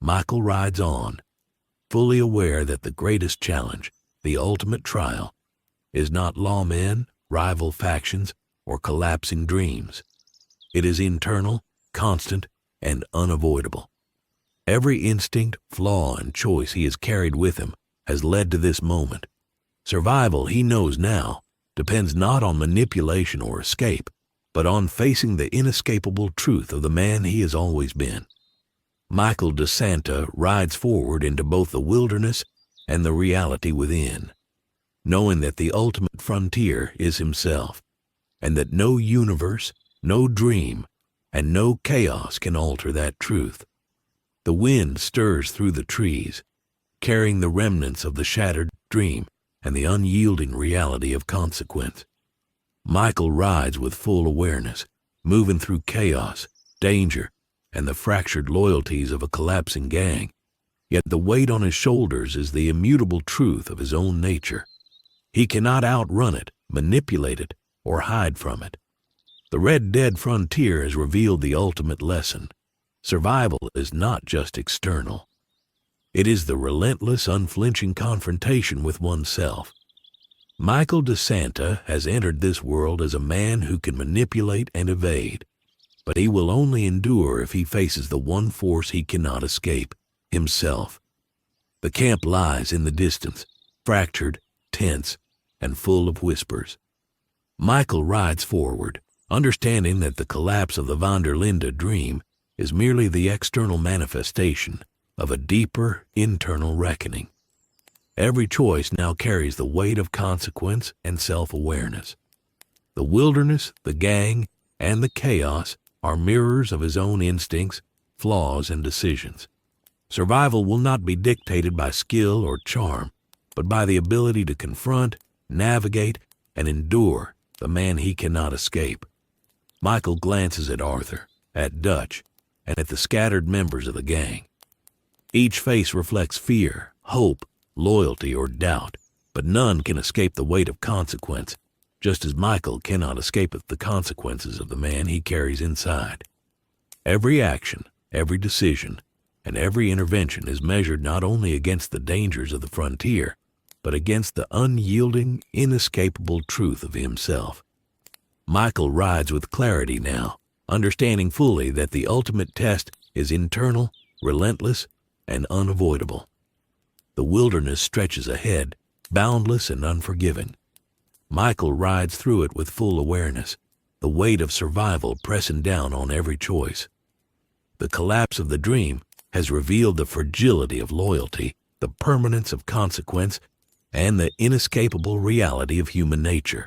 Michael rides on, fully aware that the greatest challenge, the ultimate trial, is not lawmen, rival factions, or collapsing dreams. It is internal, constant, and unavoidable. Every instinct, flaw, and choice he has carried with him has led to this moment. Survival, he knows now, depends not on manipulation or escape, but on facing the inescapable truth of the man he has always been. Michael DeSanta rides forward into both the wilderness and the reality within, knowing that the ultimate frontier is himself, and that no universe, no dream, and no chaos can alter that truth. The wind stirs through the trees, carrying the remnants of the shattered dream and the unyielding reality of consequence. Michael rides with full awareness, moving through chaos, danger, and the fractured loyalties of a collapsing gang. Yet the weight on his shoulders is the immutable truth of his own nature. He cannot outrun it, manipulate it, or hide from it. The Red Dead frontier has revealed the ultimate lesson. Survival is not just external. It is the relentless, unflinching confrontation with oneself. Michael DeSanta has entered this world as a man who can manipulate and evade, but he will only endure if he faces the one force he cannot escape, himself. The camp lies in the distance, fractured, tense, and full of whispers. Michael rides forward, understanding that the collapse of the Linde dream is merely the external manifestation of a deeper internal reckoning. Every choice now carries the weight of consequence and self-awareness. The wilderness, the gang, and the chaos are mirrors of his own instincts, flaws, and decisions. Survival will not be dictated by skill or charm, but by the ability to confront, navigate, and endure the man he cannot escape. Michael glances at Arthur, at Dutch, and at the scattered members of the gang. Each face reflects fear, hope, loyalty, or doubt, but none can escape the weight of consequence, just as Michael cannot escape the consequences of the man he carries inside. Every action, every decision, and every intervention is measured not only against the dangers of the frontier, but against the unyielding, inescapable truth of himself. Michael rides with clarity now, understanding fully that the ultimate test is internal, relentless, and unavoidable. The wilderness stretches ahead, boundless and unforgiving. Michael rides through it with full awareness, the weight of survival pressing down on every choice. The collapse of the dream has revealed the fragility of loyalty, the permanence of consequence, and the inescapable reality of human nature.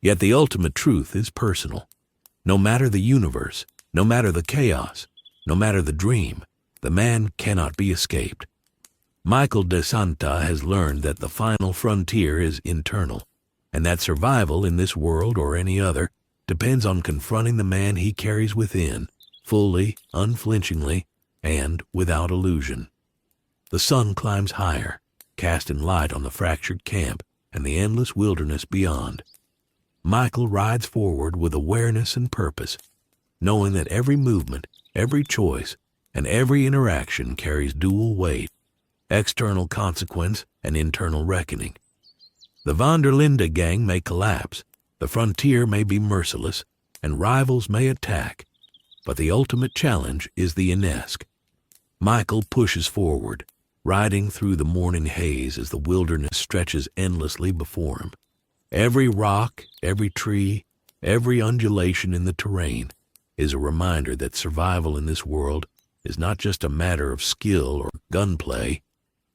Yet the ultimate truth is personal. No matter the universe, no matter the chaos, no matter the dream, the man cannot be escaped. Michael de Santa has learned that the final frontier is internal, and that survival in this world or any other depends on confronting the man he carries within, fully, unflinchingly, and without illusion. The sun climbs higher, casting light on the fractured camp and the endless wilderness beyond. Michael rides forward with awareness and purpose, knowing that every movement, every choice, and every interaction carries dual weight, external consequence and internal reckoning. The van der Linde gang may collapse, the frontier may be merciless, and rivals may attack, but the ultimate challenge is the Inesque. Michael pushes forward, riding through the morning haze as the wilderness stretches endlessly before him. Every rock, every tree, every undulation in the terrain is a reminder that survival in this world is not just a matter of skill or gunplay.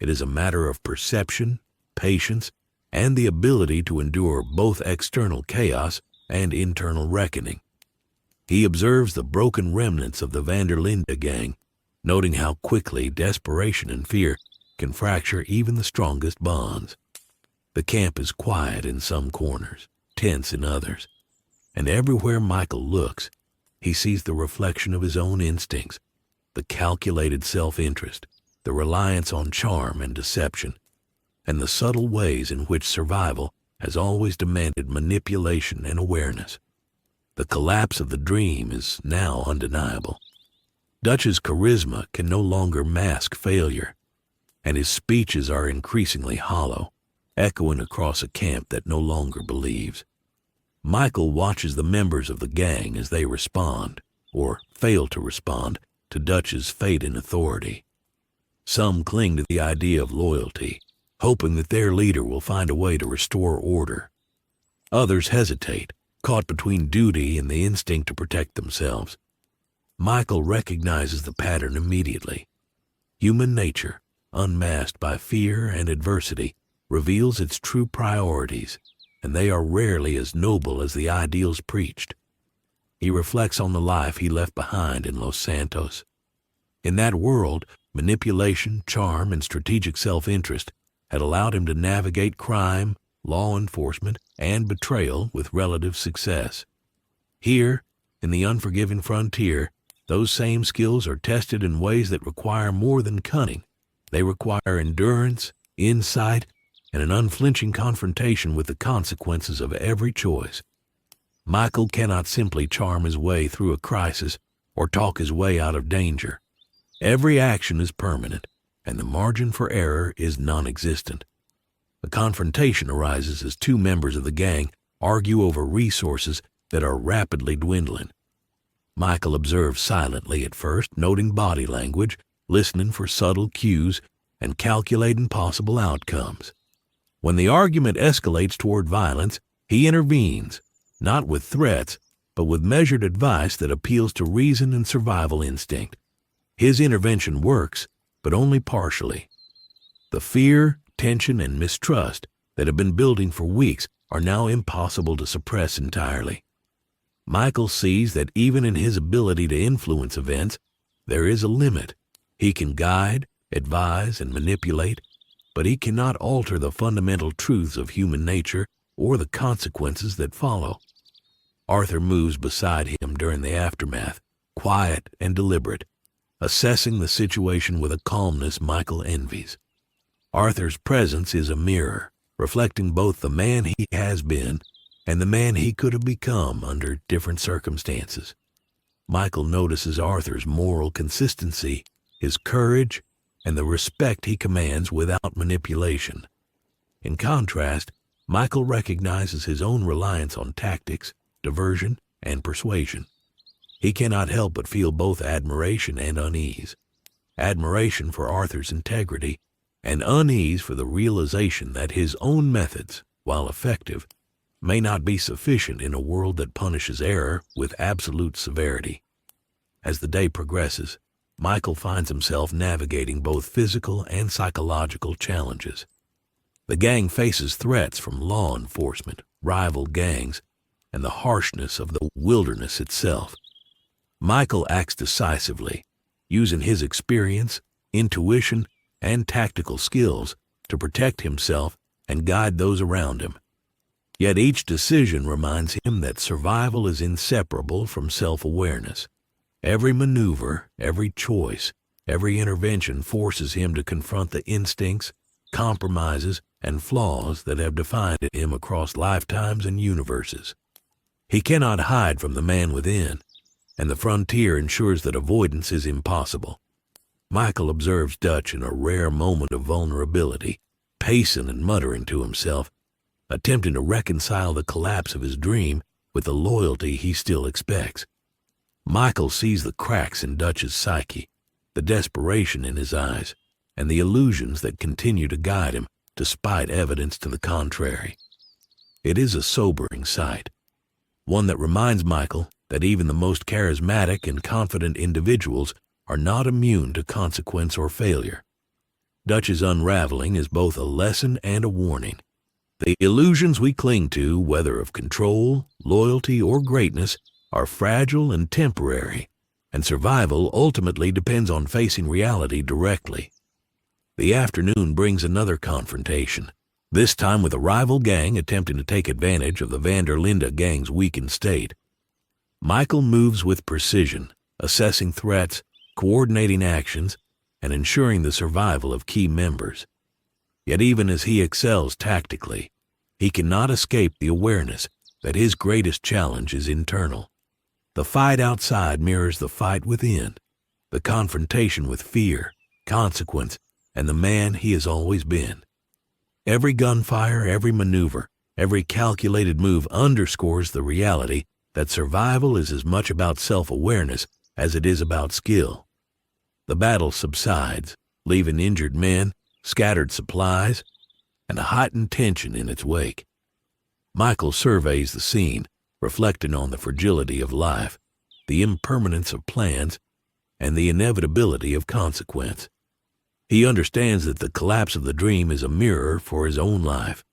It is a matter of perception, patience, and the ability to endure both external chaos and internal reckoning. He observes the broken remnants of the van der Linde gang, noting how quickly desperation and fear can fracture even the strongest bonds. The camp is quiet in some corners, tense in others, and everywhere Michael looks, he sees the reflection of his own instincts, the calculated self-interest, the reliance on charm and deception, and the subtle ways in which survival has always demanded manipulation and awareness. The collapse of the dream is now undeniable. Dutch's charisma can no longer mask failure, and his speeches are increasingly hollow, echoing across a camp that no longer believes. Michael watches the members of the gang as they respond, or fail to respond, to Dutch's fate and authority. Some cling to the idea of loyalty, hoping that their leader will find a way to restore order. Others hesitate, caught between duty and the instinct to protect themselves. Michael recognizes the pattern immediately. Human nature, unmasked by fear and adversity, reveals its true priorities, and they are rarely as noble as the ideals preached. He reflects on the life he left behind in Los Santos. In that world, manipulation, charm, and strategic self-interest had allowed him to navigate crime, law enforcement, and betrayal with relative success. Here, in the unforgiving frontier, those same skills are tested in ways that require more than cunning. They require endurance, insight, and an unflinching confrontation with the consequences of every choice. Michael cannot simply charm his way through a crisis or talk his way out of danger. Every action is permanent, and the margin for error is non-existent. The confrontation arises as two members of the gang argue over resources that are rapidly dwindling. Michael observes silently at first, noting body language, listening for subtle cues, and calculating possible outcomes. When the argument escalates toward violence, he intervenes, not with threats, but with measured advice that appeals to reason and survival instinct. His intervention works, but only partially. The fear, tension, and mistrust that have been building for weeks are now impossible to suppress entirely. Michael sees that even in his ability to influence events, there is a limit. He can guide, advise, and manipulate, but he cannot alter the fundamental truths of human nature or the consequences that follow. Arthur moves beside him during the aftermath, quiet and deliberate, assessing the situation with a calmness Michael envies. Arthur's presence is a mirror, reflecting both the man he has been and the man he could have become under different circumstances. Michael notices Arthur's moral consistency, his courage, and the respect he commands without manipulation. In contrast, Michael recognizes his own reliance on tactics, diversion, and persuasion. He cannot help but feel both admiration and unease. Admiration for Arthur's integrity, and unease for the realization that his own methods, while effective, may not be sufficient in a world that punishes error with absolute severity. As the day progresses, Michael finds himself navigating both physical and psychological challenges. The gang faces threats from law enforcement, rival gangs, and the harshness of the wilderness itself. Michael acts decisively, using his experience, intuition, and tactical skills to protect himself and guide those around him. Yet each decision reminds him that survival is inseparable from self-awareness. Every maneuver, every choice, every intervention forces him to confront the instincts, compromises, and flaws that have defined him across lifetimes and universes. He cannot hide from the man within, and the frontier ensures that avoidance is impossible. Michael observes Dutch in a rare moment of vulnerability, pacing and muttering to himself, attempting to reconcile the collapse of his dream with the loyalty he still expects. Michael sees the cracks in Dutch's psyche, the desperation in his eyes, and the illusions that continue to guide him despite evidence to the contrary. It is a sobering sight, one that reminds Michael that even the most charismatic and confident individuals are not immune to consequence or failure. Dutch's unraveling is both a lesson and a warning. The illusions we cling to, whether of control, loyalty, or greatness, are fragile and temporary, and survival ultimately depends on facing reality directly. The afternoon brings another confrontation, this time with a rival gang attempting to take advantage of the Linde gang's weakened state. Michael moves with precision, assessing threats, coordinating actions, and ensuring the survival of key members. Yet even as he excels tactically, he cannot escape the awareness that his greatest challenge is internal. The fight outside mirrors the fight within, the confrontation with fear, consequence, and the man he has always been. Every gunfire, every maneuver, every calculated move underscores the reality that survival is as much about self-awareness as it is about skill. The battle subsides, leaving injured men, scattered supplies, and a heightened tension in its wake. Michael surveys the scene, reflecting on the fragility of life, the impermanence of plans, and the inevitability of consequence. He understands that the collapse of the dream is a mirror for his own life.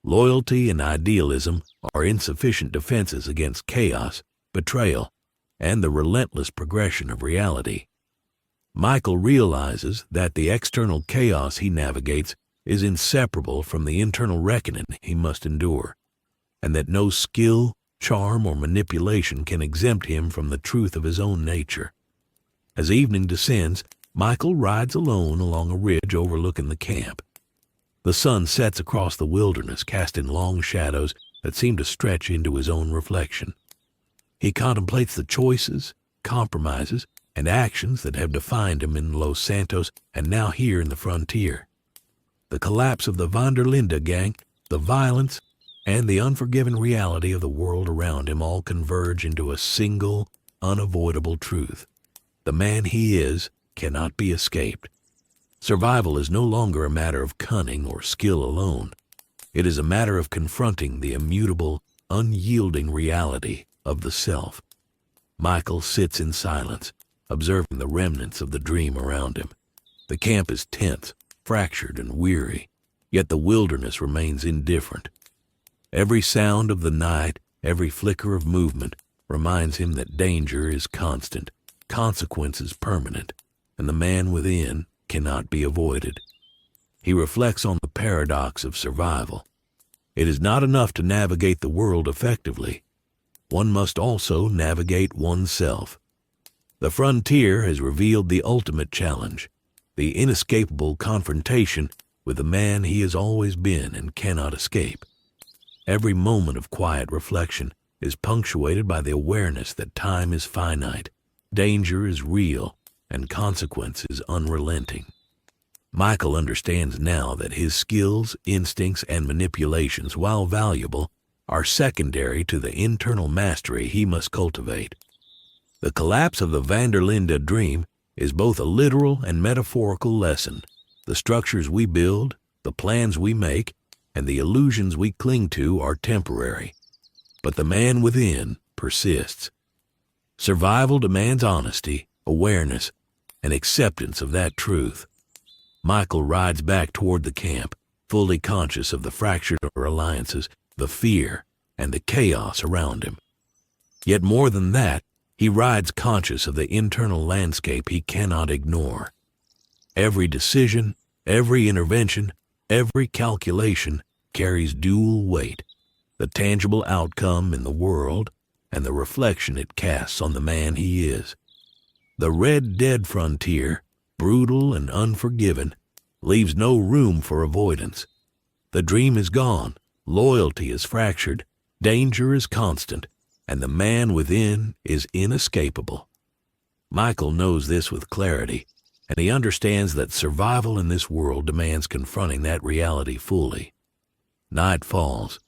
Loyalty and idealism are insufficient defenses against chaos, betrayal, and the relentless progression of reality. Michael realizes that the external chaos he navigates is inseparable from the internal reckoning he must endure, and that no skill, charm, or manipulation can exempt him from the truth of his own nature. As evening descends, Michael rides alone along a ridge overlooking the camp. The sun sets across the wilderness, casting long shadows that seem to stretch into his own reflection. He contemplates the choices, compromises, and actions that have defined him in Los Santos and now here in the frontier. The collapse of the Linde gang, the violence, and the unforgiving reality of the world around him all converge into a single, unavoidable truth. The man he is cannot be escaped. Survival is no longer a matter of cunning or skill alone. It is a matter of confronting the immutable, unyielding reality of the self. Michael sits in silence, observing the remnants of the dream around him. The camp is tense, fractured, and weary, yet the wilderness remains indifferent. Every sound of the night, every flicker of movement reminds him that danger is constant, consequences permanent, and the man within cannot be avoided. He reflects on the paradox of survival. It is not enough to navigate the world effectively. One must also navigate oneself. The frontier has revealed the ultimate challenge, the inescapable confrontation with the man he has always been and cannot escape. Every moment of quiet reflection is punctuated by the awareness that time is finite, danger is real, and consequence is unrelenting. Michael understands now that his skills, instincts, and manipulations, while valuable, are secondary to the internal mastery he must cultivate. The collapse of the Linde dream is both a literal and metaphorical lesson. The structures we build, the plans we make, and the illusions we cling to are temporary, but the man within persists. Survival demands honesty, awareness, and acceptance of that truth. Michael rides back toward the camp, fully conscious of the fractured alliances, the fear, and the chaos around him. Yet more than that, he rides conscious of the internal landscape he cannot ignore. Every decision, every intervention, every calculation carries dual weight, the tangible outcome in the world and the reflection it casts on the man he is. The red dead frontier, brutal and unforgiving, leaves no room for avoidance. The dream is gone, loyalty is fractured, danger is constant, and the man within is inescapable. Michael knows this with clarity, and he understands that survival in this world demands confronting that reality fully. Night falls,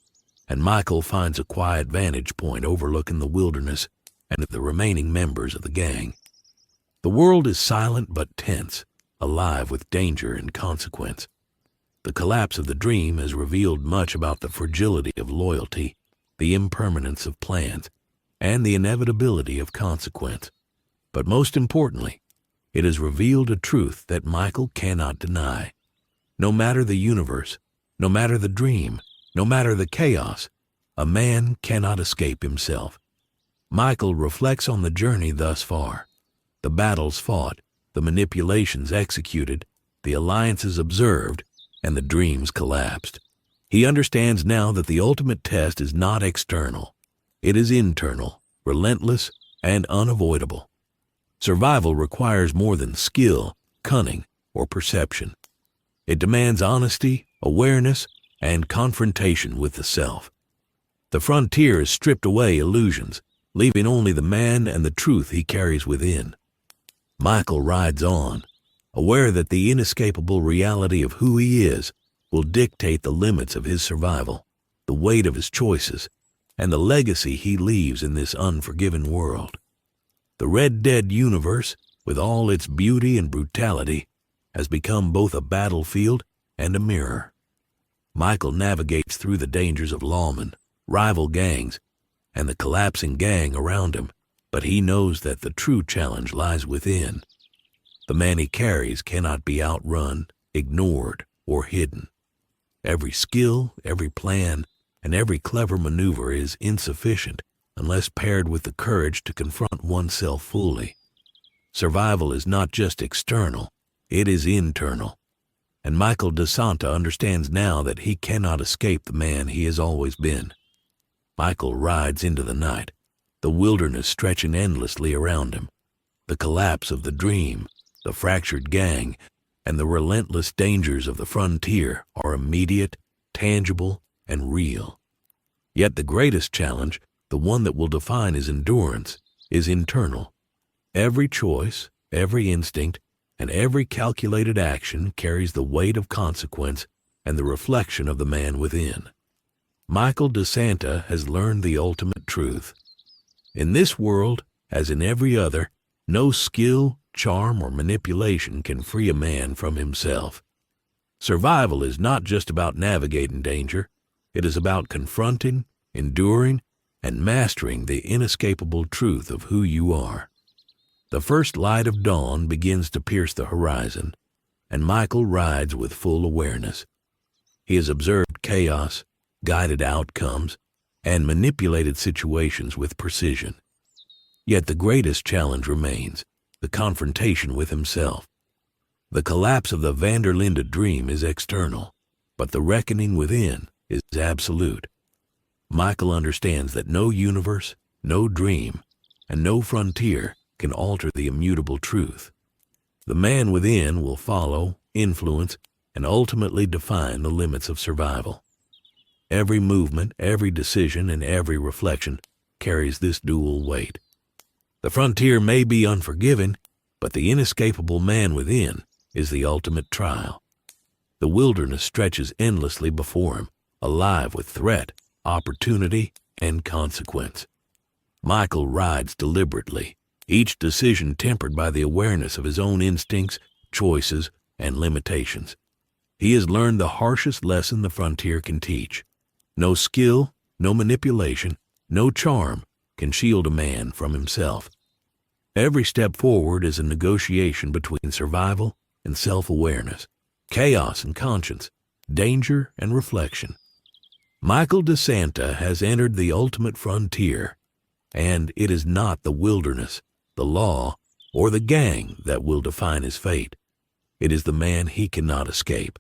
and Michael finds a quiet vantage point overlooking the wilderness and the remaining members of the gang. The world is silent but tense, alive with danger and consequence. The collapse of the dream has revealed much about the fragility of loyalty, the impermanence of plans, and the inevitability of consequence. But most importantly, it has revealed a truth that Michael cannot deny. No matter the universe, no matter the dream, no matter the chaos, a man cannot escape himself. Michael reflects on the journey thus far, the battles fought, the manipulations executed, the alliances observed, and the dreams collapsed. He understands now that the ultimate test is not external. It is internal, relentless, and unavoidable. Survival requires more than skill, cunning, or perception. It demands honesty, awareness, and confrontation with the self. The frontier has stripped away illusions, leaving only the man and the truth he carries within. Michael rides on, aware that the inescapable reality of who he is will dictate the limits of his survival, the weight of his choices, and the legacy he leaves in this unforgiving world. The Red Dead universe, with all its beauty and brutality, has become both a battlefield and a mirror. Michael navigates through the dangers of lawmen, rival gangs, and the collapsing gang around him, but he knows that the true challenge lies within. The man he carries cannot be outrun, ignored, or hidden. Every skill, every plan, and every clever maneuver is insufficient unless paired with the courage to confront oneself fully. Survival is not just external, it is internal. And Michael DeSanta understands now that he cannot escape the man he has always been. Michael rides into the night, the wilderness stretching endlessly around him. The collapse of the dream, the fractured gang, and the relentless dangers of the frontier are immediate, tangible, and real. Yet the greatest challenge, the one that will define his endurance, is internal. Every choice, every instinct, and every calculated action carries the weight of consequence and the reflection of the man within. Michael DeSanta has learned the ultimate truth. In this world, as in every other, no skill, charm, or manipulation can free a man from himself. Survival is not just about navigating danger. It is about confronting, enduring, and mastering the inescapable truth of who you are. The first light of dawn begins to pierce the horizon, and Michael rides with full awareness. He has observed chaos, guided outcomes, and manipulated situations with precision. Yet the greatest challenge remains, the confrontation with himself. The collapse of the Linde dream is external, but the reckoning within, is absolute. Michael understands that no universe, no dream, and no frontier can alter the immutable truth. The man within will follow, influence, and ultimately define the limits of survival. Every movement, every decision, and every reflection carries this dual weight. The frontier may be unforgiving, but the inescapable man within is the ultimate trial. The wilderness stretches endlessly before him, alive with threat, opportunity, and consequence. Michael rides deliberately, each decision tempered by the awareness of his own instincts, choices, and limitations. He has learned the harshest lesson the frontier can teach. No skill, no manipulation, no charm can shield a man from himself. Every step forward is a negotiation between survival and self-awareness, chaos and conscience, danger and reflection. Michael DeSanta has entered the ultimate frontier, and it is not the wilderness, the law, or the gang that will define his fate. It is the man he cannot escape.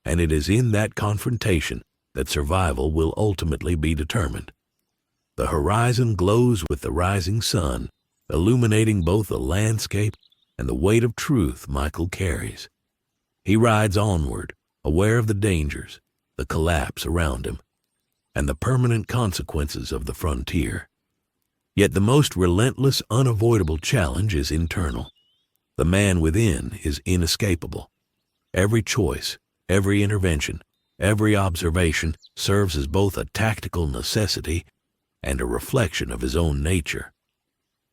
And it is in that confrontation that survival will ultimately be determined. The horizon glows with the rising sun, illuminating both the landscape and the weight of truth Michael carries. He rides onward, aware of the dangers, the collapse around him, and the permanent consequences of the frontier. Yet the most relentless, unavoidable challenge is internal. The man within is inescapable. Every choice, every intervention, every observation serves as both a tactical necessity and a reflection of his own nature.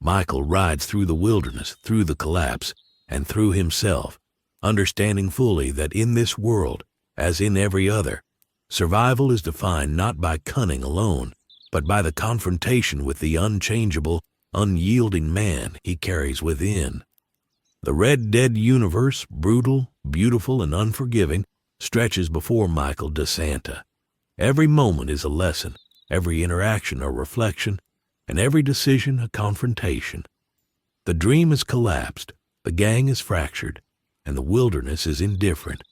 Michael rides through the wilderness, through the collapse, and through himself, understanding fully that in this world, as in every other, survival is defined not by cunning alone, but by the confrontation with the unchangeable, unyielding man he carries within. The Red Dead universe, brutal, beautiful, and unforgiving, stretches before Michael DeSanta. Every moment is a lesson, every interaction a reflection, and every decision a confrontation. The dream is collapsed, the gang is fractured, and the wilderness is indifferent.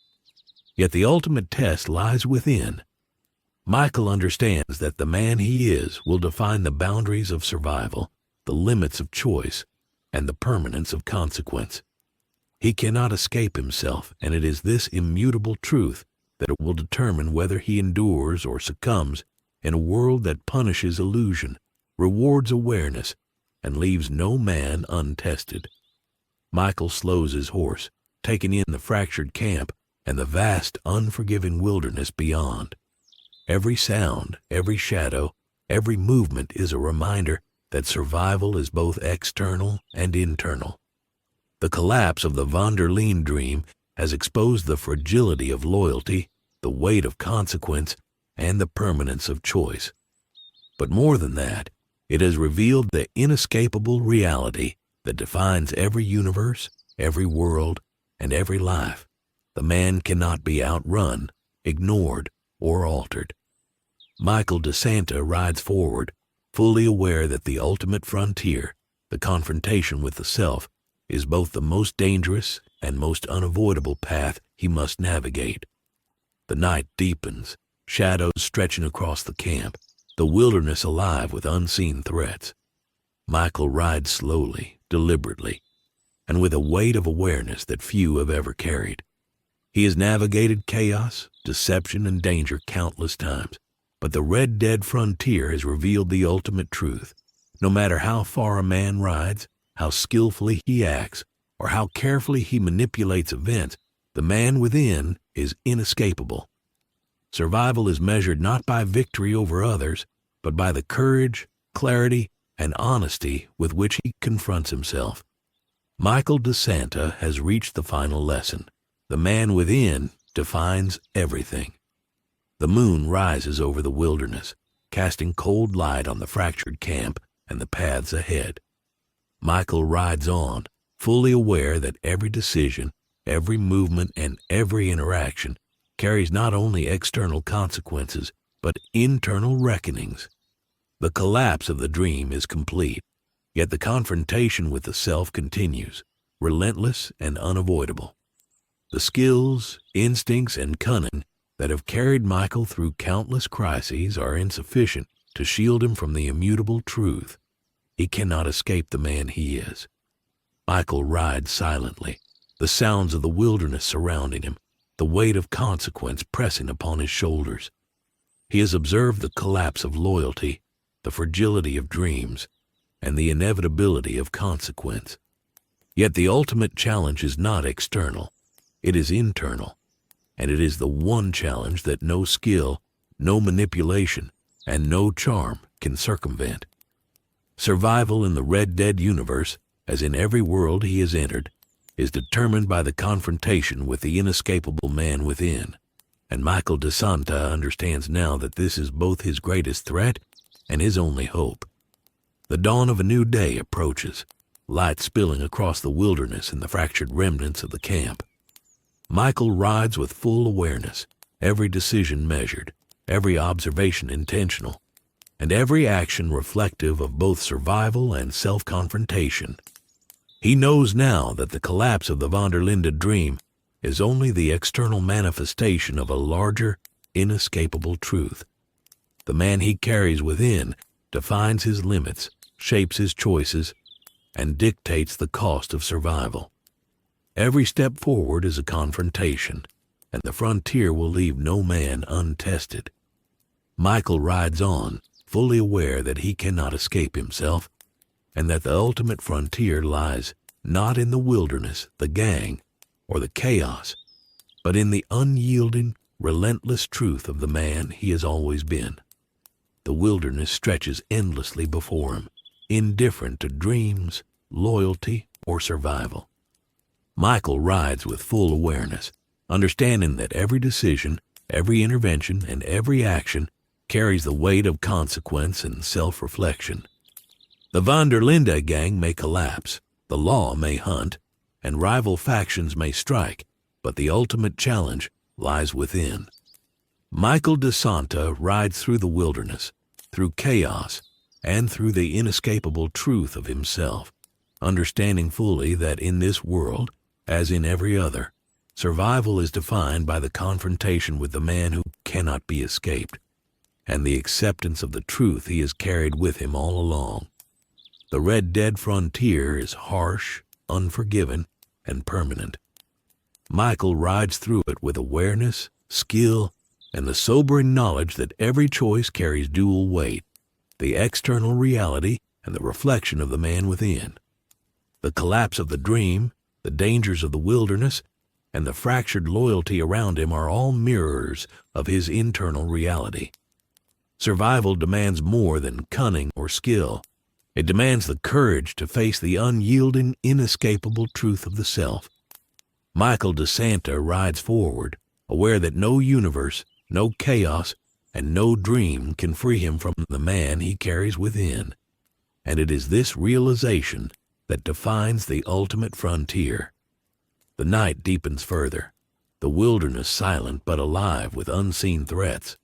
Yet the ultimate test lies within. Michael understands that the man he is will define the boundaries of survival, the limits of choice, and the permanence of consequence. He cannot escape himself, and it is this immutable truth that will determine whether he endures or succumbs in a world that punishes illusion, rewards awareness, and leaves no man untested. Michael slows his horse, taking in the fractured camp and the vast, unforgiving wilderness beyond. Every sound, every shadow, every movement is a reminder that survival is both external and internal. The collapse of the von der Linde dream has exposed the fragility of loyalty, the weight of consequence, and the permanence of choice. But more than that, it has revealed the inescapable reality that defines every universe, every world, and every life. The man cannot be outrun, ignored, or altered. Michael DeSanta rides forward, fully aware that the ultimate frontier, the confrontation with the self, is both the most dangerous and most unavoidable path he must navigate. The night deepens, shadows stretching across the camp, the wilderness alive with unseen threats. Michael rides slowly, deliberately, and with a weight of awareness that few have ever carried. He has navigated chaos, deception, and danger countless times, but the Red Dead frontier has revealed the ultimate truth. No matter how far a man rides, how skillfully he acts, or how carefully he manipulates events, the man within is inescapable. Survival is measured not by victory over others, but by the courage, clarity, and honesty with which he confronts himself. Michael DeSanta has reached the final lesson. The man within defines everything. The moon rises over the wilderness, casting cold light on the fractured camp and the paths ahead. Michael rides on, fully aware that every decision, every movement, and every interaction carries not only external consequences, but internal reckonings. The collapse of the dream is complete, yet the confrontation with the self continues, relentless and unavoidable. The skills, instincts, and cunning that have carried Michael through countless crises are insufficient to shield him from the immutable truth. He cannot escape the man he is. Michael rides silently, the sounds of the wilderness surrounding him, the weight of consequence pressing upon his shoulders. He has observed the collapse of loyalty, the fragility of dreams, and the inevitability of consequence. Yet the ultimate challenge is not external, it is internal, and it is the one challenge that no skill, no manipulation, and no charm can circumvent. Survival in the Red Dead universe, as in every world he has entered, is determined by the confrontation with the inescapable man within, and Michael DeSanta understands now that this is both his greatest threat and his only hope. The dawn of a new day approaches, light spilling across the wilderness and the fractured remnants of the camp. Michael rides with full awareness, every decision measured, every observation intentional, and every action reflective of both survival and self-confrontation. He knows now that the collapse of the von der Linde dream is only the external manifestation of a larger, inescapable truth. The man he carries within defines his limits, shapes his choices, and dictates the cost of survival. Every step forward is a confrontation, and the frontier will leave no man untested. Michael rides on, fully aware that he cannot escape himself, and that the ultimate frontier lies not in the wilderness, the gang, or the chaos, but in the unyielding, relentless truth of the man he has always been. The wilderness stretches endlessly before him, indifferent to dreams, loyalty, or survival. Michael rides with full awareness, understanding that every decision, every intervention, and every action carries the weight of consequence and self-reflection. The von der Linde gang may collapse, the law may hunt, and rival factions may strike, but the ultimate challenge lies within. Michael DeSanta rides through the wilderness, through chaos, and through the inescapable truth of himself, understanding fully that in this world, as in every other, survival is defined by the confrontation with the man who cannot be escaped, and the acceptance of the truth he has carried with him all along. The Red Dead frontier is harsh, unforgiving, and permanent. Michael rides through it with awareness, skill, and the sobering knowledge that every choice carries dual weight, the external reality and the reflection of the man within. The collapse of the dream, the dangers of the wilderness, and the fractured loyalty around him are all mirrors of his internal reality. Survival demands more than cunning or skill. It demands the courage to face the unyielding, inescapable truth of the self. Michael DeSanta rides forward, aware that no universe, no chaos, and no dream can free him from the man he carries within. And it is this realization that defines the ultimate frontier. The night deepens further, the wilderness silent but alive with unseen threats.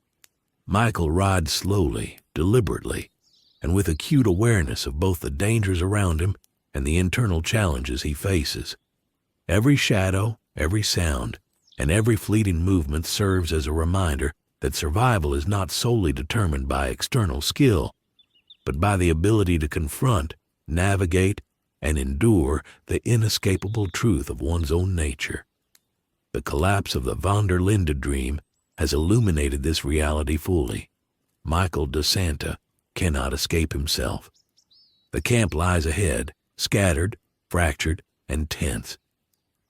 Michael rides slowly, deliberately, and with acute awareness of both the dangers around him and the internal challenges he faces. Every shadow, every sound, and every fleeting movement serves as a reminder that survival is not solely determined by external skill, but by the ability to confront, navigate, and endure the inescapable truth of one's own nature. The collapse of the von der Linde dream has illuminated this reality fully. Michael DeSanta cannot escape himself. The camp lies ahead, scattered, fractured, and tense.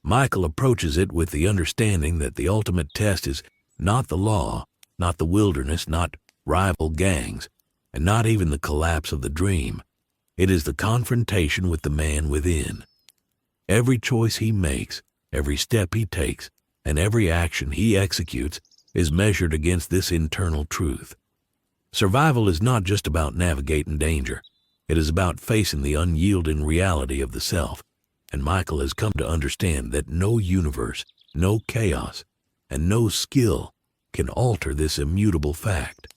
Michael approaches it with the understanding that the ultimate test is not the law, not the wilderness, not rival gangs, and not even the collapse of the dream. It is the confrontation with the man within. Every choice he makes, every step he takes, and every action he executes is measured against this internal truth. Survival is not just about navigating danger. It is about facing the unyielding reality of the self, and Michael has come to understand that no universe, no chaos, and no skill can alter this immutable fact.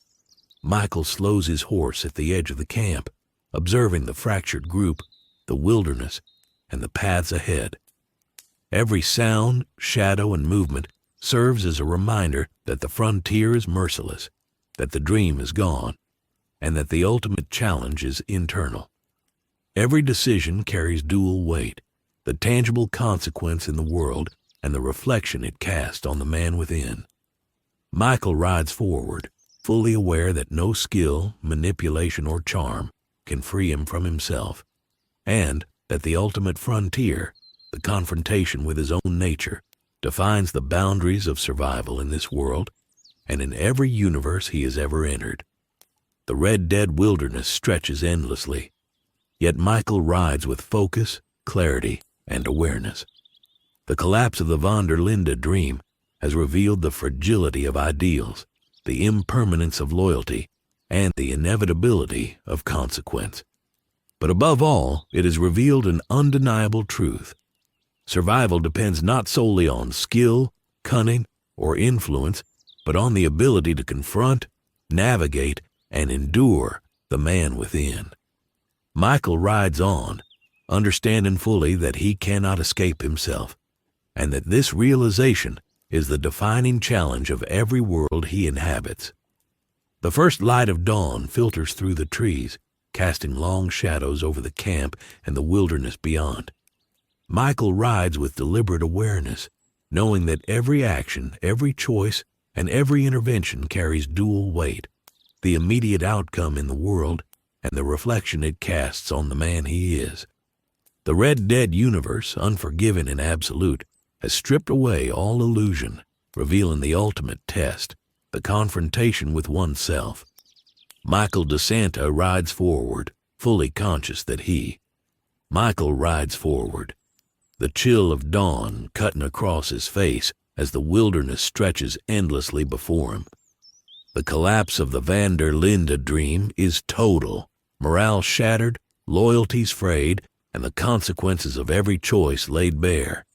Michael slows his horse at the edge of the camp, observing the fractured group, the wilderness, and the paths ahead. Every sound, shadow, and movement serves as a reminder that the frontier is merciless, that the dream is gone, and that the ultimate challenge is internal. Every decision carries dual weight, the tangible consequence in the world and the reflection it casts on the man within. Michael rides forward, fully aware that no skill, manipulation, or charm can free him from himself, and that the ultimate frontier, the confrontation with his own nature, defines the boundaries of survival in this world and in every universe he has ever entered. The Red Dead wilderness stretches endlessly, yet Michael rides with focus, clarity, and awareness. The collapse of the Linde dream has revealed the fragility of ideals, the impermanence of loyalty, and the inevitability of consequence. But above all, it has revealed an undeniable truth. Survival depends not solely on skill, cunning, or influence, but on the ability to confront, navigate, and endure the man within. Michael rides on, understanding fully that he cannot escape himself, and that this realization is the defining challenge of every world he inhabits. The first light of dawn filters through the trees, casting long shadows over the camp and the wilderness beyond. Michael rides with deliberate awareness, knowing that every action, every choice, and every intervention carries dual weight, the immediate outcome in the world and the reflection it casts on the man he is. The Red Dead universe, unforgiving and absolute, has stripped away all illusion, revealing the ultimate test, the confrontation with oneself. Michael DeSanta rides forward, fully conscious that Michael rides forward, the chill of dawn cutting across his face as the wilderness stretches endlessly before him. The collapse of the Linde dream is total, morale shattered, loyalties frayed, and the consequences of every choice laid bare.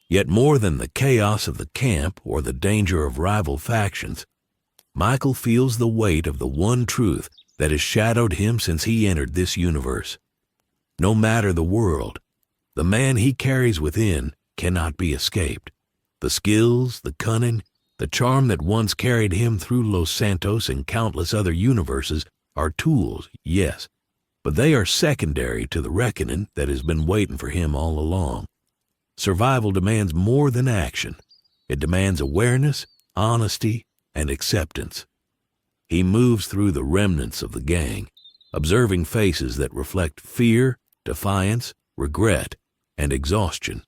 Yet more than the chaos of the camp or the danger of rival factions, Michael feels the weight of the one truth that has shadowed him since he entered this universe. No matter the world, the man he carries within cannot be escaped. The skills, the cunning, the charm that once carried him through Los Santos and countless other universes are tools, yes, but they are secondary to the reckoning that has been waiting for him all along. Survival demands more than action. It demands awareness, honesty, and acceptance. He moves through the remnants of the gang, observing faces that reflect fear, defiance, regret, and exhaustion.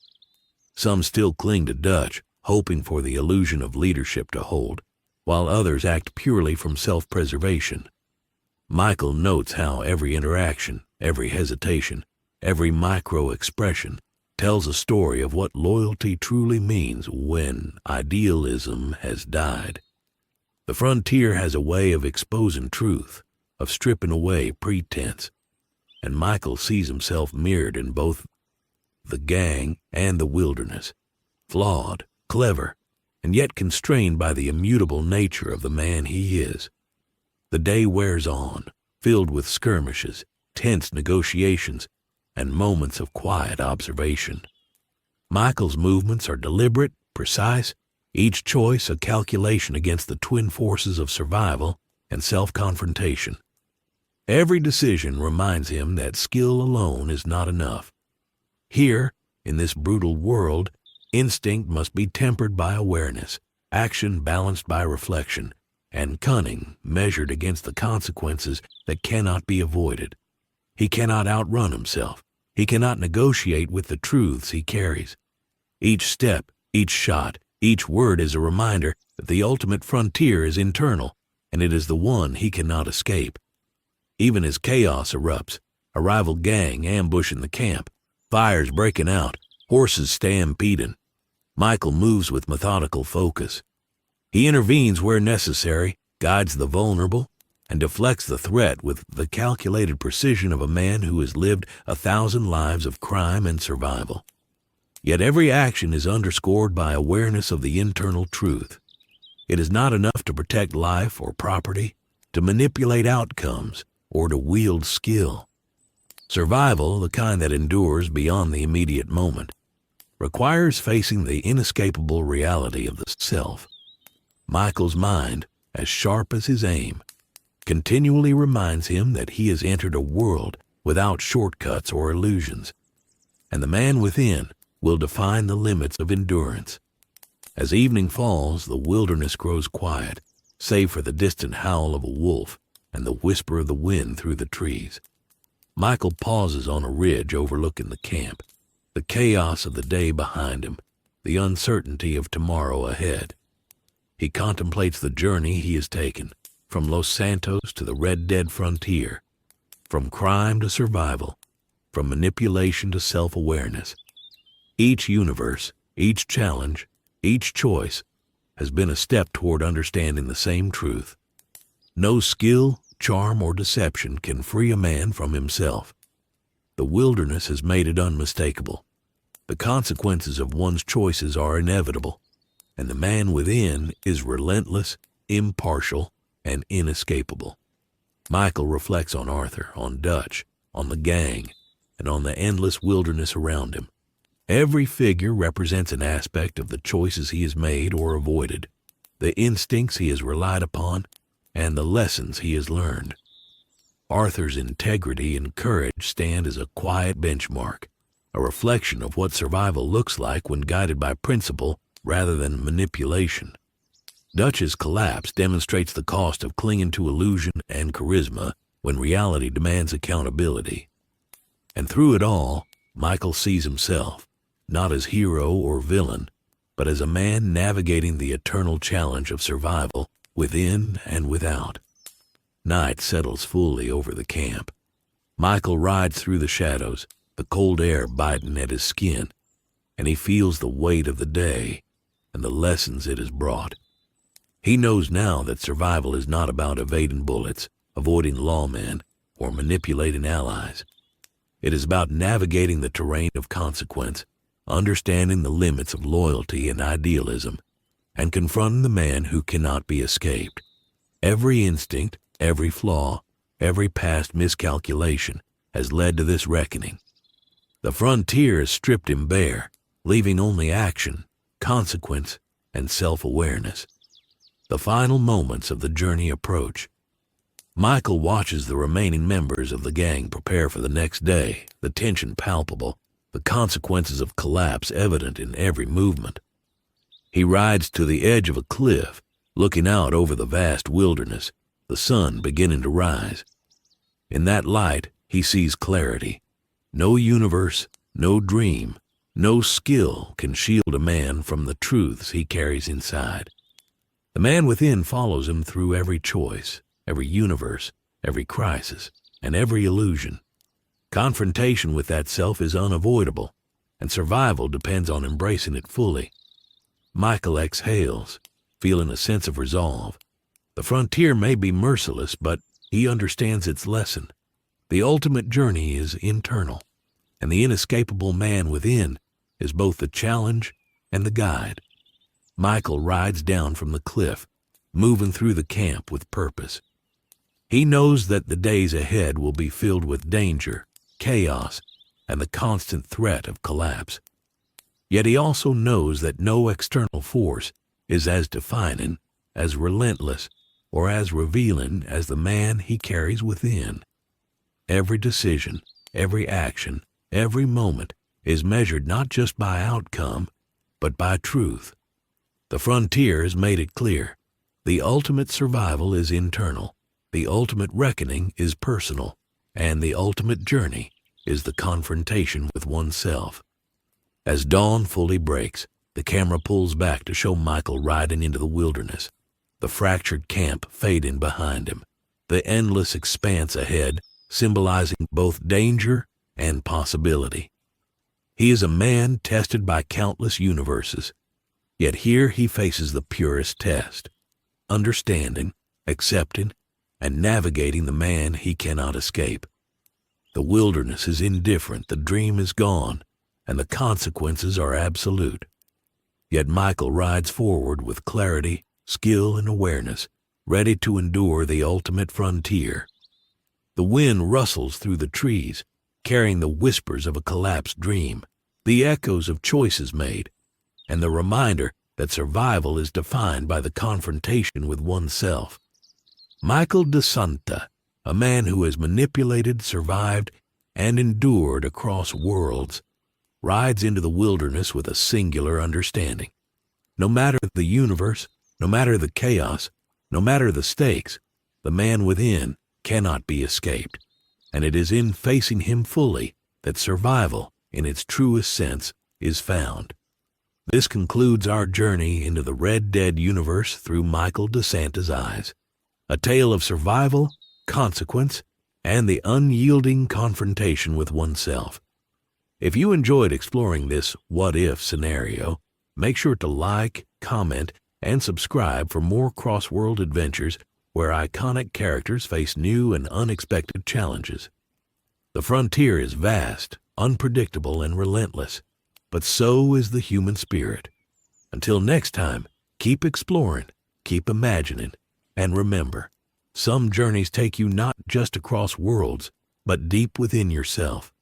Some still cling to Dutch, hoping for the illusion of leadership to hold, while others act purely from self-preservation. Michael notes how every interaction, every hesitation, every micro-expression tells a story of what loyalty truly means when idealism has died. The frontier has a way of exposing truth, of stripping away pretense, and Michael sees himself mirrored in both the gang and the wilderness, flawed, clever, and yet constrained by the immutable nature of the man he is. The day wears on, filled with skirmishes, tense negotiations, and moments of quiet observation. Michael's movements are deliberate, precise, each choice a calculation against the twin forces of survival and self-confrontation. Every decision reminds him that skill alone is not enough. Here, in this brutal world, instinct must be tempered by awareness, action balanced by reflection, and cunning measured against the consequences that cannot be avoided. He cannot outrun himself. He cannot negotiate with the truths he carries. Each step, each shot, each word is a reminder that the ultimate frontier is internal, and it is the one he cannot escape. Even as chaos erupts, a rival gang ambushing the camp, fires breaking out, horses stampeding, Michael moves with methodical focus. He intervenes where necessary, guides the vulnerable, and deflects the threat with the calculated precision of a man who has lived 1,000 lives of crime and survival. Yet every action is underscored by awareness of the internal truth. It is not enough to protect life or property, to manipulate outcomes, or to wield skill. Survival, the kind that endures beyond the immediate moment, requires facing the inescapable reality of the self. Michael's mind, as sharp as his aim, continually reminds him that he has entered a world without shortcuts or illusions, and the man within will define the limits of endurance. As evening falls, the wilderness grows quiet, save for the distant howl of a wolf and the whisper of the wind through the trees. Michael pauses on a ridge overlooking the camp, the chaos of the day behind him, the uncertainty of tomorrow ahead. He contemplates the journey he has taken, from Los Santos to the Red Dead frontier, from crime to survival, from manipulation to self-awareness. Each universe, each challenge, each choice has been a step toward understanding the same truth. No skill, charm, or deception can free a man from himself. The wilderness has made it unmistakable. The consequences of one's choices are inevitable, and the man within is relentless, impartial, and inescapable. Michael reflects on Arthur, on Dutch, on the gang, and on the endless wilderness around him. Every figure represents an aspect of the choices he has made or avoided, the instincts he has relied upon, and the lessons he has learned. Arthur's integrity and courage stand as a quiet benchmark, a reflection of what survival looks like when guided by principle rather than manipulation. Dutch's collapse demonstrates the cost of clinging to illusion and charisma when reality demands accountability. And through it all, Michael sees himself, not as hero or villain, but as a man navigating the eternal challenge of survival within and without. Night settles fully over the camp. Michael rides through the shadows, the cold air biting at his skin, and he feels the weight of the day and the lessons it has brought. He knows now that survival is not about evading bullets, avoiding lawmen, or manipulating allies. It is about navigating the terrain of consequence, understanding the limits of loyalty and idealism, and confronting the man who cannot be escaped. Every instinct, every flaw, every past miscalculation has led to this reckoning. The frontier has stripped him bare, leaving only action, consequence, and self-awareness. The final moments of the journey approach. Michael watches the remaining members of the gang prepare for the next day, the tension palpable, the consequences of collapse evident in every movement. He rides to the edge of a cliff, looking out over the vast wilderness, the sun beginning to rise. In that light, he sees clarity. No universe, no dream, no skill can shield a man from the truths he carries inside. The man within follows him through every choice, every universe, every crisis, and every illusion. Confrontation with that self is unavoidable, and survival depends on embracing it fully. Michael exhales, feeling a sense of resolve. The frontier may be merciless, but he understands its lesson. The ultimate journey is internal, and the inescapable man within is both the challenge and the guide. Michael rides down from the cliff, moving through the camp with purpose. He knows that the days ahead will be filled with danger, chaos, and the constant threat of collapse. Yet he also knows that no external force is as defining, as relentless, or as revealing as the man he carries within. Every decision, every action, every moment is measured not just by outcome, but by truth. The frontier has made it clear. The ultimate survival is internal, the ultimate reckoning is personal, and the ultimate journey is the confrontation with oneself. As dawn fully breaks, the camera pulls back to show Michael riding into the wilderness, the fractured camp fading behind him, the endless expanse ahead symbolizing both danger and possibility. He is a man tested by countless universes, yet here he faces the purest test, understanding, accepting, and navigating the man he cannot escape. The wilderness is indifferent, the dream is gone, and the consequences are absolute. Yet Michael rides forward with clarity, skill, and awareness, ready to endure the ultimate frontier. The wind rustles through the trees, carrying the whispers of a collapsed dream, the echoes of choices made, and the reminder that survival is defined by the confrontation with oneself. Michael de Santa, a man who has manipulated, survived, and endured across worlds, rides into the wilderness with a singular understanding. No matter the universe, no matter the chaos, no matter the stakes, the man within cannot be escaped, and it is in facing him fully that survival, in its truest sense, is found. This concludes our journey into the Red Dead universe through Michael de Santa's eyes, a tale of survival, consequence, and the unyielding confrontation with oneself. If you enjoyed exploring this what-if scenario, make sure to like, comment, and subscribe for more CrossWorld adventures where iconic characters face new and unexpected challenges. The frontier is vast, unpredictable, and relentless, but so is the human spirit. Until next time, keep exploring, keep imagining, and remember, some journeys take you not just across worlds, but deep within yourself.